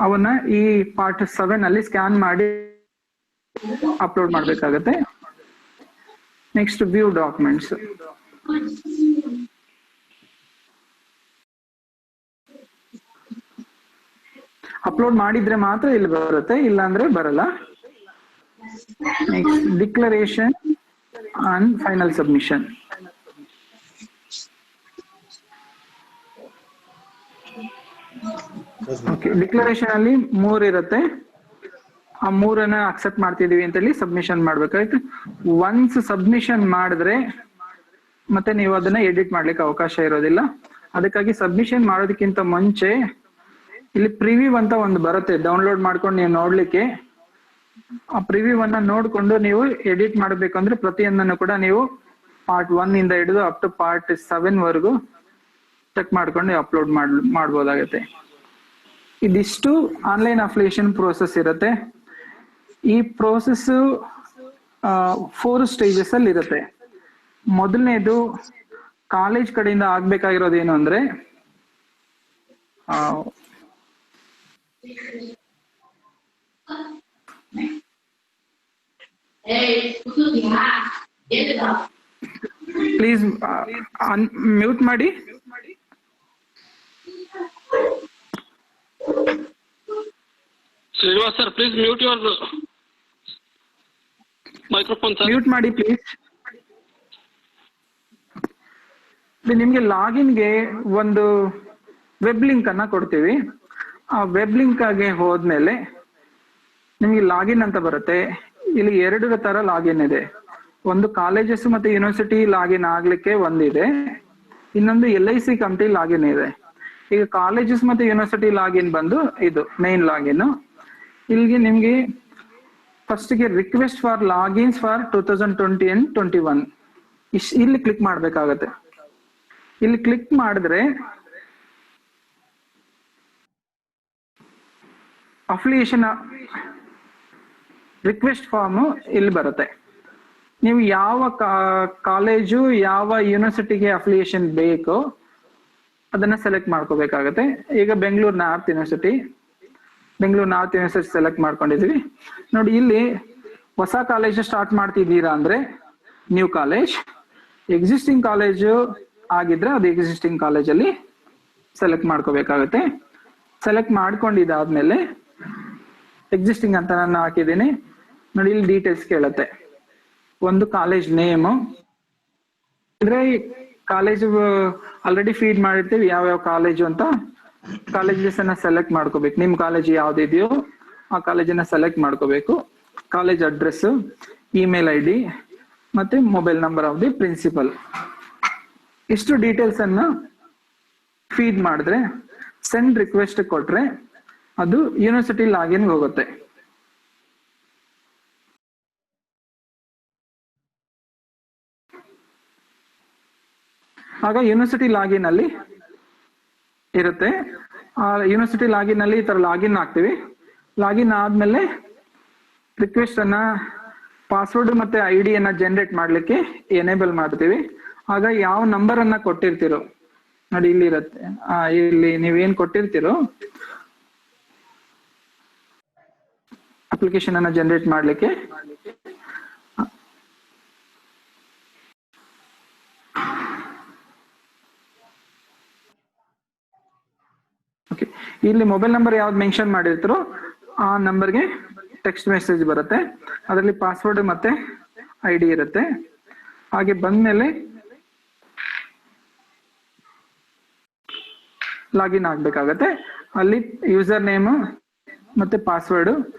ಅವನ್ನ ಈ ಪಾರ್ಟ್ 7 ಅಲ್ಲಿ ಸ್ಕ್ಯಾನ್ ಮಾಡಿ ಅಪ್ಲೋಡ್ ಮಾಡ್ಬೇಕಾಗತ್ತೆ. Next view documents. ಅಪ್ಲೋಡ್ ಮಾಡಿದ್ರೆ ಮಾತ್ರ ಇಲ್ಲಿ ಬರುತ್ತೆ, ಇಲ್ಲ ಅಂದ್ರೆ ಬರಲ್ಲ. Next declaration and final submission. Okay, declaration ಅಲ್ಲಿ 3 ಇರುತ್ತೆ. ಆ 3 ಅಕ್ಸೆಪ್ಟ್ ಮಾಡ್ತಿದೀವಿ ಅಂತ ಹೇಳಿ ಸಬ್ಮಿಷನ್ ಮಾಡ್ಬೇಕಾಯ್ತು. ಒನ್ಸ್ ಸಬ್ಮಿಷನ್ ಮಾಡಿದ್ರೆ ಮತ್ತೆ ನೀವು ಅದನ್ನ ಎಡಿಟ್ ಮಾಡ್ಲಿಕ್ಕೆ ಅವಕಾಶ ಇರೋದಿಲ್ಲ. ಅದಕ್ಕಾಗಿ ಸಬ್ಮಿಷನ್ ಮಾಡೋದಕ್ಕಿಂತ ಮುಂಚೆ ಇಲ್ಲಿ ಪ್ರಿವ್ಯೂ ಅಂತ ಒಂದು ಬರುತ್ತೆ, ಡೌನ್ಲೋಡ್ ಮಾಡ್ಕೊಂಡು ನೀವು ನೋಡ್ಲಿಕ್ಕೆ. ಆ ಪ್ರಿವ್ಯೂ ಅನ್ನ ನೋಡ್ಕೊಂಡು ನೀವು ಎಡಿಟ್ ಮಾಡಬೇಕು ಅಂದ್ರೆ ಪ್ರತಿಯೊಂದನ್ನು ಕೂಡ ನೀವು ಪಾರ್ಟ್ 1 ಇಂದ ಹಿಡಿದು ಅಪ್ ಟು ಪಾರ್ಟ್ 7 ವರೆಗೂ ಚೆಕ್ ಮಾಡ್ಕೊಂಡು ಅಪ್ಲೋಡ್ ಮಾಡ್ಬೋದಾಗತ್ತೆ. ಇದಿಷ್ಟು ಆನ್ಲೈನ್ ಅಫಿಲಿಯೇಷನ್ ಪ್ರೋಸೆಸ್ ಇರುತ್ತೆ. ಈ ಪ್ರೋಸೆಸ್ 4 ಸ್ಟೇಜಸ್ ಅಲ್ಲಿ ಇರುತ್ತೆ. ಮೊದಲನೇದು ಕಾಲೇಜ್ ಕಡೆಯಿಂದ ಆಗ್ಬೇಕಾಗಿರೋದು ಏನು ಅಂದ್ರೆ ಪ್ಲೀಸ್ ಮ್ಯೂಟ್ ಮಾಡಿ. Srinivas sir, please mute your microphone sir. Mute ಮಾಡಿ ಪ್ಲೀಸ್. ನಿಮ್ಗೆ ಲಾಗಿನ್ಗೆ ಒಂದು ವೆಬ್ ಲಿಂಕ್ ಅನ್ನ ಕೊಡ್ತೀವಿ. ಆ ವೆಬ್ ಲಿಂಕ್ ಆಗಿ ಹೋದ್ಮೇಲೆ ನಿಮ್ಗೆ ಲಾಗಿನ್ ಅಂತ ಬರುತ್ತೆ. ಇಲ್ಲಿ 2 ತರ ಲಾಗಿನ್ ಇದೆ. ಒಂದು ಕಾಲೇಜಸ್ ಮತ್ತೆ ಯೂನಿವರ್ಸಿಟಿ ಲಾಗಿನ್ ಆಗ್ಲಿಕ್ಕೆ ಒಂದಿದೆ, ಇನ್ನೊಂದು LIC ಕಮಿಟಿ ಲಾಗಿನ್ ಇದೆ. ಈಗ ಕಾಲೇಜಸ್ ಮತ್ತೆ ಯೂನಿವರ್ಸಿಟಿ ಲಾಗಿನ್ ಬಂದು ಇದು ಮೇನ್ ಲಾಗಿನ್. ಇಲ್ಲಿಗೆ ನಿಮ್ಗೆ ಫಸ್ಟ್ ಗೆ request for logins for 2020 and 21 ಇಲ್ಲಿ ಕ್ಲಿಕ್ ಮಾಡ್ಬೇಕಾಗತ್ತೆ. ಇಲ್ಲಿ ಕ್ಲಿಕ್ ಮಾಡಿದ್ರೆ ಅಫಿಲಿಯೇಷನ್ ರಿಕ್ವೆಸ್ಟ್ ಫಾರ್ಮ್ ಇಲ್ಲಿ ಬರುತ್ತೆ. ನೀವು ಯಾವ ಕಾಲೇಜು ಯಾವ ಯೂನಿವರ್ಸಿಟಿಗೆ ಅಫಿಲಿಯೇಷನ್ ಬೇಕೋ ಅದನ್ನ ಸೆಲೆಕ್ಟ್ ಮಾಡ್ಕೋಬೇಕಾಗತ್ತೆ. ಈಗ ಬೆಂಗಳೂರು ನಾರ್ತ್ ಯೂನಿವರ್ಸಿಟಿ ಸೆಲೆಕ್ಟ್ ಮಾಡ್ಕೊಂಡಿದೀವಿ. ನೋಡಿ, ಇಲ್ಲಿ ಹೊಸ ಕಾಲೇಜ್ ಸ್ಟಾರ್ಟ್ ಮಾಡ್ತಿದ್ದೀರಾ ಅಂದ್ರೆ ನ್ಯೂ ಕಾಲೇಜ್, ಎಕ್ಸಿಸ್ಟಿಂಗ್ ಕಾಲೇಜು ಆಗಿದ್ರೆ ಅದು ಎಕ್ಸಿಸ್ಟಿಂಗ್ ಕಾಲೇಜಲ್ಲಿ ಸೆಲೆಕ್ಟ್ ಮಾಡ್ಕೋಬೇಕಾಗುತ್ತೆ. ಸೆಲೆಕ್ಟ್ ಮಾಡ್ಕೊಂಡಿದ್ದಾದ್ಮೇಲೆ ಎಕ್ಸಿಸ್ಟಿಂಗ್ ಅಂತ ನಾನು ಹಾಕಿದ್ದೀನಿ ನೋಡಿ, ಇಲ್ಲಿ ಡೀಟೇಲ್ಸ್ ಕೇಳುತ್ತೆ. ಒಂದು ಕಾಲೇಜ್ ನೇಮು, ಅಂದ್ರೆ ಕಾಲೇಜು ಆಲ್ರೆಡಿ ಫೀಡ್ ಮಾಡಿರ್ತೀವಿ ಯಾವ ಕಾಲೇಜು ಅಂತ. ಕಾಲೇಜಸ್ ಅನ್ನ ಸೆಲೆಕ್ಟ್ ಮಾಡ್ಕೋಬೇಕು. ನಿಮ್ ಕಾಲೇಜ್ ಯಾವ್ದಿದೆಯೋ ಆ ಕಾಲೇಜನ್ನ ಸೆಲೆಕ್ಟ್ ಮಾಡ್ಕೋಬೇಕು. ಕಾಲೇಜ್ ಅಡ್ರೆಸ್, ಇಮೇಲ್ ID ಮತ್ತೆ mobile number of the principal. ಇಷ್ಟು ಡೀಟೇಲ್ಸ್ ಅನ್ನ ಫೀಡ್ ಮಾಡಿದ್ರೆ, ಸೆಂಡ್ ರಿಕ್ವೆಸ್ಟ್ ಕೊಟ್ರೆ ಅದು ಯೂನಿವರ್ಸಿಟಿ ಲಾಗಿನ್ ಹೋಗುತ್ತೆ. ಆಗ ಯೂನಿವರ್ಸಿಟಿ ಲಾಗಿನ್ ಅಲ್ಲಿ ಇರುತ್ತೆ. ಆ ಯೂನಿವರ್ಸಿಟಿ ಲಾಗಿನ್ ಅಲ್ಲಿ ಈ ತರ ಲಾಗಿನ್ ಆಗ್ತೀವಿ. ಲಾಗಿನ್ ಆದ್ಮೇಲೆ ರಿಕ್ವೆಸ್ಟ್ ಅನ್ನ, ಪಾಸ್ವರ್ಡ್ ಮತ್ತೆ ID ಅನ್ನ ಜನರೇಟ್ ಮಾಡ್ಲಿಕ್ಕೆ ಎನೇಬಲ್ ಮಾಡ್ತೀವಿ. ಆಗ ಯಾವ ನಂಬರ್ ಅನ್ನ ಕೊಟ್ಟಿರ್ತೀರೋ ನೋಡಿ ಇಲ್ಲಿ ಇರುತ್ತೆ. ಇಲ್ಲಿ ನೀವೇನ್ ಕೊಟ್ಟಿರ್ತೀರೋ ಅಪ್ಲಿಕೇಶನ್ ಅನ್ನ ಜನರೇಟ್ ಮಾಡ್ಲಿಕ್ಕೆ ಓಕೆ, ಇಲ್ಲಿ ಮೊಬೈಲ್ ನಂಬರ್ ಯಾವ್ದು ಮೆನ್ಷನ್ ಮಾಡಿರ್ತೀರೋ ಆ ನಂಬರ್ಗೆ ಟೆಕ್ಸ್ಟ್ ಮೆಸೇಜ್ ಬರುತ್ತೆ. ಅದರಲ್ಲಿ ಪಾಸ್ವರ್ಡ್ ಮತ್ತೆ ID ಇರುತ್ತೆ. ಹಾಗೆ ಬಂದ್ಮೇಲೆ ಲಾಗಿನ್ ಆಗ್ಬೇಕಾಗತ್ತೆ. ಅಲ್ಲಿ ಯೂಸರ್ ನೇಮ್ ಮತ್ತೆ ಪಾಸ್ವರ್ಡ್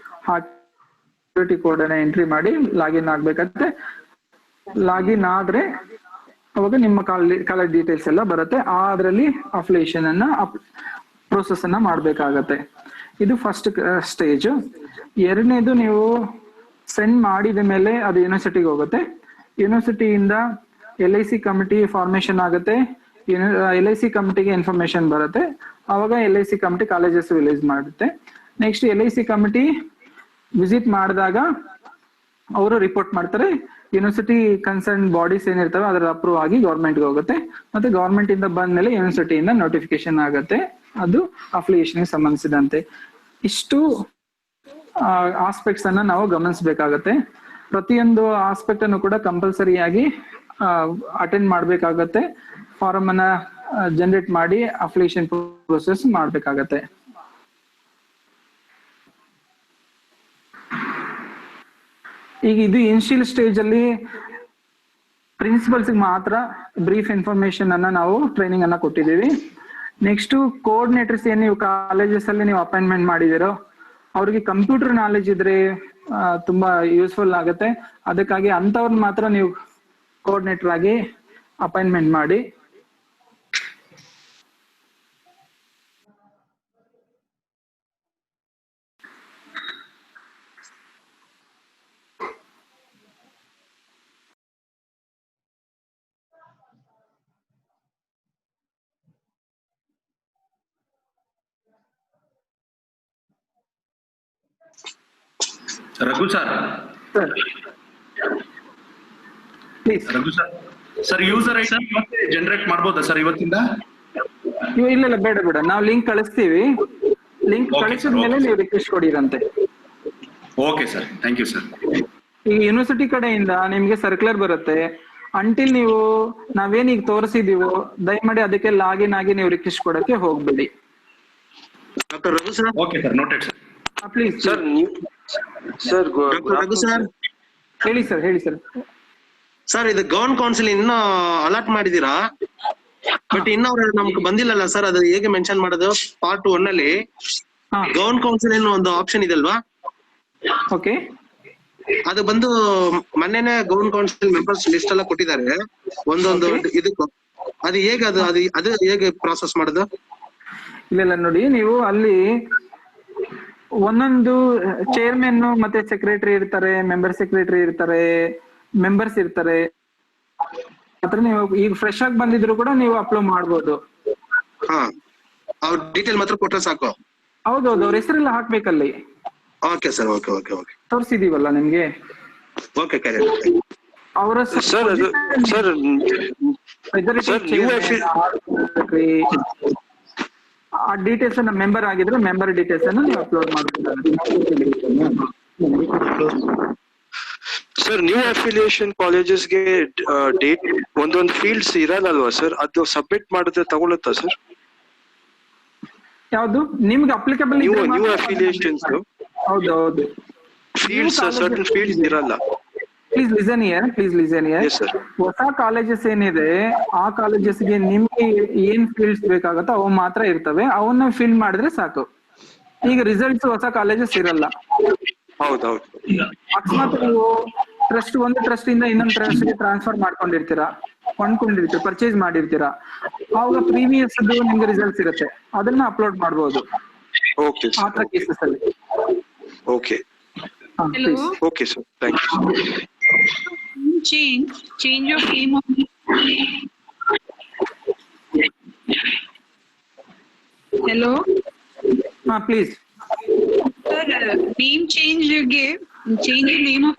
ಸೆಕ್ಯೂರಿಟಿ ಕೋಡ್ ಅನ್ನ ಎಂಟ್ರಿ ಮಾಡಿ ಲಾಗಿನ್ ಆಗ್ಬೇಕಾಗತ್ತೆ. ಲಾಗಿನ್ ಆದ್ರೆ ಅವಾಗ ನಿಮ್ಮ ಕಾಲೇಜ್ ಡೀಟೇಲ್ಸ್ ಎಲ್ಲ ಬರುತ್ತೆ. ಅದರಲ್ಲಿ ಅಫಿಲಿಯೇಷನ್ ಅನ್ನ ಪ್ರೋಸೆಸ್ ಅನ್ನ ಮಾಡ್ಬೇಕಾಗತ್ತೆ. ಇದು ಫಸ್ಟ್ ಸ್ಟೇಜ್. ಎರಡನೇದು ನೀವು ಸೆಂಡ್ ಮಾಡಿದ ಮೇಲೆ ಅದು ಯೂನಿವರ್ಸಿಟಿಗೆ ಹೋಗುತ್ತೆ. ಯೂನಿವರ್ಸಿಟಿಯಿಂದ LIC ಕಮಿಟಿ ಫಾರ್ಮೇಶನ್ ಆಗುತ್ತೆ. LIC ಕಮಿಟಿಗೆ ಇನ್ಫಾರ್ಮೇಶನ್ ಬರುತ್ತೆ. ಅವಾಗ LIC ಕಮಿಟಿ ಕಾಲೇಜಸ್ ರಿಲೀಸ್ ಮಾಡುತ್ತೆ. ನೆಕ್ಸ್ಟ್ LIC ಕಮಿಟಿ ವಿಸಿಟ್ ಮಾಡಿದಾಗ ಅವರು ರಿಪೋರ್ಟ್ ಮಾಡ್ತಾರೆ. ಯೂನಿವರ್ಸಿಟಿ ಕನ್ಸರ್ನ್ ಬಾಡೀಸ್ ಏನಿರ್ತವೆ ಅದರ ಅಪ್ರೂವ್ ಆಗಿ ಗೌರ್ಮೆಂಟ್ಗೆ ಹೋಗುತ್ತೆ. ಮತ್ತೆ ಗೌರ್ಮೆಂಟ್ ಇಂದ ಬಂದ್ಮೇಲೆ ಯೂನಿವರ್ಸಿಟಿಯಿಂದ ನೋಟಿಫಿಕೇಶನ್ ಆಗುತ್ತೆ, ಅದು ಅಫಿಲಿಯೇಷನ್ಗೆ ಸಂಬಂಧಿಸಿದಂತೆ. ಇಷ್ಟು ಆಸ್ಪೆಕ್ಟ್ಸ್ ಅನ್ನ ನಾವು ಗಮನಿಸಬೇಕಾಗತ್ತೆ. ಪ್ರತಿಯೊಂದು ಆಸ್ಪೆಕ್ಟ್ ಅನ್ನು ಕೂಡ ಕಂಪಲ್ಸರಿಯಾಗಿ ಅಟೆಂಡ್ ಮಾಡ್ಬೇಕಾಗತ್ತೆ. ಫಾರಂ ಅನ್ನ ಜನರೇಟ್ ಮಾಡಿ ಅಫಿಲಿಯೇಷನ್ ಪ್ರೋಸೆಸ್ ಮಾಡ್ಬೇಕಾಗತ್ತೆ. ಈಗ ಇದು ಇನಿಷಿಯಲ್ ಸ್ಟೇಜ್ ಅಲ್ಲಿ ಪ್ರಿನ್ಸಿಪಲ್ಸ್ ಮಾತ್ರ ಬ್ರೀಫ್ ಇನ್ಫಾರ್ಮೇಶನ್ ಅನ್ನ ನಾವು ಟ್ರೈನಿಂಗ್ ಅನ್ನ ಕೊಟ್ಟಿದ್ದೀವಿ. ನೆಕ್ಸ್ಟ್ ಕೋಆರ್ಡಿನೇಟರ್ಸ್ ಏನ್ ನೀವು ಕಾಲೇಜಸ್ ಅಲ್ಲಿ ನೀವು ಅಪಾಯಿಂಟ್ಮೆಂಟ್ ಮಾಡಿದಿರೋ ಅವ್ರಿಗೆ ಕಂಪ್ಯೂಟರ್ ನಾಲೆಜ್ ಇದ್ರೆ ತುಂಬಾ ಯೂಸ್ಫುಲ್ ಆಗುತ್ತೆ. ಅದಕ್ಕಾಗಿ ಅಂತವ್ರನ್ನ ಮಾತ್ರ ನೀವು ಕೋಆರ್ಡಿನೇಟರ್ ಆಗಿ ಅಪಾಯಿಂಟ್ಮೆಂಟ್ ಮಾಡಿ. Raghu sir, Raghu sir user ID ಮತ್ತೆ ಜನರೇಟ್ ಮಾಡ್ಬೋದಾ ಸರ್ ಇವತ್ತಿಂದ? ಇಲ್ಲ ಬೇಡ ಬೇಡ, ನಾವು ಲಿಂಕ್ ಕಳಿಸ್ತೀವಿ. ಲಿಂಕ್ ಕಳಿಸಿದ ಮೇಲೆ ನೀವು ರಿಕ್ವೆಸ್ಟ್ ಕೊಡಿರಂತೆ. Okay sir, thank you sir. ಈಗ ಯೂನಿವರ್ಸಿಟಿ ಕಡೆಯಿಂದ ನಿಮ್ಗೆ ಸರ್ಕ್ಯುಲರ್ ಬರುತ್ತೆ. ಅಂಟಿಲ್ ನೀವು ನಾವೇನೀಗ ತೋರಿಸಿದೀವೋ ದಯಮಾಡಿ ಅದಕ್ಕೆ ಲಾಗಿನ್ ಆಗಿ ನೀವು ರಿಕ್ವೆಸ್ಟ್ ಕೊಡಕ್ಕೆ ಹೋಗ್ಬೇಡಿ. Doctor Raghu sir. Okay sir, noted sir. Please sir Raghu sir ಹೇಳಿ ಸರ್. ಹೇಳಿ ಸರ್. ಸರ್ ಇದು ಗವರ್ನ್ ಕೌನ್ಸಿಲ್ ಇನ್ನೂ ಅಲಾಟ್ ಮಾಡಿದೀರಾ, ಬಟ್ ಇನ್ನ ಅವ್ರು ನಮ್ಗೆ ಬಂದಿಲ್ಲಲ್ಲ ಸರ್. ಅದು ಹೇಗೆ ಮೆನ್ಷನ್ ಮಾಡೋದು? ಪಾರ್ಟ್ 1 ಅಲ್ಲಿ ಗವರ್ನ್ ಕೌನ್ಸಿಲ್ ಏನೋ ಒಂದು ಆಪ್ಷನ್ ಇದೆ ಅಲ್ವಾ? ಓಕೆ, ಅದು ಬಂದು ಮೊನ್ನೆನೆ ಗವರ್ನ್ ಕೌನ್ಸಿಲ್ ಮೆಂಬರ್ಸ್ ಲಿಸ್ಟ್ ಎಲ್ಲ ಕೊಟ್ಟಿದ್ದಾರೆ ಒಂದೊಂದು ಇದಕ್ಕೂ. ಅದು ಹೇಗೆ ಅದು ಹೇಗೆ ಪ್ರಾಸೆಸ್ ಮಾಡೋದು? ಇಲ್ಲ ನೋಡಿ, ನೀವು ಅಲ್ಲಿ ಒಂದೊಂದು ಚೇರ್ಮನ್ ಮತ್ತೆ ಸೆಕ್ರೆಟರಿ ಇರ್ತಾರೆ, ಮೆಂಬರ್ ಸೆಕ್ರೆಟರಿ ಇರ್ತಾರೆ, ಮೆಂಬರ್ಸ್ ಇರ್ತಾರೆ. ಮಾತ್ರ ನೀವು ಈಗ ಫ್ರೆಶ್ ಆಗಿ ಬಂದಿದ್ರು ಕೂಡ ನೀವು ಅಪ್ಲೋಡ್ ಮಾಡ್ಬೋದು. ಅವ್ರ ಡೀಟೇಲ್ ಮಾತ್ರ ಕೊಟ್ರೆ ಸಾಕು? ಹೌದೌದು, ಅವ್ರ ಹೆಸರೆಲ್ಲ ಹಾಕ್ಬೇಕಲ್ಲಿ. Okay sir, okay okay okay. ತೋರಿಸಿದೀವಲ್ಲ ನಿಮ್ಗೆ. Okay correct. ಅವರ ಸರ್ ಅದು ಸರ್ ಆ ಡೀಟೇಲ್ಸ್ ಅನ್ನ ಮೆಂಬರ್ ಆಗಿದ್ರೆ ಮೆಂಬರ್ ಡೀಟೇಲ್ಸ್ ಅನ್ನ ನೀವು ಅಪ್ಲೋಡ್ ಮಾಡಬೇಕಾಗುತ್ತೆ. ಸರ್ ನ್ಯೂ ಅಫಿಲಿಯೇಷನ್ ಕಾಲೇಜಸ್ಗೆ ಡೇಟ್ ಒಂದೊಂದು ಫೀಲ್ಡ್ಸ್ ಇರಲ್ಲ ಅಲ್ವಾ ಸರ್? ಅದು ಸಬ್ಮಿಟ್ ಮಾಡಿದ್ರೆ ತಗೊಳುತ್ತಾ ಸರ್? ಯಾವ್ದು ನಿಮ್ಗೆ ಅಪ್ಲಿಕಬಲ್ new affiliations ಹೌದು ಹೌದು. fields certain fields ಇರಲ್ಲ. Please listen here. Yes sir. ಹೊಸ ಕಾಲೇಜಸ್ ಏನಿದೆ ಆ ಕಾಲೇಜಸ್ಗೆ ನಿಮ್ಗೆ ಏನ್ ಫೀಲ್ಡ್ಸ್ ಬೇಕಾಗತ್ತೋ ಅವು ಮಾತ್ರ ಇರ್ತವೆ, ಅವನ್ನ ಫಿಲ್ ಮಾಡಿದ್ರೆ ಸಾಕು. ಈಗ ರಿಸಲ್ಟ್ಸ್ ಹೊಸ ಕಾಲೇಜಸ್ ಇರಲ್ಲ. ಹೌದೌದು. ಅಕಸ್ಮಾತ್ ನೀವು ಒಂದು ಟ್ರಸ್ಟ್ ಇಂದ ಇನ್ನೊಂದು ಟ್ರಸ್ಟ್ ಗೆ ಟ್ರಾನ್ಸ್ಫರ್ ಮಾಡ್ಕೊಂಡಿರ್ತೀರಾ, ಕೊಂಡ್ಕೊಂಡಿರ್ತೀರಾ, ಪರ್ಚೇಸ್ ಮಾಡಿರ್ತೀರಾ, ಅವಾಗ ಪ್ರೀವಿಯಸ್ ನಿಮ್ಗೆ ರಿಸಲ್ಟ್ಸ್ ಇರುತ್ತೆ, ಅದನ್ನ ಅಪ್ಲೋಡ್ ಮಾಡ್ಬೋದು Okay ಆ sir. ತರ ಕೇಸಸ್ ಅಲ್ಲಿ. Okay. Hello. Okay sir. Thank you. Change your name of Hello. Please. Sir, name change ಗೆ change in name of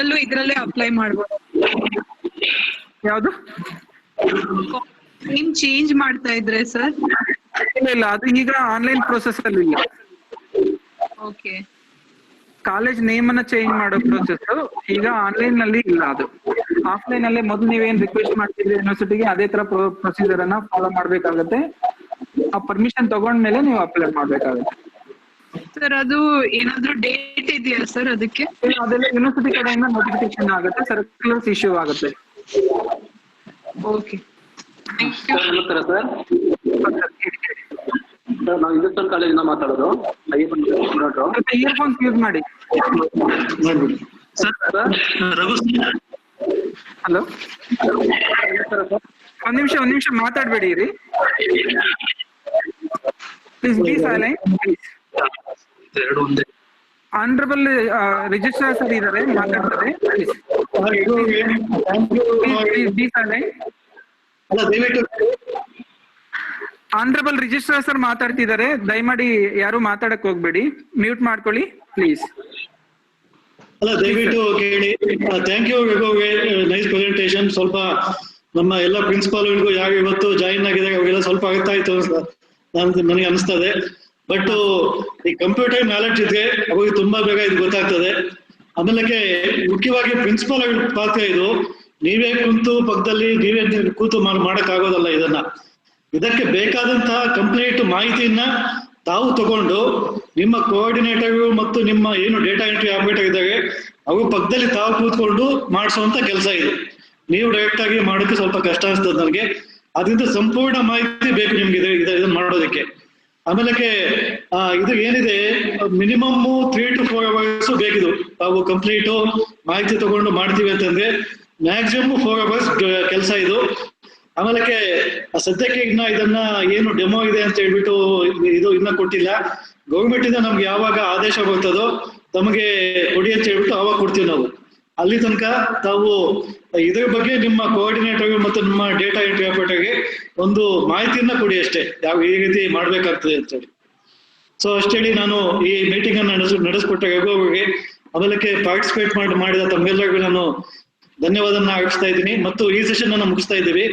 ಅಲ್ಲೂ ಇದ್ರಲ್ಲೇ ಅಪ್ಲೈ ಮಾಡ್ಬೋದು. ಯಾವ್ದು? ನೇಮ್ ಚೇಂಜ್ ಮಾಡ್ತಾ ಇದ್ರೆ ಸರ್? ಇಲ್ಲ, ಅದು ಈಗ ಆನ್ಲೈನ್ ಪ್ರೊಸೆಸ್ ಅಲ್ಲಿ ಇಲ್ಲ. ಓಕೆ. ಕಾಲೇಜ್ ನೇಮ್ ಅನ್ನ ಚೇಂಜ್ ಮಾಡೋ ಪ್ರೊಸೆಸ್ ಈಗ ಆನ್ಲೈನ್ ನಲ್ಲಿ ಇಲ್ಲ. ಅದು ಆಫ್ಲೈನ್ ಅಲ್ಲೇ ಮೊದಲು ನೀವೇನ್ ರಿಕ್ವೆಸ್ಟ್ ಮಾಡ್ತಿದ್ರಿ ಯೂನಿವರ್ಸಿಟಿಗೆ ಅದೇ ತರ ಪ್ರೊಸೀಜರ್ ಅನ್ನ ಫಾಲೋ ಮಾಡ್ಬೇಕಾಗತ್ತೆ. ಆ ಪರ್ಮಿಷನ್ ತಗೊಂಡ್ಮೇಲೆ ನೀವು ಅಪ್ಲೈ ಮಾಡ್ಬೇಕಾಗುತ್ತೆ. ಸರ್ ಅದು ಏನಾದ್ರೂ ಡೇಟ್ ಇದೆಯಾ ಸರ್ ಅದಕ್ಕೆ? ಅದೆಲ್ಲ ಯೂನಿವರ್ಸಿಟಿ ಕಡೆಯಿಂದ ನೋಟಿಫಿಕೇಶನ್ ಆಗುತ್ತೆ, ಸರ್ಕ್ಯುಲರ್ಸ್ ಇಶ್ಯೂ ಆಗುತ್ತೆ. ಓಕೆ. ನಮಸ್ಕಾರ ಸರ್. ಸರ್ ನಾವು ಹಿಂದೂಸ್ತಾನ್ ಕಾಲೇಜಿಂದ ಮಾತಾಡೋದು. ಇಯರ್ಫೋನ್ಸ್ ಯೂಸ್ ಮಾಡಿ. ಹಲೋ, ಒಂದ್ ನಿಮಿಷ ಮಾತಾಡ್ಬೇಡಿ ರೀ. Please be silent please. Honourable registrar sir ಇದ್ದಾರೆ, ಮಾತಾಡ್ತಾರೆ. Please be silent. Honourable registrar sir ಮಾತಾಡ್ತಿದ್ದಾರೆ, ದಯಮಾಡಿ ಯಾರು ಮಾತಾಡಕ್ ಹೋಗ್ಬೇಡಿ, ಮ್ಯೂಟ್ ಮಾಡ್ಕೊಳ್ಳಿ ಪ್ಲೀಸ್. ಅಲ್ಲ ದಯವಿಟ್ಟು ಕೇಳಿ. Thank you nice presentation. ಸ್ವಲ್ಪ ನಮ್ಮ ಎಲ್ಲ ಪ್ರಿನ್ಸಿಪಾಲ್ಗಳಿಗೂ ಯಾರು ಇವತ್ತು ಜಾಯಿನ್ ಆಗಿದ್ದಾರೆ ಅವಾಗೆಲ್ಲ ಸ್ವಲ್ಪ ಅರ್ಥ ಆಯ್ತು ನನಗೆ ಅನಿಸ್ತದೆ. ಬಟ್ ಈ ಕಂಪ್ಯೂಟರ್ ನಾಲೆಡ್ಜ್ ಇದ್ರೆ ಅವಾಗ ತುಂಬಾ ಬೇಗ ಇದು ಗೊತ್ತಾಗ್ತದೆ. ಆಮೇಲೆ ಮುಖ್ಯವಾಗಿ ಪ್ರಿನ್ಸಿಪಾಲ್ ಪಾತ್ರ ಇದು. ನೀವೇ ಕುಂತು ಪಕ್ಕದಲ್ಲಿ ನೀವೇ ಕೂತು ಮಾಡಕ್ ಆಗೋದಲ್ಲ ಇದನ್ನ. ಇದಕ್ಕೆ ಬೇಕಾದಂತಹ ಕಂಪ್ಲೀಟ್ ಮಾಹಿತಿಯನ್ನ ತಾವು ತಗೊಂಡು ನಿಮ್ಮ ಕೋಆರ್ಡಿನೇಟರ್ ಮತ್ತು ನಿಮ್ಮ ಏನು ಡೇಟಾ ಎಂಟ್ರಿ ಆಪರೇಟರ್ ಇದ್ದಾರೆ ಅವ್ರ ಪಕ್ಕದಲ್ಲಿ ತಾವು ಕೂತ್ಕೊಂಡು ಮಾಡಿಸುವಂತ ಕೆಲಸ ಇದು. ನೀವು ಡೈರೆಕ್ಟ್ ಆಗಿ ಮಾಡೋಕೆ ಸ್ವಲ್ಪ ಕಷ್ಟ ಅನಿಸ್ತದೆ ನನಗೆ. ಅದರಿಂದ ಸಂಪೂರ್ಣ ಮಾಹಿತಿ ಬೇಕು ನಿಮ್ಗೆ ಇದನ್ನ ಮಾಡೋದಕ್ಕೆ. ಆಮೇಲೆ ಇದು ಏನಿದೆ ಮಿನಿಮಮ್ 3 to 4 hours ಬೇಕಿದು. ತಾವು ಕಂಪ್ಲೀಟ್ ಮಾಹಿತಿ ತಗೊಂಡು ಮಾಡ್ತೀವಿ ಅಂತಂದ್ರೆ ಮ್ಯಾಕ್ಸಿಮಮ್ 4 hours ಕೆಲಸ ಇದು. ಆಮೇಲೆ ಸದ್ಯಕ್ಕೆ ಇನ್ನ ಇದನ್ನ ಏನು ಡೆಮೋ ಇದೆ ಅಂತ ಹೇಳ್ಬಿಟ್ಟು ಇದು ಇನ್ನ ಕೊಟ್ಟಿಲ್ಲ. ಗೌರ್ಮೆಂಟ್ ಇಂದ ನಮ್ಗೆ ಯಾವಾಗ ಆದೇಶ ಬರ್ತದೋ ತಮಗೆ ಕೊಡಿ ಅಂತ ಹೇಳ್ಬಿಟ್ಟು ಅವಾಗ ಕೊಡ್ತೀವಿ ನಾವು. ಅಲ್ಲಿ ತನಕ ತಾವು ಇದ್ರ ಬಗ್ಗೆ ನಿಮ್ಮ ಕೋಆರ್ಡಿನೇಟರ್ ಮತ್ತು ನಿಮ್ಮ ಡೇಟಾ ಎಂಟ್ರಿ ಆಪರೇಟರ್ಗೆ ಒಂದು ಮಾಹಿತಿಯನ್ನ ಕೊಡಿ ಅಷ್ಟೇ, ಯಾವ ಈ ರೀತಿ ಮಾಡ್ಬೇಕಾಗ್ತದೆ ಅಂತ ಹೇಳಿ. ಸೊ ಅಷ್ಟೇಳಿ ನಾನು ಈ ಮೀಟಿಂಗ್ ಅನ್ನು ನಡೆಸ್ಕೊಟ್ಟ ರಘುವರಿಗೆ ಆಮೇಲೆ ಪಾರ್ಟಿಸಿಪೇಟ್ ಮಾಡಿದ ತಮ್ಮೆಲ್ಲರಿಗೂ ನಾನು ಧನ್ಯವಾದನ ಅರ್ಪಿಸ್ತಾ ಇದ್ದೀನಿ. ಮತ್ತು ಈ ಸೆಷನ್ ಅನ್ನು ಮುಗಿಸ್ತಾ ಇದ್ದೀವಿ.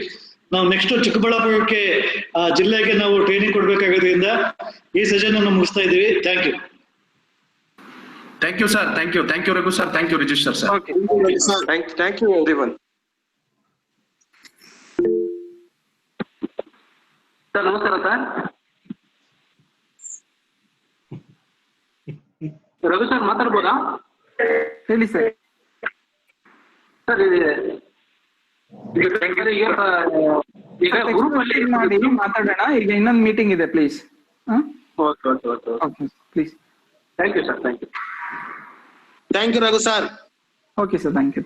ನಾವು ನೆಕ್ಸ್ಟ್ ಚಿಕ್ಕಬಳ್ಳಾಪುರಕ್ಕೆ ಜಿಲ್ಲೆಗೆ ನಾವು ಟ್ರೈನಿಂಗ್ ಕೊಡ್ಬೇಕಾಗೋದ್ರಿಂದ ಈ ಸೆಷನ್ ಅನ್ನು ಮುಗಿಸ್ತಾ ಇದ್ದೀವಿ. Thank you. Thank you sir. Thank you Raghu sir. Thank you register sir. Thank you everyone. Sir ನಮಸ್ಕಾರ ಸರ್. ರಘು ಸರ್ ಮಾತಾಡ್ಬೋದಾ? ಹೇಳಿ ಸರ್. ಸರ್ ಈಗ ಗ್ರೂಪ್ ಅಲ್ಲಿ ಮಾಡಿ ಮಾತಾಡೋಣ. ಈಗ ಇನ್ನೊಂದು ಮೀಟಿಂಗ್ ಇದೆ, please. Okay please. Thank you sir. Thank you Raghu sir. Okay sir, thank you.